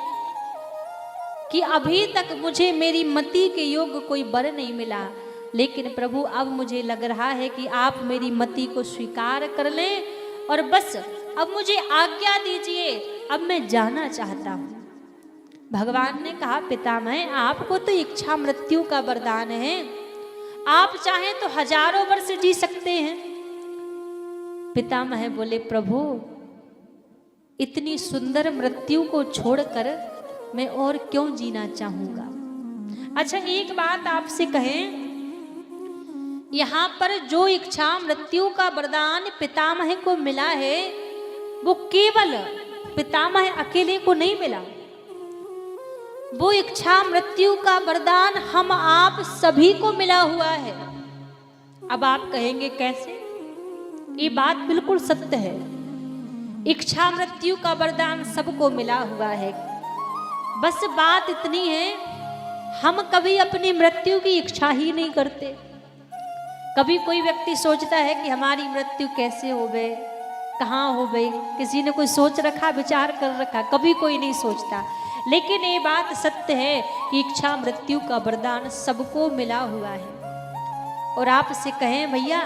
कि अभी तक मुझे मेरी मति के योग्य कोई वर नहीं मिला, लेकिन प्रभु अब मुझे लग रहा है कि आप मेरी मति को स्वीकार कर लें और बस अब मुझे आज्ञा दीजिए, अब मैं जाना चाहता हूं। भगवान ने कहा, पितामह आपको तो इच्छा मृत्यु का वरदान है, आप चाहें तो हजारों वर्ष जी सकते हैं। पितामह बोले, प्रभु इतनी सुंदर मृत्यु को छोड़कर मैं और क्यों जीना चाहूंगा। अच्छा एक बात आपसे कहें, यहाँ पर जो इच्छा मृत्यु का वरदान पितामह को मिला है, वो केवल पितामह अकेले को नहीं मिला, वो इच्छा मृत्यु का वरदान हम आप सभी को मिला हुआ है। अब आप कहेंगे कैसे? ये बात बिल्कुल सत्य है, इच्छा मृत्यु का वरदान सबको मिला हुआ है। बस बात इतनी है, हम कभी अपनी मृत्यु की इच्छा ही नहीं करते। कभी कोई व्यक्ति सोचता है कि हमारी मृत्यु कैसे हो गए, कहाँ हो गई, किसी ने कोई सोच रखा, विचार कर रखा? कभी कोई नहीं सोचता। लेकिन ये बात सत्य है कि इच्छा मृत्यु का वरदान सबको मिला हुआ है। और आपसे कहें भैया,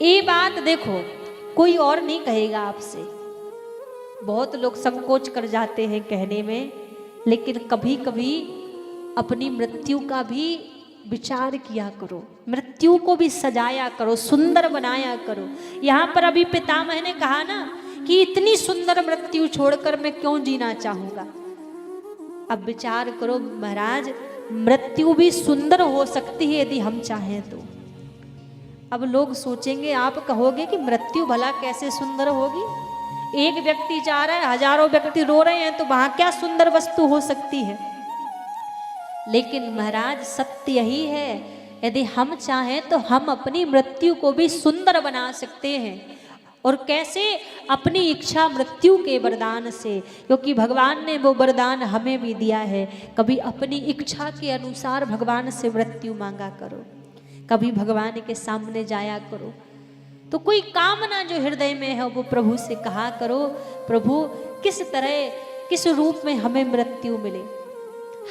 ये बात देखो कोई और नहीं कहेगा आपसे, बहुत लोग संकोच कर जाते हैं कहने में, लेकिन कभी कभी अपनी मृत्यु का भी विचार किया करो, मृत्यु को भी सजाया करो, सुंदर बनाया करो। यहाँ पर अभी पितामह ने कहा ना कि इतनी सुंदर मृत्यु छोड़कर मैं क्यों जीना चाहूंगा। अब विचार करो महाराज, मृत्यु भी सुंदर हो सकती है यदि हम चाहें तो। अब लोग सोचेंगे, आप कहोगे कि मृत्यु भला कैसे सुंदर होगी, एक व्यक्ति जा रहा है, हजारों व्यक्ति रो रहे हैं, तो वहां क्या सुंदर वस्तु हो सकती है। लेकिन महाराज सत्य यही है, यदि हम चाहें तो हम अपनी मृत्यु को भी सुंदर बना सकते हैं। और कैसे? अपनी इच्छा मृत्यु के वरदान से, क्योंकि भगवान ने वो वरदान हमें भी दिया है। कभी अपनी इच्छा के अनुसार भगवान से मृत्यु मांगा करो, कभी भगवान के सामने जाया करो, तो कोई कामना जो हृदय में है वो प्रभु से कहा करो, प्रभु किस तरह किस रूप में हमें मृत्यु मिले।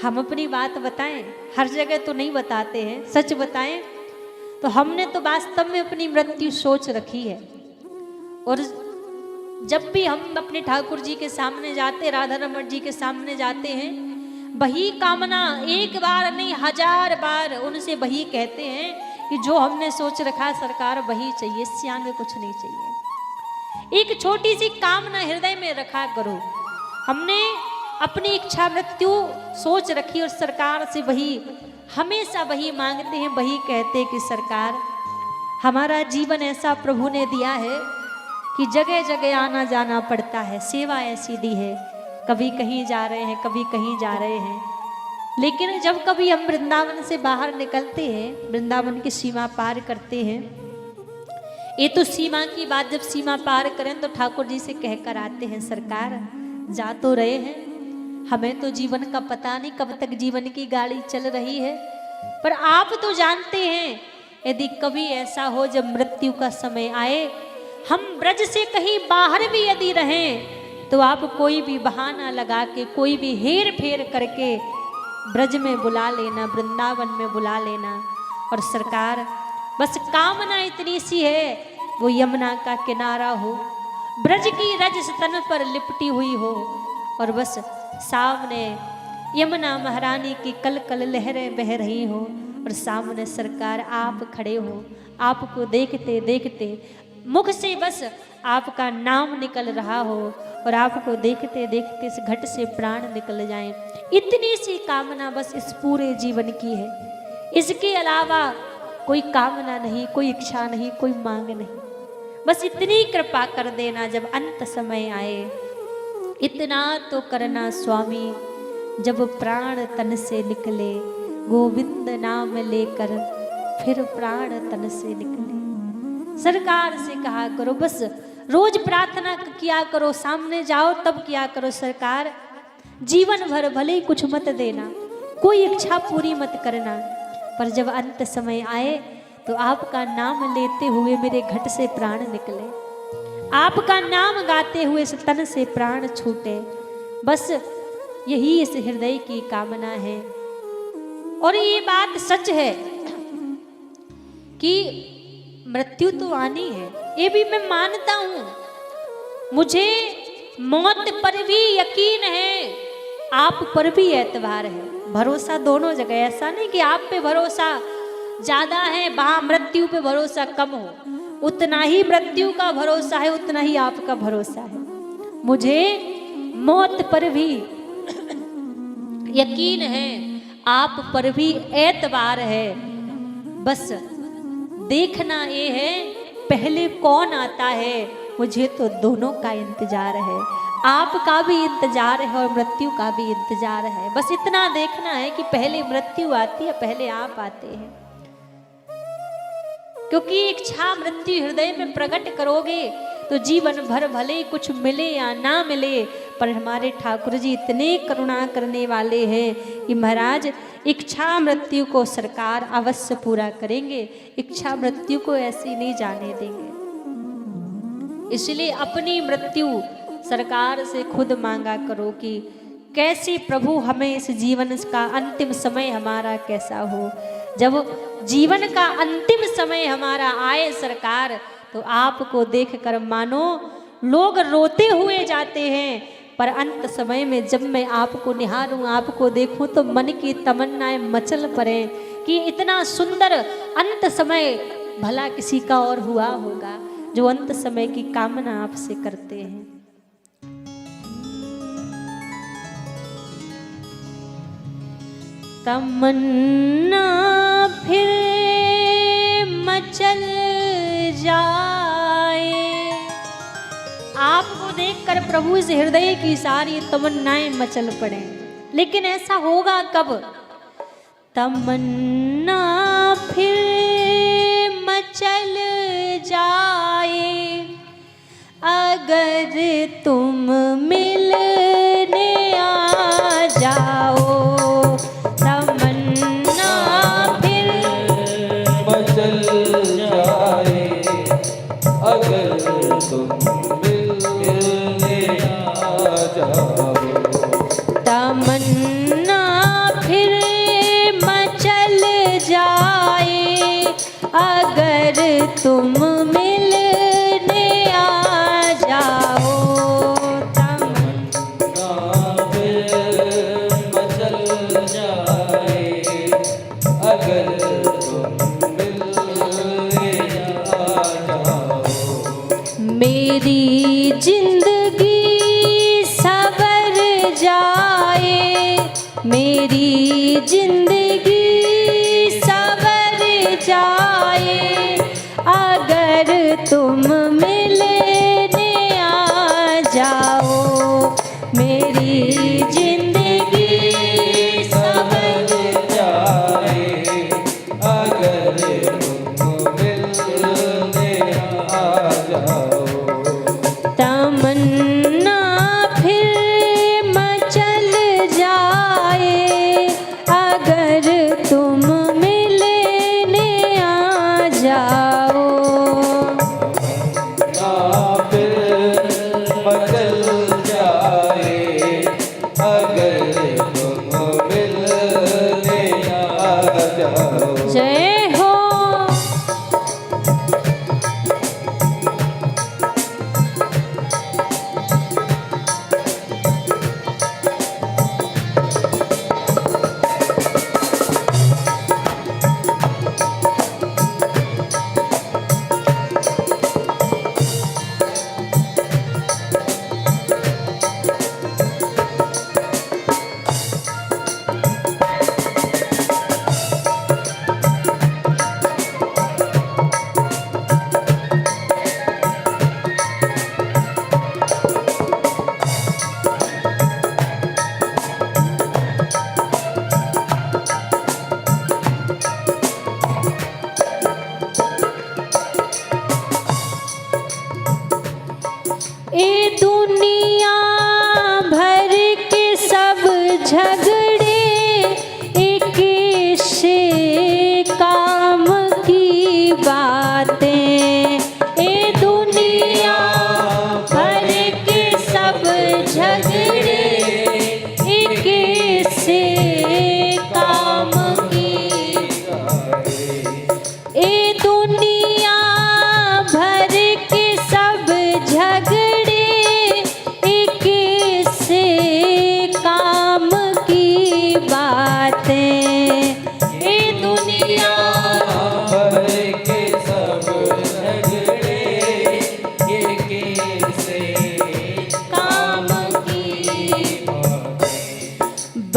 हम अपनी बात बताएं, हर जगह तो नहीं बताते हैं, सच बताएं तो हमने तो वास्तव में अपनी मृत्यु सोच रखी है। और जब भी हम अपने ठाकुर जी के सामने जाते, राधा रमण जी के सामने जाते हैं, वही कामना एक बार नहीं 1000 बार उनसे वही कहते हैं कि जो हमने सोच रखा सरकार वही चाहिए, इससे आगे कुछ नहीं चाहिए। एक छोटी सी कामना हृदय में रखा करो। हमने अपनी इच्छा मृत्यु सोच रखी और सरकार से वही हमेशा वही मांगते हैं, वही कहते हैं कि सरकार हमारा जीवन ऐसा प्रभु ने दिया है कि जगह जगह आना जाना पड़ता है, सेवा ऐसी दी है, कभी कहीं जा रहे हैं, कभी कहीं जा रहे हैं, लेकिन जब कभी हम वृंदावन से बाहर निकलते हैं, वृंदावन की सीमा पार करते हैं, ये तो सीमा की बात, जब सीमा पार करें तो ठाकुर जी से कहकर आते हैं, सरकार जा तो रहे हैं, हमें तो जीवन का पता नहीं कब तक जीवन की गाड़ी चल रही है, पर आप तो जानते हैं यदि कभी ऐसा हो जब मृत्यु का समय आए, हम ब्रज से कहीं बाहर भी यदि रहें तो आप कोई भी बहाना लगा के, कोई भी हेर फेर करके ब्रज में बुला लेना, वृंदावन में बुला लेना। और सरकार बस कामना इतनी सी है, वो यमुना का किनारा हो, ब्रज की रज स्तन पर लिपटी हुई हो, और बस सामने यमुना महारानी की कल कल लहरें बह रही हो, और सामने सरकार आप खड़े हो, आपको देखते देखते मुख से बस आपका नाम निकल रहा हो, और आपको देखते देखते इस घट से प्राण निकल जाएं। इतनी सी कामना बस इस पूरे जीवन की है, इसके अलावा कोई कामना नहीं, कोई इच्छा नहीं, कोई मांग नहीं। बस इतनी कृपा कर देना जब अंत समय आए, इतना तो करना स्वामी जब प्राण तन से निकले, गोविंद नाम लेकर फिर प्राण तन से निकले। सरकार से कहा करो, बस रोज प्रार्थना किया करो, सामने जाओ तब किया करो, सरकार जीवन भर भले ही कुछ मत देना, कोई इच्छा पूरी मत करना, पर जब अंत समय आए तो आपका नाम लेते हुए मेरे घट से प्राण निकले, आपका नाम गाते हुए इस तन से प्राण छूटे। बस यही इस हृदय की कामना है। और ये बात सच है कि मृत्यु तो आनी है, ये भी मैं मानता हूं, मुझे मौत पर भी यकीन है, आप पर भी एतबार है, भरोसा दोनों जगह। ऐसा नहीं कि आप पे भरोसा ज्यादा है, वहां मृत्यु पे भरोसा कम हो, उतना ही मृत्यु का भरोसा है, उतना ही आपका भरोसा है। मुझे मौत पर भी यकीन है, आप पर भी एतबार है। बस देखना ये है पहले कौन आता है, मुझे तो दोनों का इंतजार है, आपका भी इंतजार है और मृत्यु का भी इंतजार है। बस इतना देखना है कि पहले मृत्यु आती है, पहले आप आते हैं। क्योंकि इच्छा मृत्यु हृदय में प्रकट करोगे तो जीवन भर भले ही कुछ मिले या ना मिले, पर हमारे ठाकुर जी इतने करुणा करने वाले हैं कि महाराज इच्छा मृत्यु को सरकार अवश्य पूरा करेंगे, इच्छा मृत्यु को ऐसी नहीं जाने देंगे। इसलिए अपनी मृत्यु सरकार से खुद मांगा करो कि कैसे प्रभु हमें इस जीवन का अंतिम समय हमारा कैसा हो। जब जीवन का अंतिम समय हमारा आए सरकार, तो आपको देखकर मानो लोग रोते हुए जाते हैं, पर अंत समय में जब मैं आपको निहारूं, आपको देखूं, तो मन की तमन्नाएं मचल पड़े कि इतना सुंदर अंत समय भला किसी का और हुआ होगा जो अंत समय की कामना आपसे करते हैं। तमन्ना फिर मचल जाए, आपको देखकर प्रभु इस हृदय की सारी तमन्नाएं मचल पड़े। लेकिन ऐसा होगा कब? तमन्ना फिर मचल जाए, अगर तुम मिलने आ जाओ। तमन्ना फिर मचल जाए, अगर तुम मिलने आ जाओ। तमन्ना फिर मचल जाए, अगर तुम मिलने आ जाओ। तमन्ना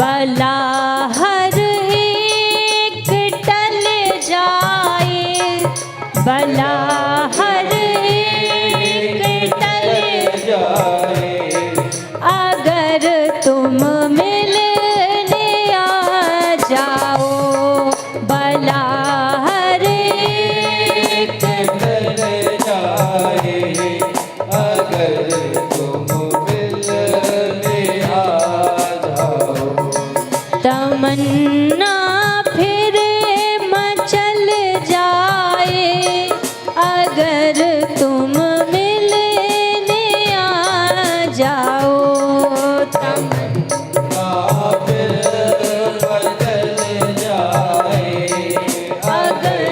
बला हर एक टल जाए, बला हर एक टल जाए अगर तुम मिलने आ जाओ, बला हर एक टल जाए अगर तुम मिलने आ जाओ। तमन्ना फिर मचल जाए अगर तुम मिलने आ जाओ, तमन्ना फिर मचल जाए अगर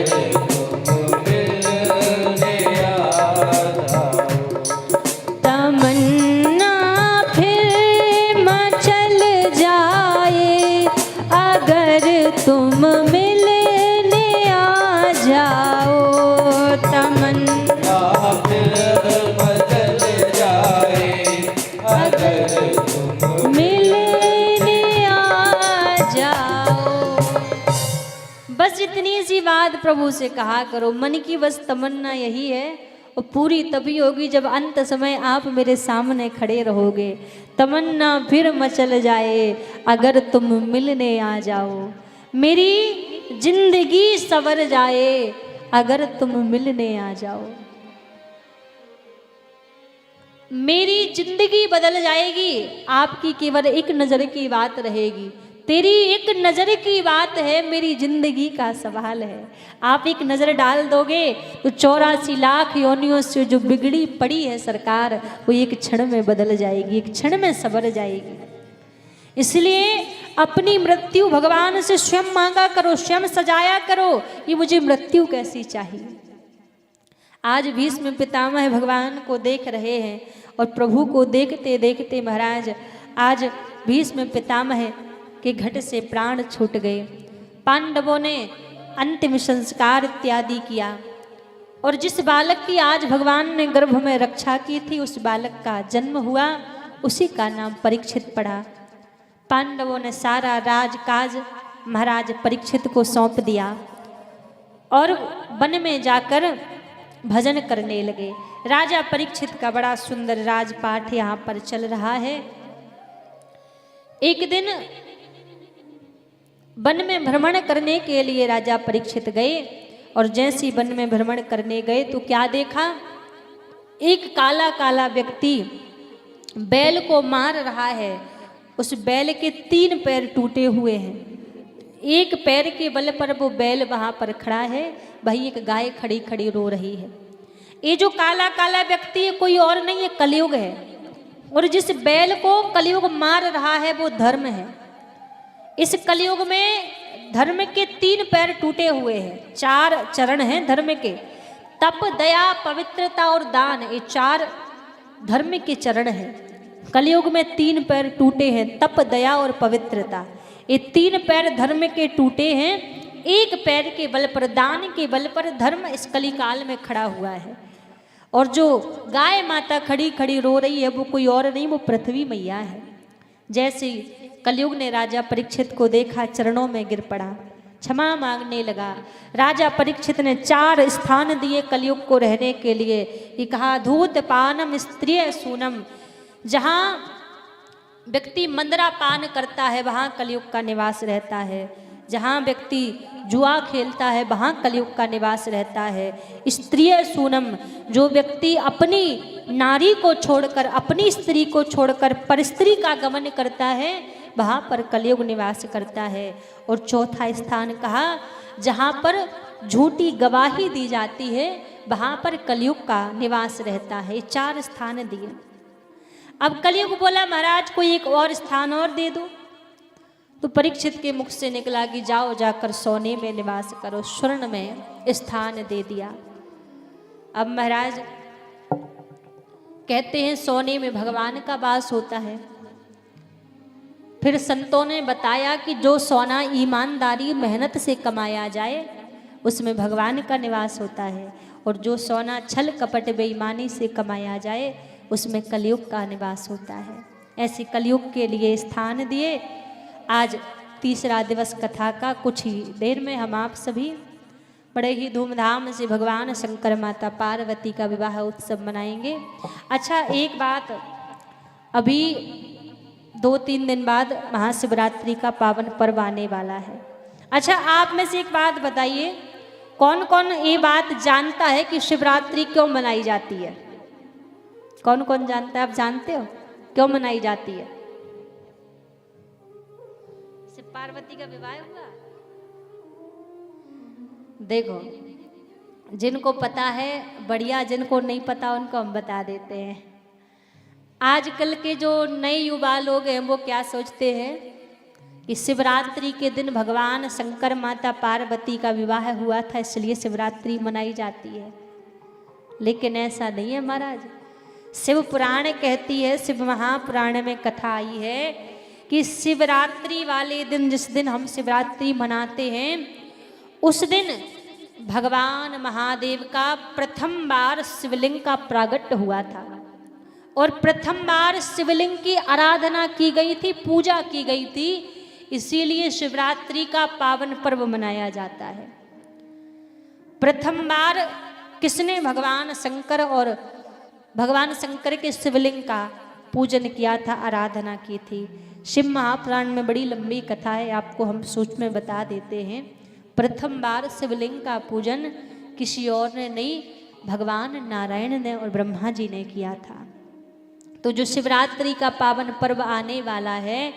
तुम मिलने आ जाओ। तमन्ना फिर मचल जाए अगर तुम मिलने आ जाओ, तमन्ना फिर मचल जाए अगर तुम मिलने आ जाओ। बस इतनी सी बात प्रभु से कहा करो, मन की बस तमन्ना यही है, और पूरी तभी होगी जब अंत समय आप मेरे सामने खड़े रहोगे। तमन्ना फिर मचल जाए अगर तुम मिलने आ जाओ, मेरी जिंदगी सवर जाए अगर तुम मिलने आ जाओ। मेरी जिंदगी बदल जाएगी, आपकी केवल एक नजर की बात रहेगी। तेरी एक नजर की बात है, मेरी जिंदगी का सवाल है। आप एक नजर डाल दोगे तो 84 लाख योनियों से जो बिगड़ी पड़ी है सरकार, वो एक क्षण में बदल जाएगी, एक क्षण में संवर जाएगी। इसलिए अपनी मृत्यु भगवान से स्वयं मांगा करो, स्वयं सजाया करो, ये मुझे मृत्यु कैसी चाहिए। आज भीष्म पितामह भगवान को देख रहे हैं और प्रभु को देखते देखते महाराज आज भीष्म पितामह के घट से प्राण छूट गए। पांडवों ने अंतिम संस्कार इत्यादि किया और जिस बालक की आज भगवान ने गर्भ में रक्षा की थी, उस बालक का जन्म हुआ, उसी का नाम परीक्षित पड़ा। पांडवों ने सारा राजकाज महाराज परीक्षित को सौंप दिया और वन में जाकर भजन करने लगे। राजा परीक्षित का बड़ा सुंदर राजपाठ यहाँ पर चल रहा है। एक दिन वन में भ्रमण करने के लिए राजा परीक्षित गए और जैसे ही वन में भ्रमण करने गए तो क्या देखा, एक काला काला व्यक्ति बैल को मार रहा है। उस बैल के 3 पैर टूटे हुए हैं, एक पैर के बल पर वो बैल वहां पर खड़ा है, वही एक गाय खड़ी खड़ी रो रही है। ये जो काला काला व्यक्ति है कोई और नहीं है, कलयुग है। और जिस बैल को कलयुग मार रहा है वो धर्म है। इस कलयुग में धर्म के 3 पैर टूटे हुए हैं, 4 चरण हैं धर्म के, तप, दया, पवित्रता और दान, ये 4 धर्म के चरण हैं। कलयुग में 3 पैर टूटे हैं, तप, दया और पवित्रता, ये 3 पैर धर्म के टूटे हैं। एक पैर के बल पर, दान के बल पर धर्म इस कलिकाल में खड़ा हुआ है। और जो गाय माता खड़ी खड़ी रो रही है वो कोई और नहीं, वो पृथ्वी मैया है। जैसे कलयुग ने राजा परीक्षित को देखा, चरणों में गिर पड़ा, क्षमा मांगने लगा। राजा परीक्षित ने 4 स्थान दिए कलयुग को रहने के लिए। ये कहा, धूत पानम स्त्रिय सूनम, जहाँ व्यक्ति मंदरा पान करता है वहाँ कलयुग का निवास रहता है। जहाँ व्यक्ति जुआ खेलता है वहाँ कलयुग का निवास रहता है। स्त्रिय सूनम, जो व्यक्ति अपनी नारी को छोड़कर, अपनी स्त्री को छोड़कर परस्त्री का गमन करता है वहाँ पर कलयुग निवास करता है। और चौथा स्थान कहा, जहाँ पर झूठी गवाही दी जाती है वहाँ पर कलयुग का निवास रहता है। 4 स्थान दिए। अब कलयुग बोला, महाराज कोई एक और स्थान और दे दो। तो परीक्षित के मुख से निकला कि जाओ जाकर सोने में निवास करो, स्वर्ण में स्थान दे दिया। अब महाराज कहते हैं सोने में भगवान का वास होता है। फिर संतों ने बताया कि जो सोना ईमानदारी मेहनत से कमाया जाए उसमें भगवान का निवास होता है, और जो सोना छल कपट बेईमानी से कमाया जाए उसमें कलयुग का निवास होता है। ऐसे कलयुग के लिए स्थान दिए। आज तीसरा दिवस कथा का कुछ ही देर में हम आप सभी बड़े ही धूमधाम से भगवान शंकर माता पार्वती का विवाह उत्सव मनाएंगे। अच्छा, एक बात, अभी 2-3 दिन बाद महाशिवरात्रि का पावन पर्व आने वाला है। अच्छा, आप में से एक बात बताइए, कौन कौन ये बात जानता है कि शिवरात्रि क्यों मनाई जाती है? कौन कौन जानता है? आप जानते हो क्यों मनाई जाती है? शिव पार्वती का विवाह हुआ। देखो, जिनको पता है बढ़िया, जिनको नहीं पता उनको हम बता देते हैं। आजकल के जो नए युवा लोग हैं वो क्या सोचते हैं कि शिवरात्रि के दिन भगवान शंकर माता पार्वती का विवाह हुआ था इसलिए शिवरात्रि मनाई जाती है। लेकिन ऐसा नहीं है महाराज। शिव पुराण कहती है, शिव महापुराण में कथा आई है कि शिवरात्रि वाले दिन, जिस दिन हम शिवरात्रि मनाते हैं, उस दिन भगवान महादेव का प्रथम बार शिवलिंग का प्रागट्य हुआ था और प्रथम बार शिवलिंग की आराधना की गई थी, पूजा की गई थी। इसीलिए शिवरात्रि का पावन पर्व मनाया जाता है। प्रथम बार किसने भगवान शंकर और भगवान शंकर के शिवलिंग का पूजन किया था, आराधना की थी? शिव महापुराण में बड़ी लंबी कथा है, आपको हम सूक्ष्म में बता देते हैं। प्रथम बार शिवलिंग का पूजन किसी और ने नहीं, भगवान नारायण ने और ब्रह्मा जी ने किया था। तो जो शिवरात्रि का पावन पर्व आने वाला है,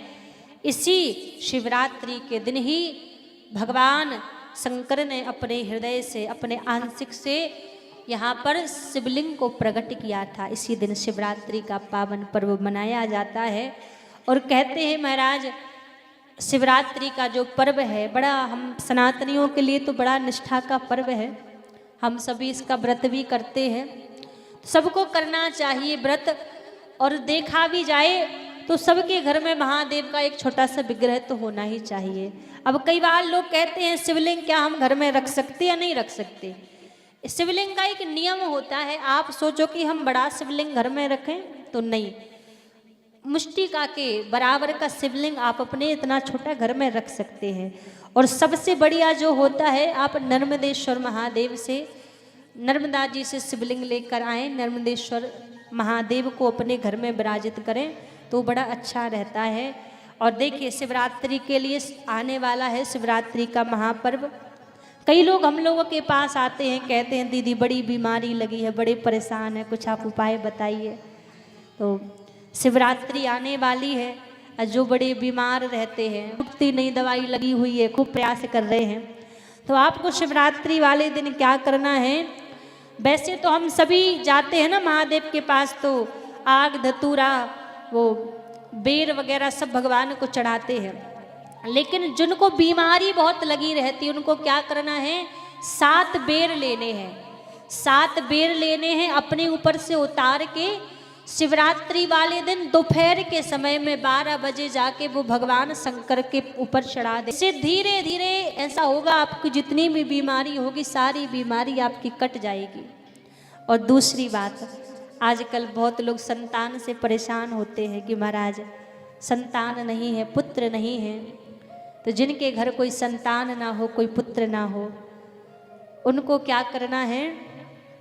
इसी शिवरात्रि के दिन ही भगवान शंकर ने अपने हृदय से, अपने आंशिक से यहाँ पर शिवलिंग को प्रकट किया था। इसी दिन शिवरात्रि का पावन पर्व मनाया जाता है। और कहते हैं महाराज, शिवरात्रि का जो पर्व है बड़ा, हम सनातनियों के लिए तो बड़ा निष्ठा का पर्व है। हम सभी इसका व्रत भी करते हैं, सबको करना चाहिए व्रत। और देखा भी जाए तो सबके घर में महादेव का एक छोटा सा विग्रह तो होना ही चाहिए। अब कई बार लोग कहते हैं शिवलिंग क्या हम घर में रख सकते या नहीं रख सकते? शिवलिंग का एक नियम होता है। आप सोचो कि हम बड़ा शिवलिंग घर में रखें, तो नहीं। मुष्टिका के बराबर का शिवलिंग आप अपने इतना छोटा घर में रख सकते हैं। और सबसे बढ़िया जो होता है, आप नर्मदेश्वर महादेव से, नर्मदा जी से शिवलिंग लेकर आएँ, नर्मदेश्वर महादेव को अपने घर में विराजित करें तो बड़ा अच्छा रहता है। और देखिए, शिवरात्रि के लिए आने वाला है शिवरात्रि का महापर्व। कई लोग हम लोगों के पास आते हैं, कहते हैं दीदी बड़ी बीमारी लगी है, बड़े परेशान है, कुछ आप उपाय बताइए। तो शिवरात्रि आने वाली है, जो बड़े बीमार रहते हैं, मुक्ति नहीं, दवाई लगी हुई है, खूब प्रयास कर रहे हैं, तो आपको शिवरात्रि वाले दिन क्या करना है? वैसे तो हम सभी जाते हैं ना महादेव के पास, तो आग धतूरा, वो बेर वगैरह सब भगवान को चढ़ाते हैं। लेकिन जिनको बीमारी बहुत लगी रहती है उनको क्या करना है? 7 बेर लेने हैं। 7 बेर लेने हैं, अपने ऊपर से उतार के शिवरात्रि वाले दिन दोपहर के समय में 12 बजे जाके वो भगवान शंकर के ऊपर चढ़ा दे। इससे धीरे धीरे ऐसा होगा, आपकी जितनी भी बीमारी होगी सारी बीमारी आपकी कट जाएगी। और दूसरी बात, आजकल बहुत लोग संतान से परेशान होते हैं कि महाराज संतान नहीं है, पुत्र नहीं है। तो जिनके घर कोई संतान ना हो, कोई पुत्र ना हो, उनको क्या करना है?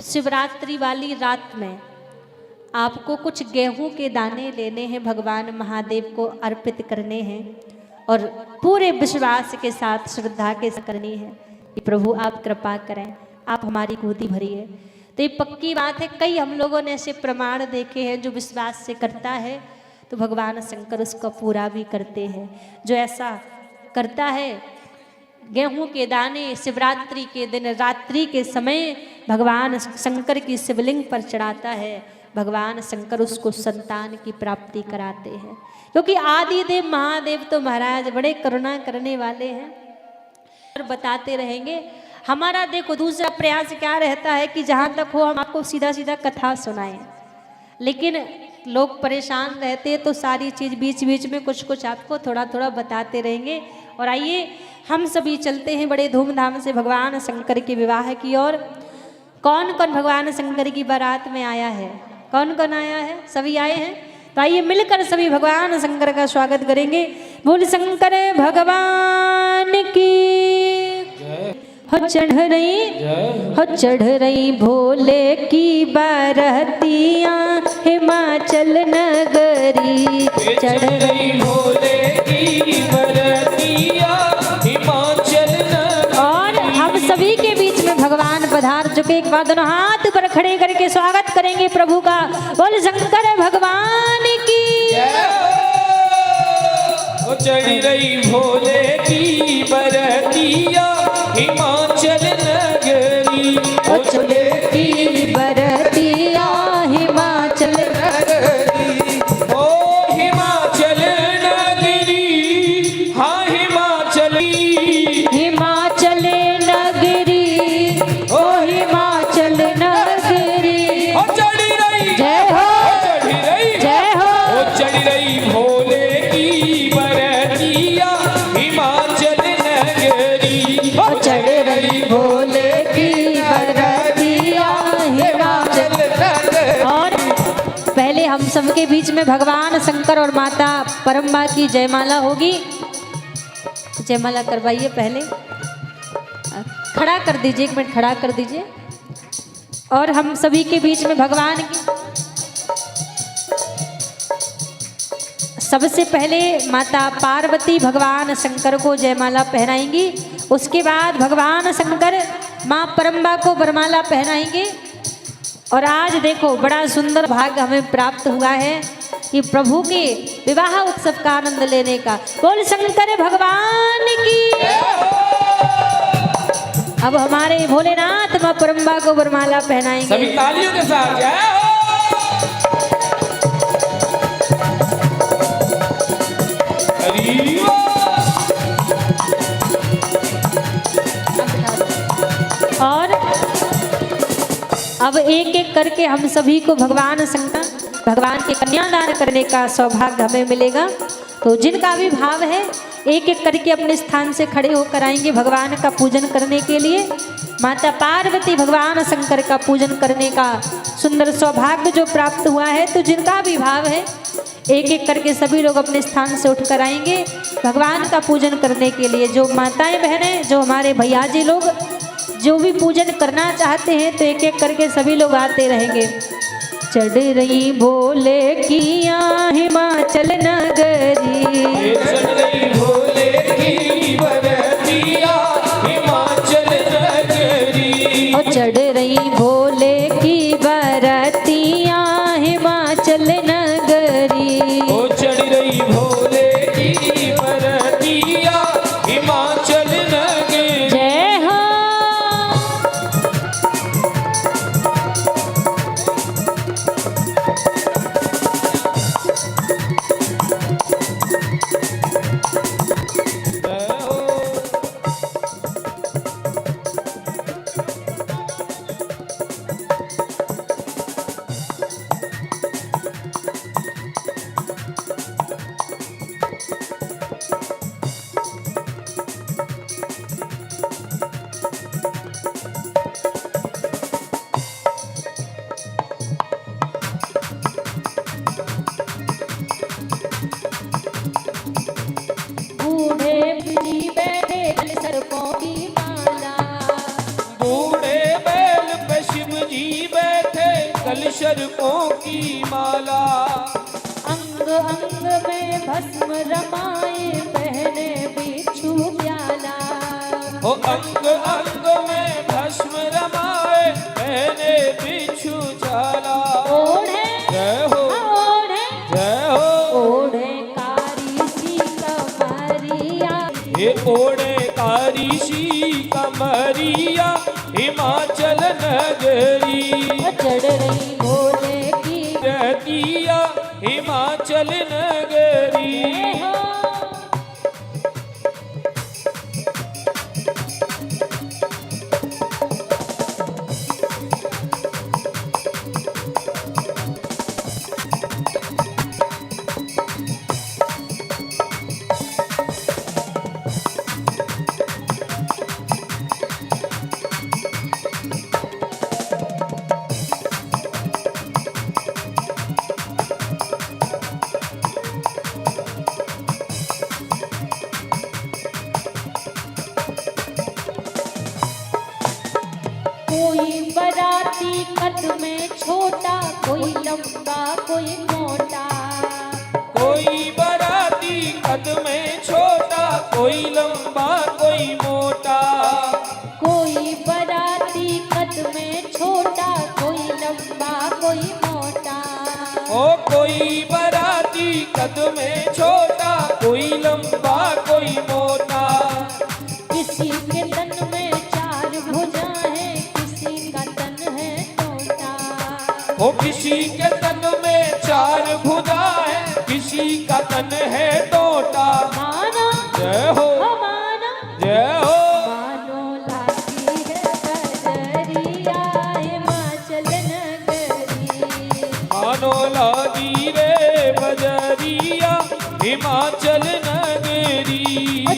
शिवरात्रि वाली रात में आपको कुछ गेहूं के दाने लेने हैं, भगवान महादेव को अर्पित करने हैं और पूरे विश्वास के साथ, श्रद्धा के साथ करनी है कि प्रभु आप कृपा करें, आप हमारी गोदी भरिए। तो ये पक्की बात है। कई हम लोगों ने ऐसे प्रमाण देखे हैं, जो विश्वास से करता है तो भगवान शंकर उसको पूरा भी करते हैं। जो ऐसा करता है, गेहूं के दाने शिवरात्रि के दिन रात्रि के समय भगवान शंकर की शिवलिंग पर चढ़ाता है, भगवान शंकर उसको संतान की प्राप्ति कराते हैं। क्योंकि आदिदेव महादेव तो महाराज बड़े करुणा करने वाले हैं। और बताते रहेंगे। हमारा देखो दूसरा प्रयास क्या रहता है कि जहाँ तक हो हम आपको सीधा सीधा कथा सुनाएं, लेकिन लोग परेशान रहते हैं तो सारी चीज़ बीच बीच में कुछ कुछ आपको थोड़ा थोड़ा बताते रहेंगे। और आइए हम सभी चलते हैं बड़े धूमधाम से भगवान शंकर के विवाह की ओर। कौन कौन भगवान शंकर की बारात में आया है? कौन कौन आया है? सभी आए हैं? तो आइए मिलकर सभी भगवान शंकर का स्वागत करेंगे। बोल शंकर भगवान की हो चढ़ रही भोले की बरतियाँ हिमाचल नगरी चढ़ रही भोले की बरतियाँ हिमाचल नगरी। और हम सभी के बीच में भगवान पधार चुके। एक बार दोनों हाथ पर खड़े करके स्वागत करेंगे प्रभु का। बोल शंकर भगवान की चढ़ रही भोले की बरतियाँ हिमाचल नगरी। भोले की बरतियाँ हिमाचल नगरी। ओ हिमाचल नगरी, हाँ हिमाचल हिमाचल नगरी, ओ हिमाचल नगरी। ओ चढ़ रही जय हो, चढ़ रही जय हो। ओ चढ़ रही भोले की बरतियाँ हिमाचल नगरी। ओ चढ़ रही भोले की बरतियाँ हिमाचल नगरी। और पहले हम सबके बीच में भगवान शंकर और माता परम्बा की जयमाला होगी। जयमाला करवाइए। पहले खड़ा कर दीजिए, एक मिनट खड़ा कर दीजिए। और हम सभी के बीच में भगवान की सबसे पहले माता पार्वती भगवान शंकर को जयमाला पहनाएंगी। उसके बाद भगवान शंकर माँ परम्बा को वरमाला पहनाएंगे। और आज देखो बड़ा सुंदर भाग्य हमें प्राप्त हुआ है कि प्रभु के विवाह उत्सव का आनंद लेने का। बोल शंकर भगवान की। अब हमारे भोलेनाथ माँ परम्बा को वरमाला पहनाएंगे। सभी तालियों के साथ जय हो। हरि बोल। और अब एक एक करके हम सभी को भगवान शंकर भगवान के कन्यादान करने का सौभाग्य हमें मिलेगा। तो जिनका भी भाव है एक एक करके अपने स्थान से खड़े होकर आएंगे भगवान का पूजन करने के लिए। माता पार्वती भगवान शंकर का पूजन करने का सुंदर सौभाग्य जो प्राप्त हुआ है। तो जिनका भी भाव है एक एक करके सभी लोग अपने स्थान से उठकर आएंगे भगवान का पूजन करने के लिए। जो माताएं बहनें, जो हमारे भैया जी लोग जो भी पूजन करना चाहते हैं तो एक एक करके सभी लोग आते रहेंगे। चढ़ रही भोले की हिमाचल नगरी, चढ़ रही भोले की बरतियाँ हिमाचल नगरी। और चढ़ रही भोले की बरतियाँ हिमाचल नगरी। ओ चढ़ रही भोले की बरतियाँ हिमाचल नगरी। जय हो। बूढ़े जी बैठे सरपों की माला, बूढ़े बैल पे शिव जी बैठे कल शर्पों की माला। अंग अंग में भस्म रमाए पहने बिच्छू प्याला। ओ अंग अंग में भस्म रमाए पहने बिच्छू जाला। ओढ़े जय हो, ओढ़े जय हो। ओढ़े कारी सी कमरिया, ये ओढ़े कारीशी कमरिया हिमाचल नगरी। चढ़ रही भोले की रहतिया हिमाचल नगरी। कद में छोटा, कोई लंबा कोई मोटा। किसी के तन में चार भुजा है, किसी का तन है टोटा। हो किसी के तन में चार भुजा है, किसी का तन है टोटा। मानो जय हो मानो जय हो। मानो लागी है बजरिया हिमाचल नगरी। मानो लागी रे बजरिया हिमाचल नगरी।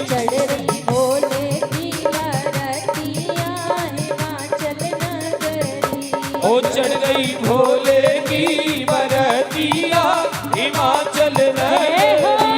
चढ़ रही भोले की बरतिया हिमाचल नगरी। ओ चढ़ गई भोले की बरतिया हिमाचल नगरी।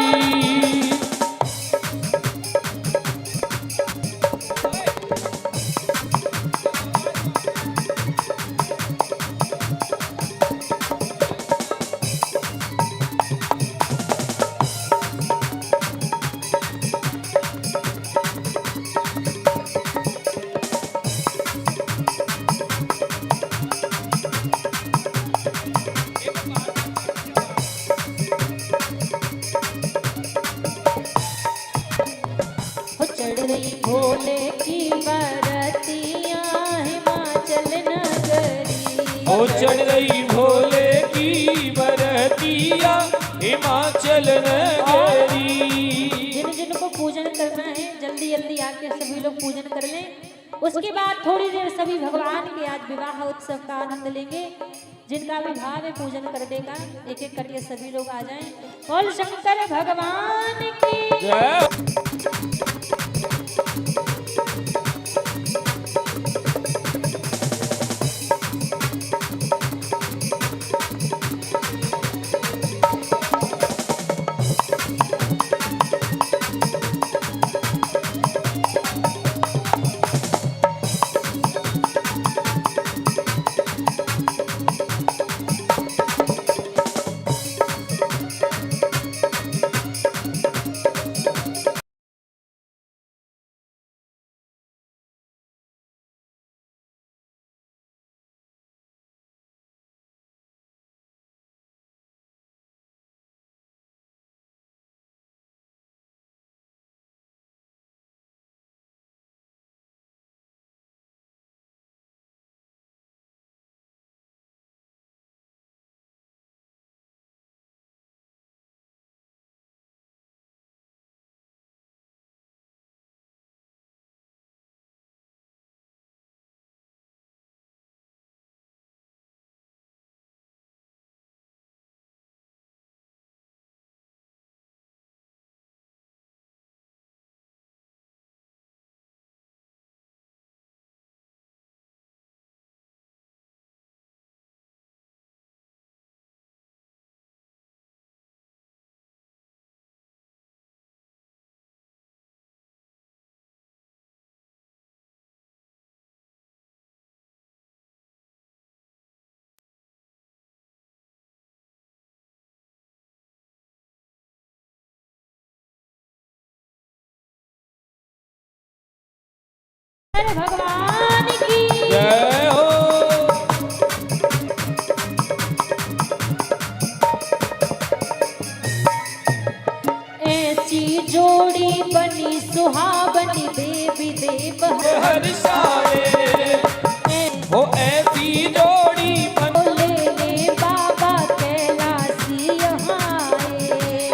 चढ़ रही भोले की बरतिया हिमाचल नगरी। ओ चढ़ गई भोले की बरतिया हिमाचल नगरी। जिन जिनको पूजन करना है जल्दी जल्दी आके सभी लोग पूजन कर लें। उसके बाद थोड़ी देर सभी भगवान के आज विवाह उत्सव का आनंद लेंगे। जिनका भी भाव है पूजन कर देगा, एक एक करके सभी लोग आ जाएं। बोल शंकर भगवान की जय। भगवान की जय हो। ऐसी जोड़ी बनी सुहावनी देवी देव हर्षाए। वो ऐसी जोड़ी भोले ने बाबा कैलासी यहाँ आए।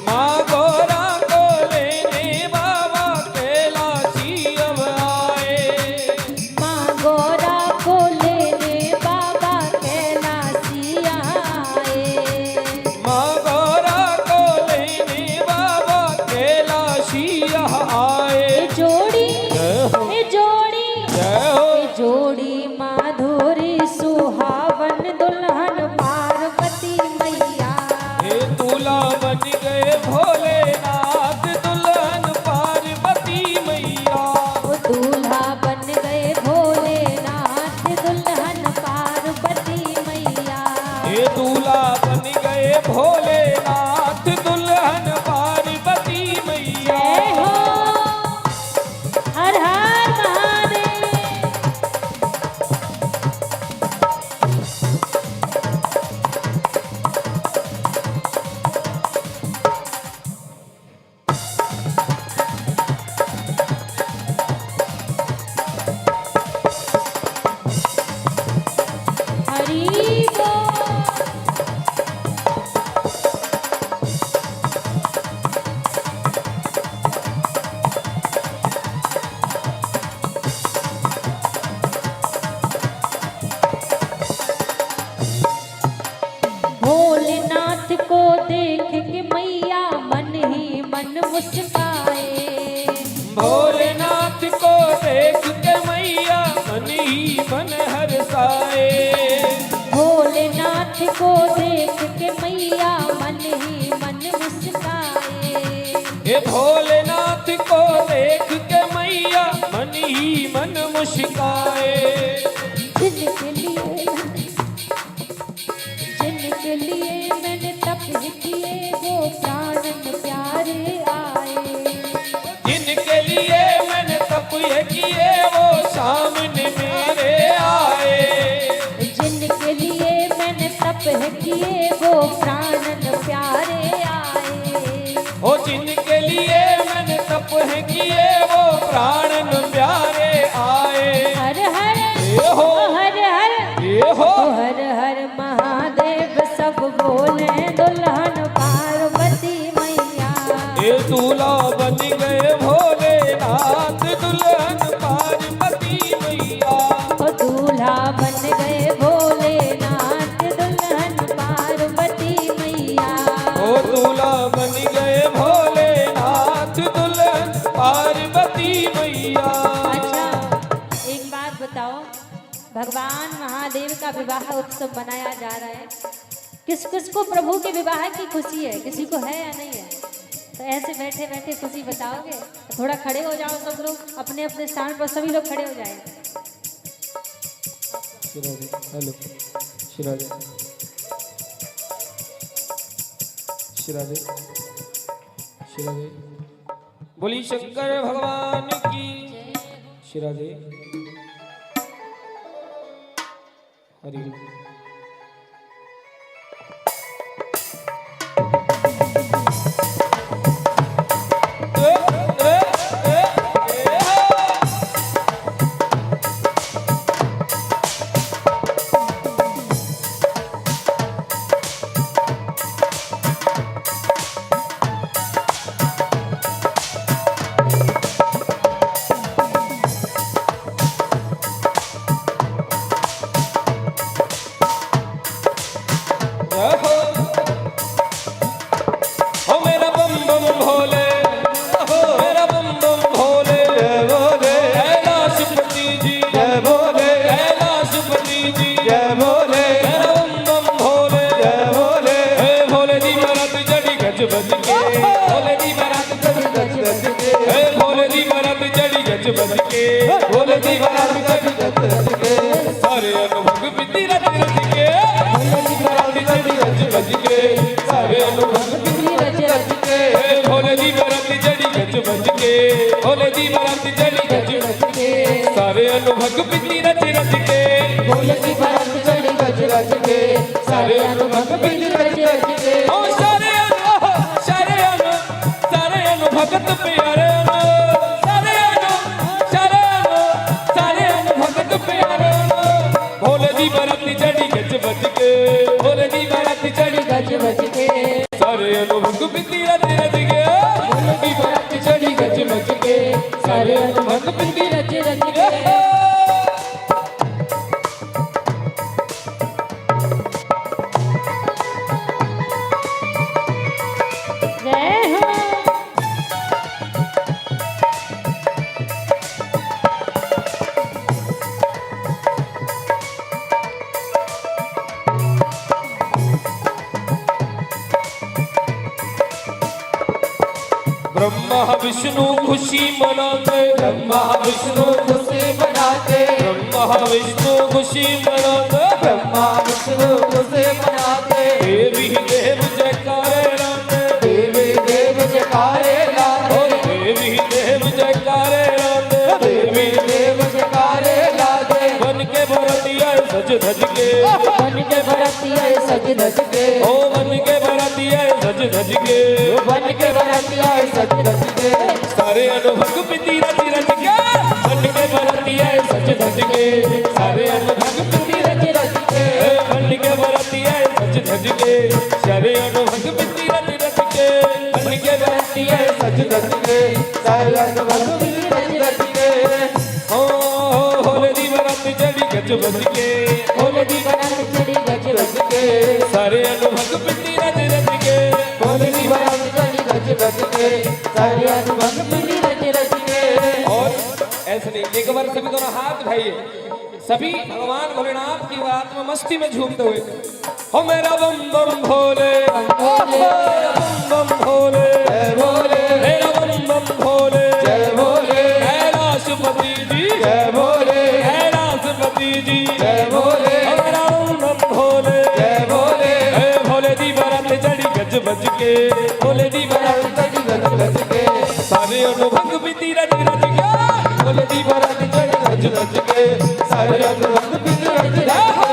माँ गोरा को लेने बाबा कैलाशी अब आए। माँ गौरा को लेने बाबा कैलासी यहाँ आए। माँ गोरा को लेने बाबा कैलाशी यहाँ आए। ये जोड़ी जय हो ये जोड़ी जय हो। ये जोड़ी मुस्काए। भोलेनाथ को देख के मैया मन ही मन हर्षाए। भोलेनाथ को देख के मैया मन ही मन मुस्काए। ये भोलेनाथ को देख के मैया मन ही मन मुस्काए। जिनके लिए मैंने तप किए वो प्राणन प्यारे आए। जिनके लिए मैंने तप किए वो सामने मेरे आए। जिनके लिए मैंने तप किए वो प्राणन प्यारे आए। ओ जिनके लिए मैंने तप किए वो प्राणन प्यारे आए। हर हर ये हो हर हर ये हो हर हर महादेव सब बोले दुल्हन पार्वती मैया। ये दूल्हा बन गए भोलेनाथ दुल्हन पार्वती मैया। ओ दूल्हा बन गए भोलेनाथ दुल्हन पार्वती मैया। ओ दूल्हा बन गए भोलेनाथ दुल्हन पार्वती मैया। अच्छा एक बात बताओ, भगवान महादेव का विवाह उत्सव मनाया जा रहा है। किस किस को प्रभु के विवाह की खुशी है, किसी को है या नहीं है? तो ऐसे बैठे बैठे खुशी बताओगे? तो थोड़ा खड़े हो जाओ सब लोग अपने अपने स्थान पर, सभी लोग खड़े हो जाए। हेलो शिराजे शिराजे शिराजे बोली शंकर भगवान की शिराजे हरि। भोले दी बारात कट कट के सारे अनुभव बिती रच रच के। भोले दी बारात कट कट कट के सारे अनुभव बिती रच रच के। भोले दी बारात जड़ी गज बज के। भोले दी बारात जड़ी गज बज के सारे अनुभव बिती रच रच के। भोले दी बारात जड़ी गज रच के सारे अनुभव बिती रच रच के। ओ सारे भगत प्यारे भोले दी बाराती चढ़ी गज बज के। भोले दी बाराती चढ़ी गज बज के सारे अनुभव बिती रच रच के। भोले दी बाराती चढ़ी गज बज के सारे अनुभव बिती रच रच के। जय हो। ब्रह्मा विष्णु खुशी मनाते। ब्रह्मा विष्णु खुशी मनाते। ब्रह्मा विष्णु खुशी मनाते। ब्रह्मा विष्णु खुशी मनाते। देवी देव जयकारे लाते। देवी देव जयकारे लाते। देवी देव जयकारे लाते। देवी देव जयकारे लाते। बन के भरतिया सज धज के। बन के भरतिया सज धज के। ओ बन के भरतिया सज धज के। बन के भरतिया सज धज के सारे अनुभव बिती रच रच के। बन के भरतिया सज धज के सारे अनुभव बिती रच रच के। बन के भरतिया सज धज के सारे अनुभव बिती रच रच के। बन के भरतिया सज धज के सारे अनुभव बिती रच रच के। हो भोले दी बारात चढ़ी गज बज के। भोले दी बारात चढ़ी गज बज के सारे अनुभव बिती रच रच के। भोले दी बारात चढ़ी गज बज के सारे अनुबंध पीती रच रच के। और ऐसे नहीं, एक बार सभी दोनों हाथ उठाइए, सभी भगवान भोलेनाथ की बात में मस्ती में झूमते हुए, हो मेरा बम बम भोले, बम बम भोले, जय भोले, मेरा बम बम भोले, जय भोले, कैलाशपति जी, जय भोले, कैलाशपति जी, जय भोले, मेरा बम बम भोले, जय भोले, हे भोले दी बरात चढ़ी गज बज के, भोले दी बरात गज गज गज के। सारे अनुभंग बीती रज रज के, भोले दी बरात चढ़ी गज गज के, सारे अनुबंध पीती रच रच के।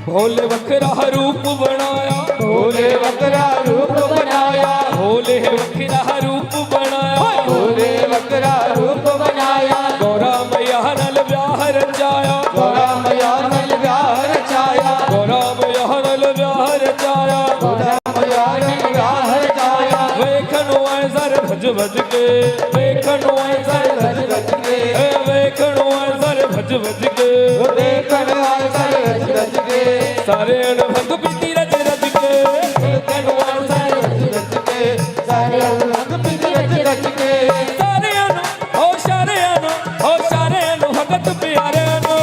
भोले बकरा रूप बनाया, भोले बकरा रूप बनाया, भोले बकरा रूप बनाया, भोले बकरा रूप बनाया, गौरा मैया नल ब्याह रचाया, गौरा मैया नल ब्याह रचाया, गौरा मैया नल ब्याह रचाया, गौरा मैया नल ब्याह रचाया। वेखनो ऐसर भज भज के, वेखनो ऐसर गज गज के, वेखनो ऐसर भज भज के, देखन आए सारे गज गज के, सारे अनुभंग बीती रज रज के, देखन आए सारे गज गज के, सारे अनुबंध पीती रच रच के। सारे अनु हो सारे अनु हो सारे अनु भगत प्यारे अनु,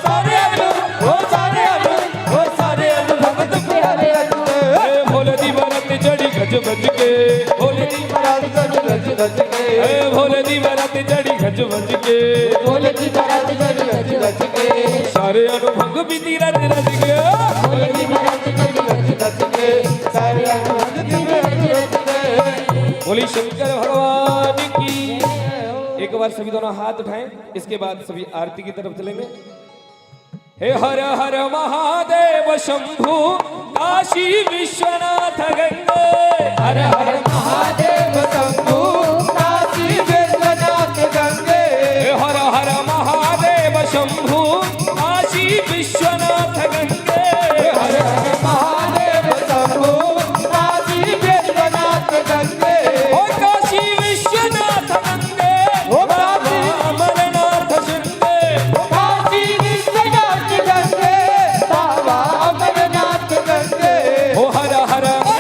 सारे अनु ओ सारे अनु ओ सारे अनु भगत प्यारे अनु। हे भोले दी बरात चढ़ी गज बज के, भोले दी बरात चढ़ी गज गज के, हे भोले दी बरात चढ़ी गज बज के, भोले की बरात चढ़ी गज गज के, सारे अनुभंग बीती रज रज के। भोले की बरात चढ़ी गज गज के, सारे अनुबंध पीती रच रच के। बोली शंकर भगवान की। एक बार सभी दोनों हाथ उठाएं, इसके बाद सभी आरती की तरफ चलेंगे। हे हर हर महादेव शंभु काशी विश्वनाथ गंगे, हर हर महादेव शंभु काशी विश्वनाथ गंगे, हे हर हर महादेव शंभु काशी विश्वनाथ गंगे, हर हर महादेव शंभु काशी विश्वनाथ गंगे, ओ काशी विश्वनाथ गंगे, ओ काशी अमरनाथ शंगे, काशी विश्वनाथ गंगे, बाबा अमरनाथ गंगे, ओ हर हर ओ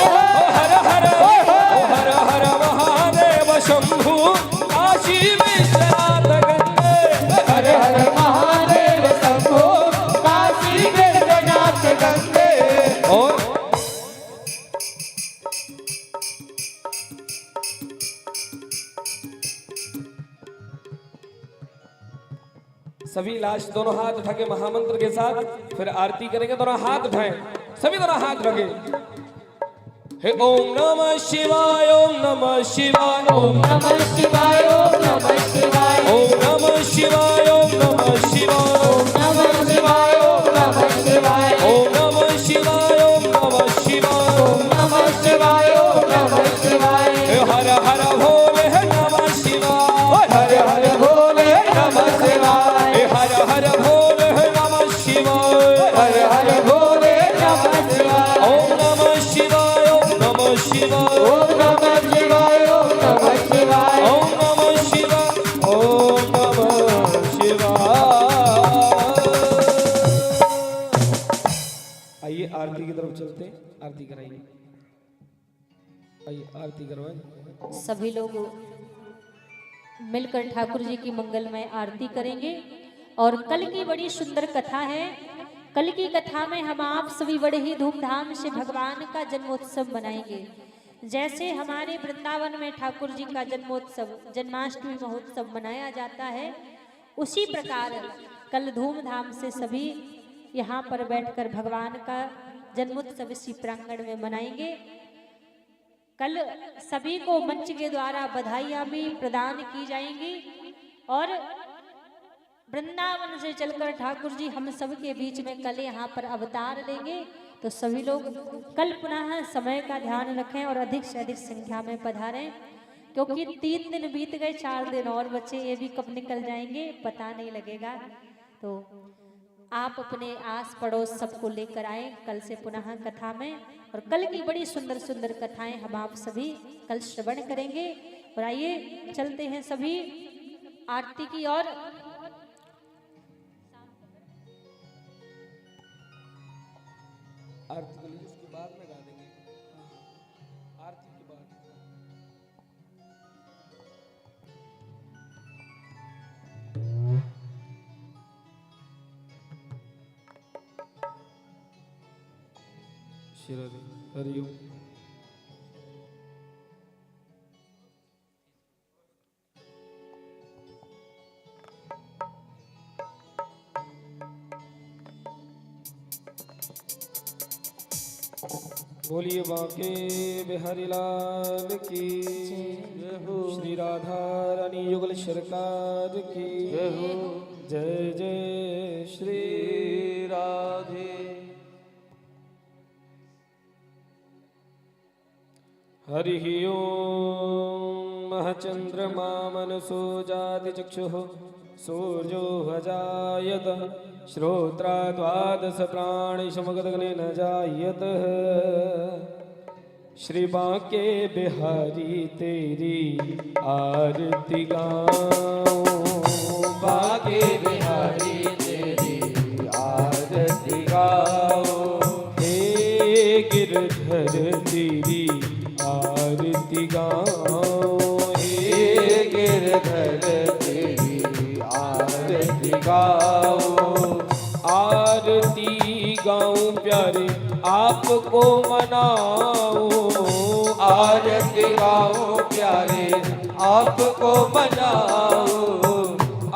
हर हर ओ हर हर महादेव शंभु काशी विश्वनाथ गंगे, हर हर महादेव शंभु काशी विश्वनाथ गंगे। और सभी लास्ट दोनों हाथ उठा के महामंत्र के साथ फिर आरती करेंगे। दोनों हाथ उठाएं, सभी दोनों हाथ रखे। हे ओम नमः शिवाय, ओम नमः शिवाय, ओम नमः शिवाय, ओम नमः शिवाय, ओम नमः शिवाय, ओम नमः शिवाय, ओम नमः शिवाय, ओम नमः शिवाय, ओम नमः शिवाय, ओम नमः शिवाय, ओम नमः शिवाय, ओम नमः शिवाय। हे हर हर भोले हे नमः शिवाय, हर हर भोले नमः शिवाय, हे हर हर भोले हे नमः शिवाय, हर हर भोले नमः शिवाय, ओम नमः शिवाय, ओम नमः शिवाय, ओम नमः शिवाय, ओम नमः शिवाय, ओम नमः शिवाय, ओम नमः शिवाय। आइए आरती की तरफ चलते हैं, आरती कराइए, आइए आरती करवाएं। सभी लोग मिलकर ठाकुर जी की मंगलमय आरती करेंगे। और कल की बड़ी सुंदर कथा है। कल की कथा में हम आप सभी बड़े ही धूमधाम से भगवान का जन्मोत्सव मनाएंगे। जैसे हमारे वृंदावन में ठाकुर जी का जन्मोत्सव, जन्माष्टमी महोत्सव मनाया जाता है, उसी प्रकार कल धूमधाम से सभी यहाँ पर बैठकर भगवान का जन्मोत्सव इसी प्रांगण में मनाएंगे। कल सभी को मंच के द्वारा बधाइयाँ भी प्रदान की जाएंगी और वृंदावन से चलकर ठाकुर जी हम सब के बीच में कल यहाँ पर अवतार लेंगे। तो सभी लोग कल पुनः समय का ध्यान रखें और अधिक से अधिक संख्या में पधारें, क्योंकि 3 दिन बीत गए, 4 दिन और बचे, ये भी कब निकल जाएंगे पता नहीं लगेगा। तो आप अपने आस पड़ोस सबको लेकर आए कल से पुनः कथा में, और कल की बड़ी सुंदर सुंदर कथाएं हम आप सभी कल श्रवण करेंगे। और आइए चलते हैं सभी आरती की ओर। आरती के लिए उसके बाद में गा देंगे, आरती के बाद। हरिओम। बोलिए बांके बिहारी लाल की जय हो, श्री राधा रानी युगल सरकार की जय हो, जय जय श्री राधे। हरि ओम। चंद्रमा मनसो जाति चक्षुः सूर्यो अजायत, श्रोत्रा द्वादश प्राणिशमगदग्नेन जायत। श्री बांके बिहारी तेरी आरती गाऊं, बांके बिहारी तेरी आरती गाऊं। हे गिरधर तेरी आरती गाऊं, हे गिरधर तेरी आरती गाऊं। आरती गाऊं प्यारे आपको मनाऊं, आरती गाऊं प्यारे आपको मनाऊं,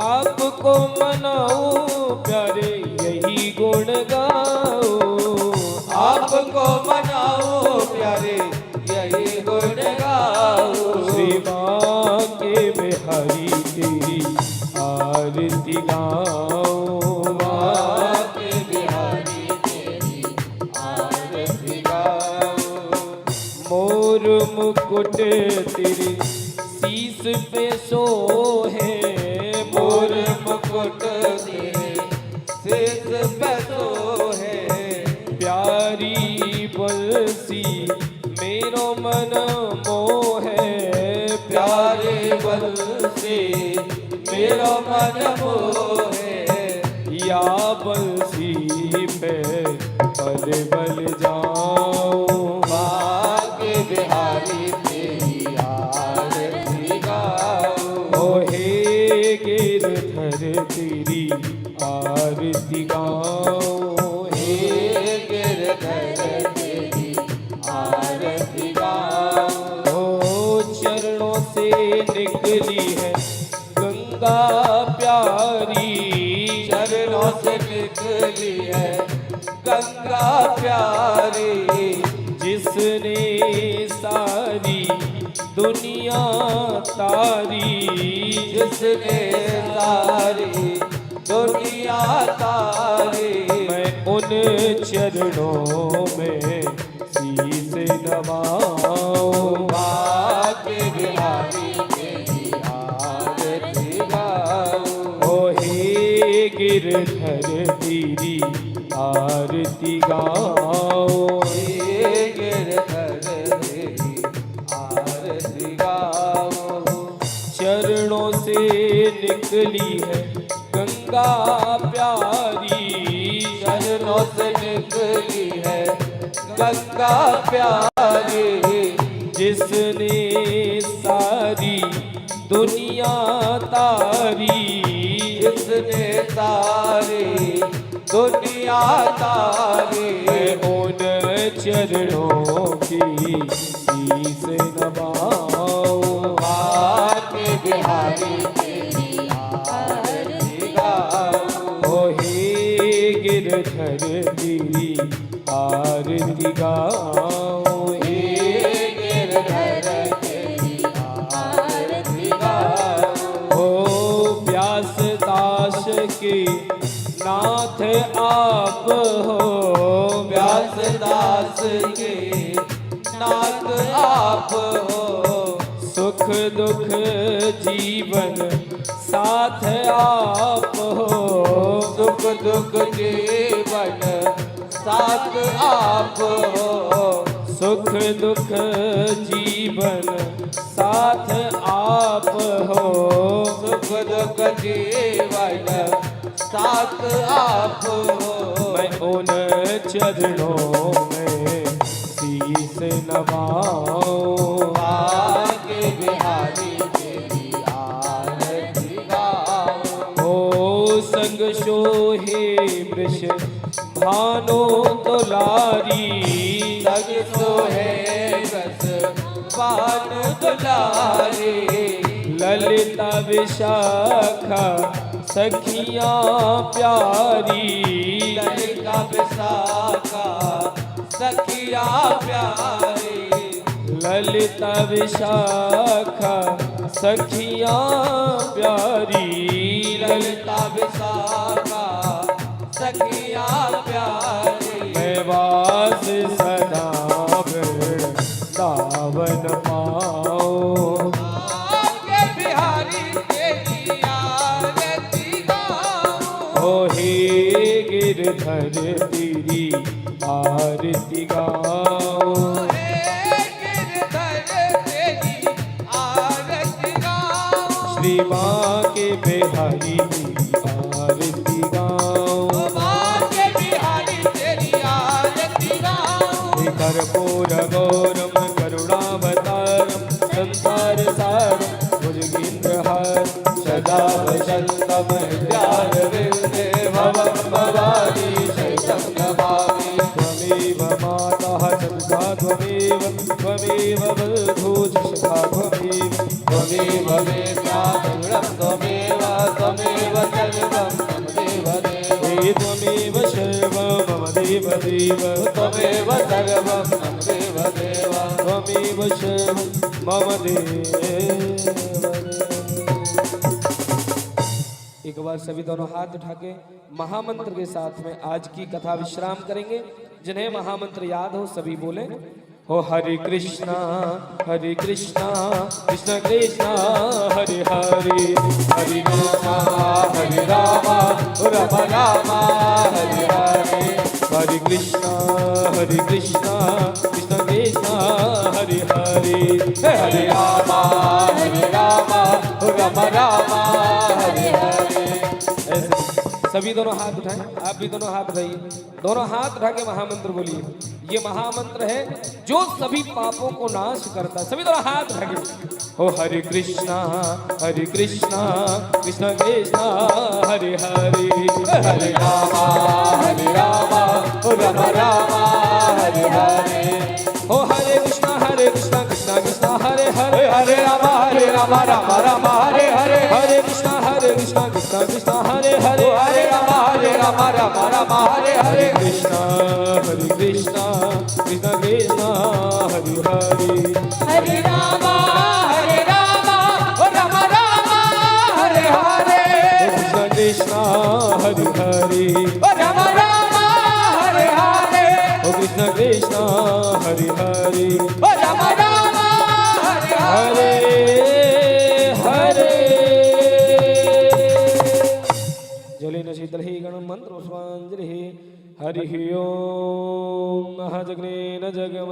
आपको मनाऊं प्यारे यही गुण गाऊं, आपको मनाऊं प्यारे यही गुण गाऊं। श्री बांके बिहारी तेरी आरती गाऊं, बांके बिहारी तेरी आरती गाऊं। मोर मुकुट तेरे शीस पे सोहे, मोर मुकुट तेरे शीस पे सोहे। प्यारी बंसी मेरो मन मोहे, प्यारे बंसी मेरो मन मोहे। या बंसी पे पल बल जाऊं, बांके बिहारी तेरी आरती गाऊं। ओ हे गिरधर तेरी आरती गाऊं, हे गिरधर तेरी आरती गाऊं। ओ चरणों से निकली है गंगा प्यारी, चरणों से निकली है गंगा प्यारी। जिसने सारी दुनिया तारी, जिसने सारी दुनिया तारी। मैं उन चरणों में शीस नवाऊं, बांके बिहारी तेरी आरती गाऊं। ओ हे गिरधर तेरी आरती गाऊं, हे गिरधर तेरी आरती गाऊं। चरणों से निकली है गंगा प्यारी, चरणों से निकली है गंगा प्यारी। जिसने सारी दुनिया तारी, जिसने सारी दुनिया तारी। उन चरणों की शीस नवाऊं, बांके बिहारी तेरी आरती गाऊं। ओ हे गिरधर तेरी आरती गाऊं, हे गिरधर तेरी आरती गाऊं। ओ व्यास दास के नाथ आप हो, व्यास दास के नाथ आप हो। सुख सुख दुख जीवन साथ आप हो, सुख दुख जीवन साथ आप हो, सुख दुख जीवन साथ आप हो, सुख दुख जीवन साथ आप हो। मैं उन चरणों में शीस नवाऊं, आगे बिहारी तेरी आरती गाऊं। ओ संग सोहे वृष भानु दुलारी, संग सोहे बस पान दुलारी, ललिता विशाखा सखियां प्यारी, ललिता विशाखा सखिया प्यारी, ललिता विशाखा सखियां प्यारी, ललिता विशाखा सखिया प्यारी। मैं वास सदा वृंदावन पाऊं, आगे बिहारी तेरी आरती गाऊं। ओ हे गिरधर तेरी आरती गाऊं, हे गिरधर तेरी आरती गाऊं। श्री माँ के बिहारी तेरी आरती गाऊं, आगे बिहारी तेरी आरती गाऊं। कर्पूर गौरम करुणावतारम संसार सारम भुजगेन्द्रहार सदा वसंतम हृदयारविंदे भवं भवानी शैतं नमामि। त्वमेव माता सविता त्वमेव त्वमेव बन्धुः सखा त्वमेव त्वमेव वेद्या गुरुं त्वमेव त्वमेव सर्वं मम देवदेव। हे त्वमेव सर्वं मम देवदेव त्वमेव सर्वं मम देवदेव। त्वमेव सर्वं मम देवदेव। एक बार सभी दोनों हाथ उठा के महामंत्र के साथ में आज की कथा विश्राम करेंगे। जिन्हें महामंत्र याद हो सभी बोले हो हरे कृष्णा कृष्ण कृष्णा हरे हरे, हरे रामा हरे रामा राम रामा हरे हरे। हरे कृष्णा कृष्ण कृष्णा हरे हरे, हरे रामा राम रामा हरे हरे। ऐसे सभी दोनों हाथ उठाएं, आप भी दोनों हाथ उठाइए, दोनों हाथ उठा के महामंत्र बोलिए। ये महामंत्र है जो सभी पापों को नाश करता है। सभी दोनों हाथ उठा के हो हरे कृष्णा कृष्ण कृष्ण हरे हरे, हरे रामा राम रामा हरे हरे। हो हरे कृष्णा कृष्ण कृष्ण हरे हरे, हरे रामा राम राम हरे हरे। हरे कृष्णा कृष्ण कृष्ण हरे हरे, हरे रामा राम राम हरे हरे। कृष्णा कृष्ण कृष्ण हरे हरे, हरे रामा राम राम हरे हरे। कृष्ण हरे हरे, राम राम हरे हरे। ओ कृष्ण कृष्ण हरे हरे, राम राम हरे हरे। हरे जलेन शीतलहि गणं मंत्रोस्वाञ्जलिः। हरिः ओम जगनेन जगम